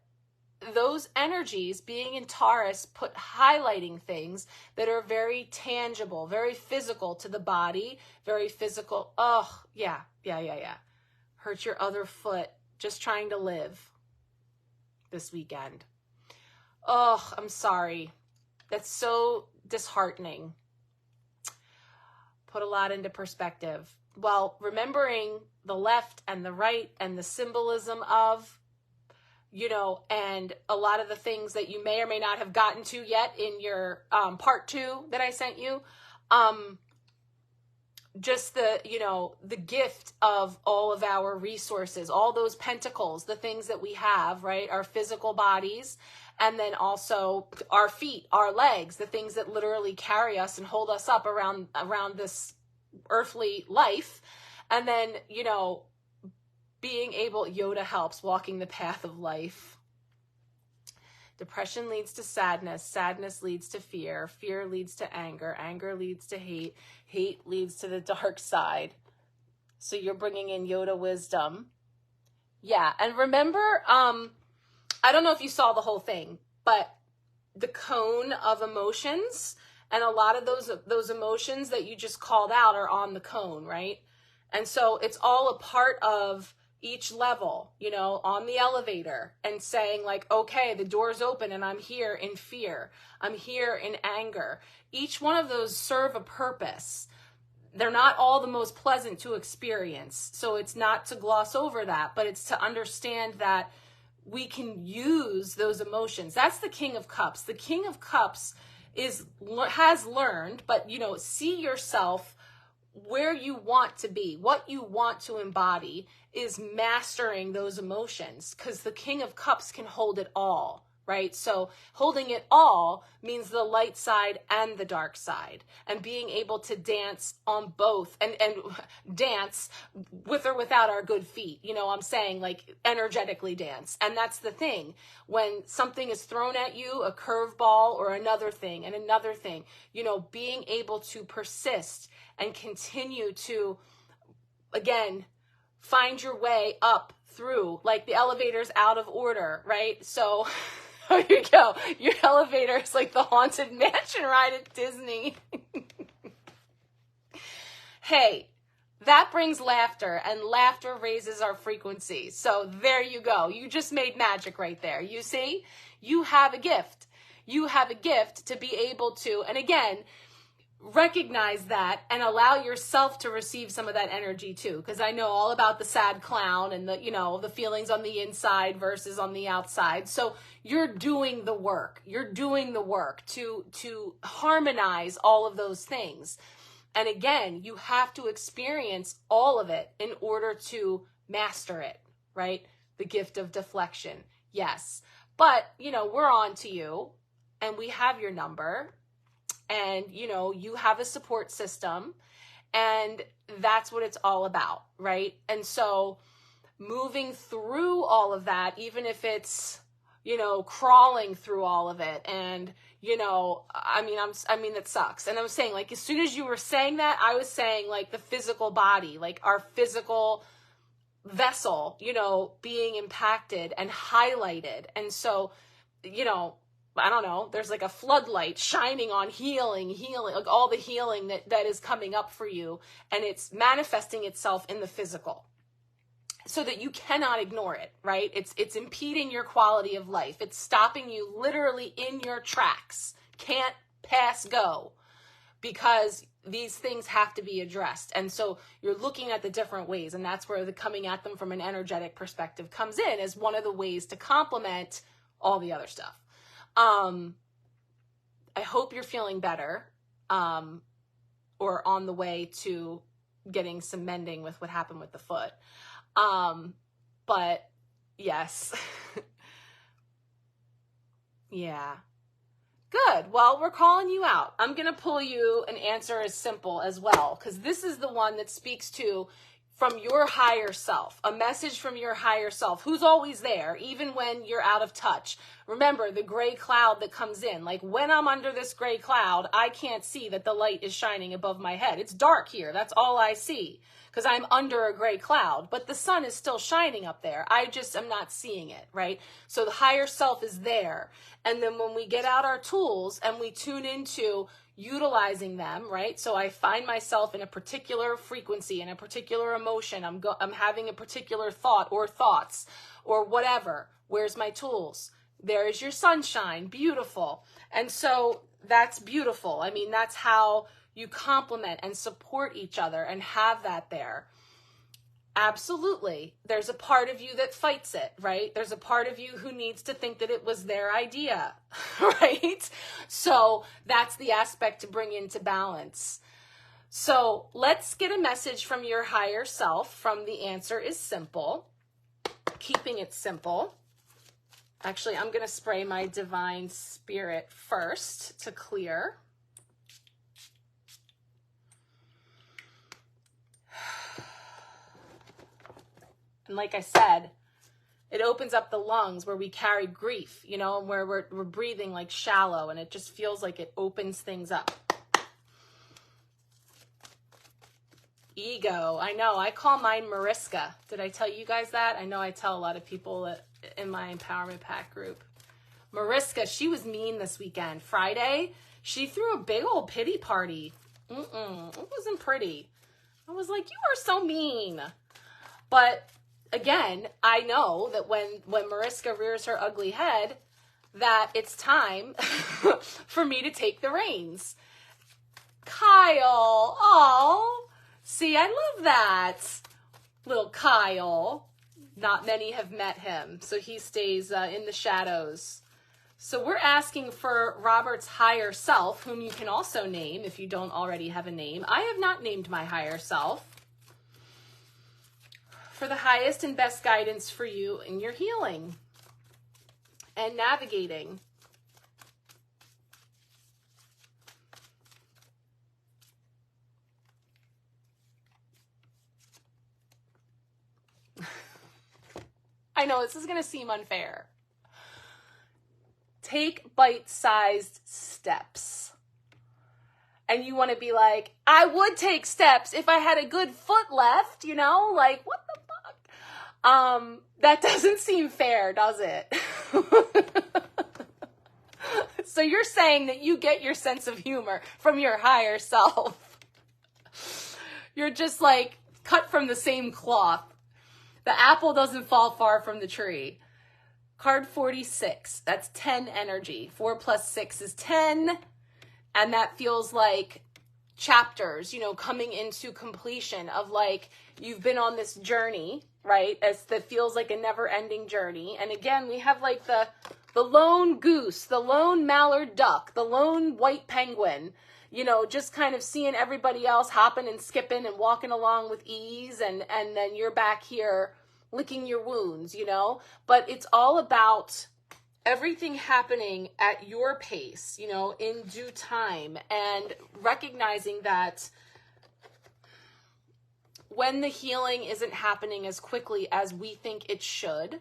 those energies being in Taurus highlighting things that are very tangible, very physical to the body, very physical. Oh, yeah. Hurt your other foot just trying to live this weekend. Oh, I'm sorry. That's so disheartening. Put a lot into perspective. Well, remembering the left and the right and the symbolism of, and a lot of the things that you may or may not have gotten to yet in your part 2 that I sent you. Just the gift of all of our resources, all those pentacles, the things that we have, right? Our physical bodies, and then also our feet, our legs, the things that literally carry us and hold us up around this earthly life. And then, being able, Yoda helps, walking the path of life. Depression leads to sadness. Sadness leads to fear. Fear leads to anger. Anger leads to hate. Hate leads to the dark side. So you're bringing in Yoda wisdom. Yeah. And remember, I don't know if you saw the whole thing, but the cone of emotions, and a lot of those emotions that you just called out are on the cone, right? And so it's all a part of each level, on the elevator, and saying like, okay, the door's open and I'm here in fear. I'm here in anger. Each one of those serve a purpose. They're not all the most pleasant to experience. So it's not to gloss over that, but it's to understand that we can use those emotions. That's the King of Cups. The King of Cups has learned, but see yourself where you want to be, what you want to embody is mastering those emotions, because the King of Cups can hold it all, right? So holding it all means the light side and the dark side, and being able to dance on both, and dance with or without our good feet. I'm saying, like, energetically dance. And that's the thing. When something is thrown at you, a curveball or another thing and another thing, being able to persist and continue to, again, find your way up through, like the elevator's out of order, right? So there you go. Your elevator is like the Haunted Mansion ride at Disney. Hey, that brings laughter, and laughter raises our frequency. So there you go. You just made magic right there. You see, you have a gift. You have a gift to be able to, and again, recognize that and allow yourself to receive some of that energy too. Because I know all about the sad clown and the feelings on the inside versus on the outside. So you're doing the work. You're doing the work to harmonize all of those things. And again, you have to experience all of it in order to master it, right? The gift of deflection. Yes. But, we're on to you, and we have your number. And, you have a support system, and that's what it's all about, right? And so moving through all of that, even if it's, crawling through all of it, and, that sucks. And I was saying, like, as soon as you were saying that, I was saying, like, the physical body, like our physical vessel, being impacted and highlighted. And so, I don't know, there's like a floodlight shining on healing, like all the healing that is coming up for you, and it's manifesting itself in the physical so that you cannot ignore it, right? It's impeding your quality of life. It's stopping you literally in your tracks. Can't pass go, because these things have to be addressed. And so you're looking at the different ways, and that's where the coming at them from an energetic perspective comes in as one of the ways to complement all the other stuff. I hope you're feeling better, or on the way to getting some mending with what happened with the foot. But yes. Yeah. Good. Well, we're calling you out. I'm going to pull you an answer as simple as well, because this is the one that speaks to from your higher self, a message from your higher self, who's always there, even when you're out of touch. Remember the gray cloud that comes in. Like when I'm under this gray cloud, I can't see that the light is shining above my head. It's dark here. That's all I see because I'm under a gray cloud, but the sun is still shining up there. I just am not seeing it, right? So the higher self is there. And then when we get out our tools and we tune into utilizing them, right? So I find myself in a particular frequency, in a particular emotion. I'm having a particular thought or thoughts or whatever. Where's my tools? There is your sunshine. Beautiful. And so that's beautiful. I mean, that's how you complement and support each other and have that there. Absolutely. There's a part of you that fights it, right? There's a part of you who needs to think that it was their idea, right? So that's the aspect to bring into balance. So let's get a message from your higher self from The Answer is Simple. Keeping it simple. Actually, I'm going to spray my divine spirit first to clear. And like I said, it opens up the lungs where we carry grief, you know, and where we're breathing like shallow, and it just feels like it opens things up. Ego. I know. I call mine Marissa. Did I tell you guys that? I know I tell a lot of people in my Empowerment Pack group. Marissa, she was mean this weekend. Friday, she threw a big old pity party. It wasn't pretty. I was like, you are so mean. But again, I know that when Marissa rears her ugly head, that it's time for me to take the reins. Kyle, oh, see, I love that. Little Kyle. Not many have met him, so he stays in the shadows. So we're asking for Robert's higher self, whom you can also name if you don't already have a name. I have not named my higher self. For the highest and best guidance for you in your healing and navigating. I know this is going to seem unfair. Take bite-sized steps. And you want to be like, I would take steps if I had a good foot left, you know? Like, what the fuck? That doesn't seem fair, does it? So you're saying that you get your sense of humor from your higher self. You're just like cut from the same cloth. The apple doesn't fall far from the tree. Card 46, that's 10 energy. 4 plus 6 is 10. And that feels like chapters, you know, coming into completion of like, you've been on this journey, right? That feels like a never ending journey. And again, we have like the lone goose, the lone mallard duck, the lone white penguin, you know, just kind of seeing everybody else hopping and skipping and walking along with ease. And then you're back here licking your wounds, you know, but it's all about everything happening at your pace, you know, in due time, and recognizing that when the healing isn't happening as quickly as we think it should,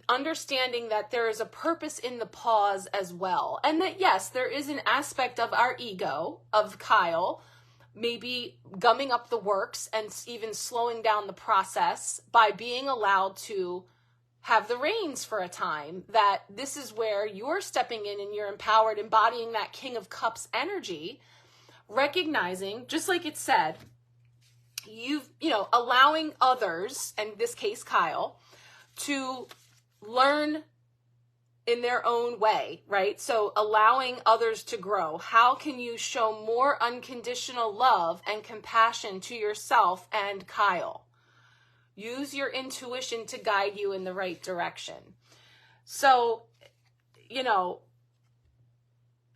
understanding that there is a purpose in the pause as well. And that, yes, there is an aspect of our ego, of Kyle, maybe gumming up the works and even slowing down the process by being allowed to have the reins for a time, that this is where you're stepping in and you're empowered, embodying that King of Cups energy, recognizing, just like it said, you know, allowing others, in this case, Kyle, to learn in their own way, right? So allowing others to grow. How can you show more unconditional love and compassion to yourself and Kyle? Use your intuition to guide you in the right direction. So, you know,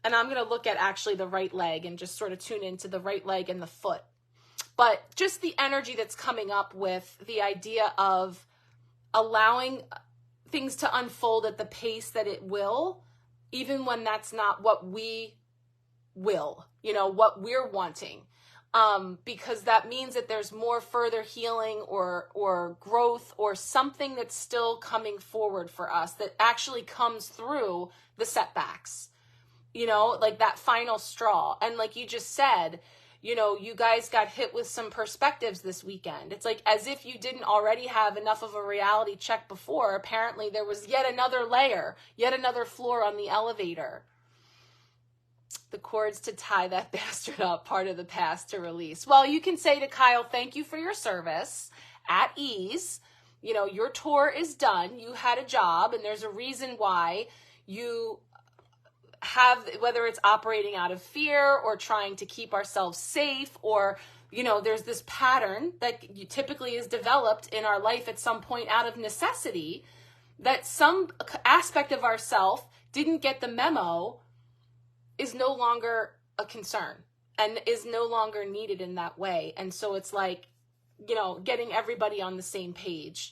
and I'm going to look at actually the right leg and just sort of tune into the right leg and the foot. But just the energy that's coming up with the idea of allowing things to unfold at the pace that it will, even when that's not what we will, you know, what we're wanting. because that means that there's more further healing or growth or something that's still coming forward for us that actually comes through the setbacks, you know, like that final straw. And like you just said, you know, you guys got hit with some perspectives this weekend. It's like as if you didn't already have enough of a reality check before. Apparently there was yet another layer, yet another floor on the elevator. The cords to tie that bastard up, part of the past to release. Well, you can say to Kyle, thank you for your service, at ease. You know, your tour is done. You had a job, and there's a reason why you have, whether it's operating out of fear or trying to keep ourselves safe, or, you know, there's this pattern that typically is developed in our life at some point out of necessity, that some aspect of ourself didn't get the memo, is no longer a concern and is no longer needed in that way. And so it's like, you know, getting everybody on the same page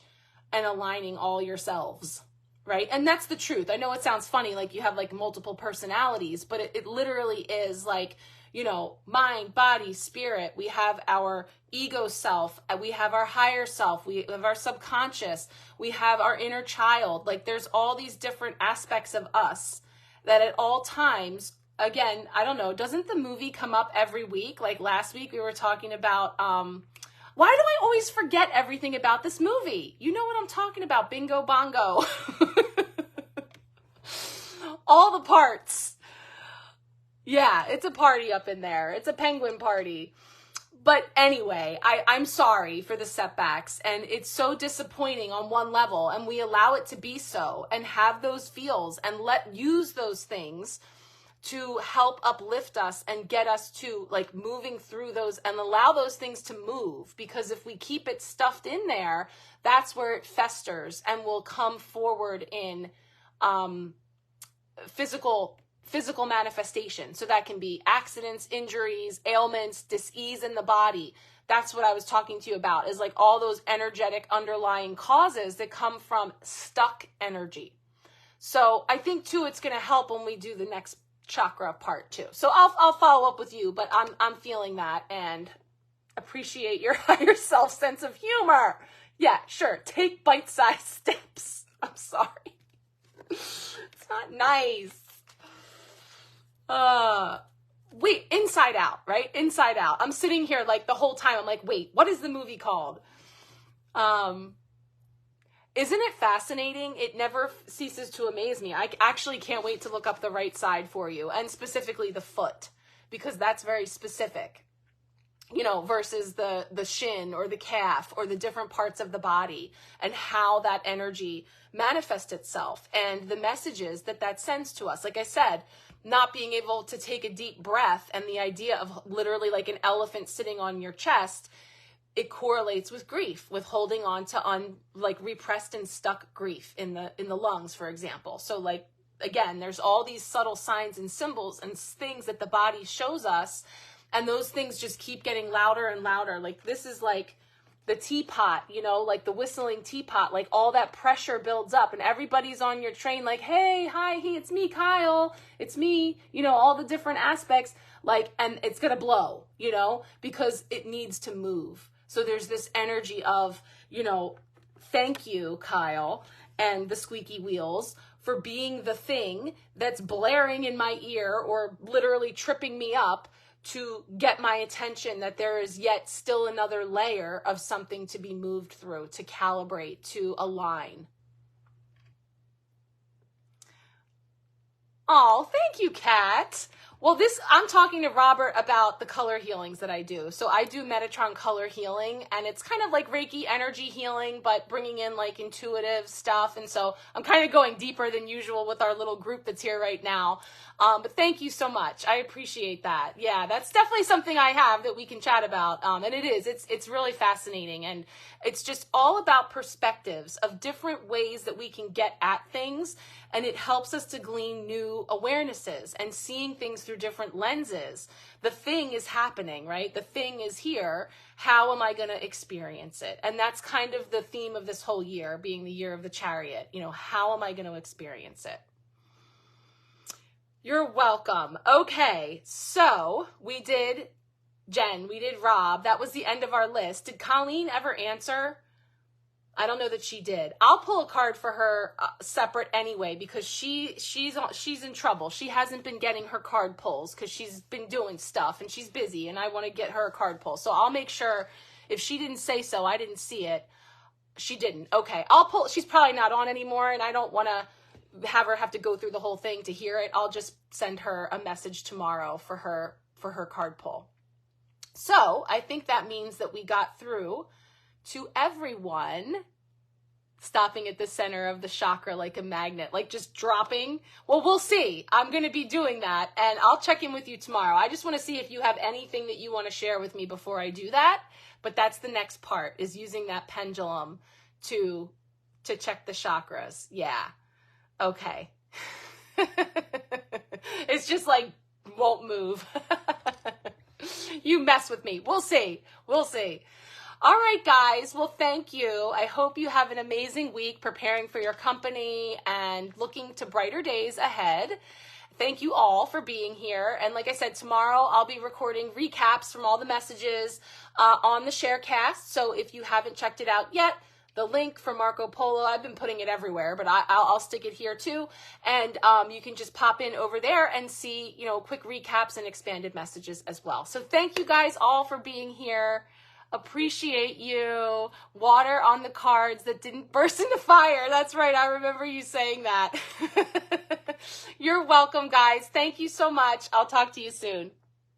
and aligning all yourselves, right? And that's the truth. I know it sounds funny, like you have like multiple personalities, but it literally is like, you know, mind, body, spirit. We have our ego self, we have our higher self, we have our subconscious, we have our inner child. Like there's all these different aspects of us that at all times, again, I don't know, doesn't the movie come up every week? Like last week we were talking about, why do I always forget everything about this movie? You know what I'm talking about, bingo bongo. All the parts. Yeah, it's a party up in there. It's a penguin party. But anyway, I'm sorry for the setbacks, and it's so disappointing on one level, and we allow it to be so and have those feels and use those things to help uplift us and get us to like moving through those and allow those things to move. Because if we keep it stuffed in there, that's where it festers and will come forward in physical manifestation. So that can be accidents, injuries, ailments, dis-ease in the body. That's what I was talking to you about, is like all those energetic underlying causes that come from stuck energy. So I think too, it's going to help when we do the next chakra part too. So I'll follow up with you, but I'm feeling that and appreciate your higher self sense of humor. Yeah, sure. Take bite-sized steps. I'm sorry. It's not nice. Wait, Inside Out, right? Inside Out. I'm sitting here like the whole time. I'm like, wait, what is the movie called? Isn't it fascinating? It never ceases to amaze me. I actually can't wait to look up the right side for you, and specifically the foot, because that's very specific, you know, versus the shin or the calf or the different parts of the body and how that energy manifests itself and the messages that sends to us. Like I said, not being able to take a deep breath and the idea of literally like an elephant sitting on your chest, it correlates with grief, with holding on to like repressed and stuck grief in the lungs, for example. So like, again, there's all these subtle signs and symbols and things that the body shows us. And those things just keep getting louder and louder. Like this is like the teapot, you know, like the whistling teapot, like all that pressure builds up and everybody's on your train like, hey, hi, hey, it's me, Kyle. It's me, you know, all the different aspects, like, and it's going to blow, you know, because it needs to move. So there's this energy of, you know, thank you, Kyle, and the squeaky wheels for being the thing that's blaring in my ear or literally tripping me up to get my attention, that there is yet still another layer of something to be moved through, to calibrate, to align. Oh, thank you, Kat. Well, I'm talking to Robert about the color healings that I do. So I do Metatron color healing, and it's kind of like Reiki energy healing, but bringing in like intuitive stuff. And so I'm kind of going deeper than usual with our little group that's here right now. But thank you so much. I appreciate that. Yeah, that's definitely something I have that we can chat about. And it's really fascinating. And it's just all about perspectives of different ways that we can get at things. And it helps us to glean new awarenesses and seeing things through different lenses. The thing is happening, right? The thing is here. How am I going to experience it? And that's kind of the theme of this whole year, being the year of the chariot. You know, how am I going to experience it? You're welcome. Okay, so we did Jen. We did Rob. That was the end of our list. Did Colleen ever answer? I don't know that she did. I'll pull a card for her separate anyway, because she's in trouble. She hasn't been getting her card pulls because she's been doing stuff and she's busy, and I want to get her a card pull. So I'll make sure, if she didn't say so, I didn't see it. She didn't. Okay. I'll pull. She's probably not on anymore, and I don't want to have to go through the whole thing to hear it. I'll just send her a message tomorrow for her card pull. So I think that means that we got through to everyone. Stopping at the center of the chakra like a magnet, like just dropping. Well, we'll see. I'm going to be doing that, and I'll check in with you tomorrow. I just want to see if you have anything that you want to share with me before I do that. But that's the next part, is using that pendulum to check the chakras. Yeah. Okay. It's just like won't move. You mess with me. We'll see. We'll see. All right, guys. Well, thank you. I hope you have an amazing week preparing for your company and looking to brighter days ahead. Thank you all for being here. And like I said, tomorrow I'll be recording recaps from all the messages on the Sharecast. So if you haven't checked it out yet, the link for Marco Polo, I've been putting it everywhere, but I'll stick it here too. And you can just pop in over there and see, quick recaps and expanded messages as well. So thank you guys all for being here. Appreciate you. Water on the cards that didn't burst into fire. That's right. I remember you saying that. You're welcome, guys. Thank you so much. I'll talk to you soon.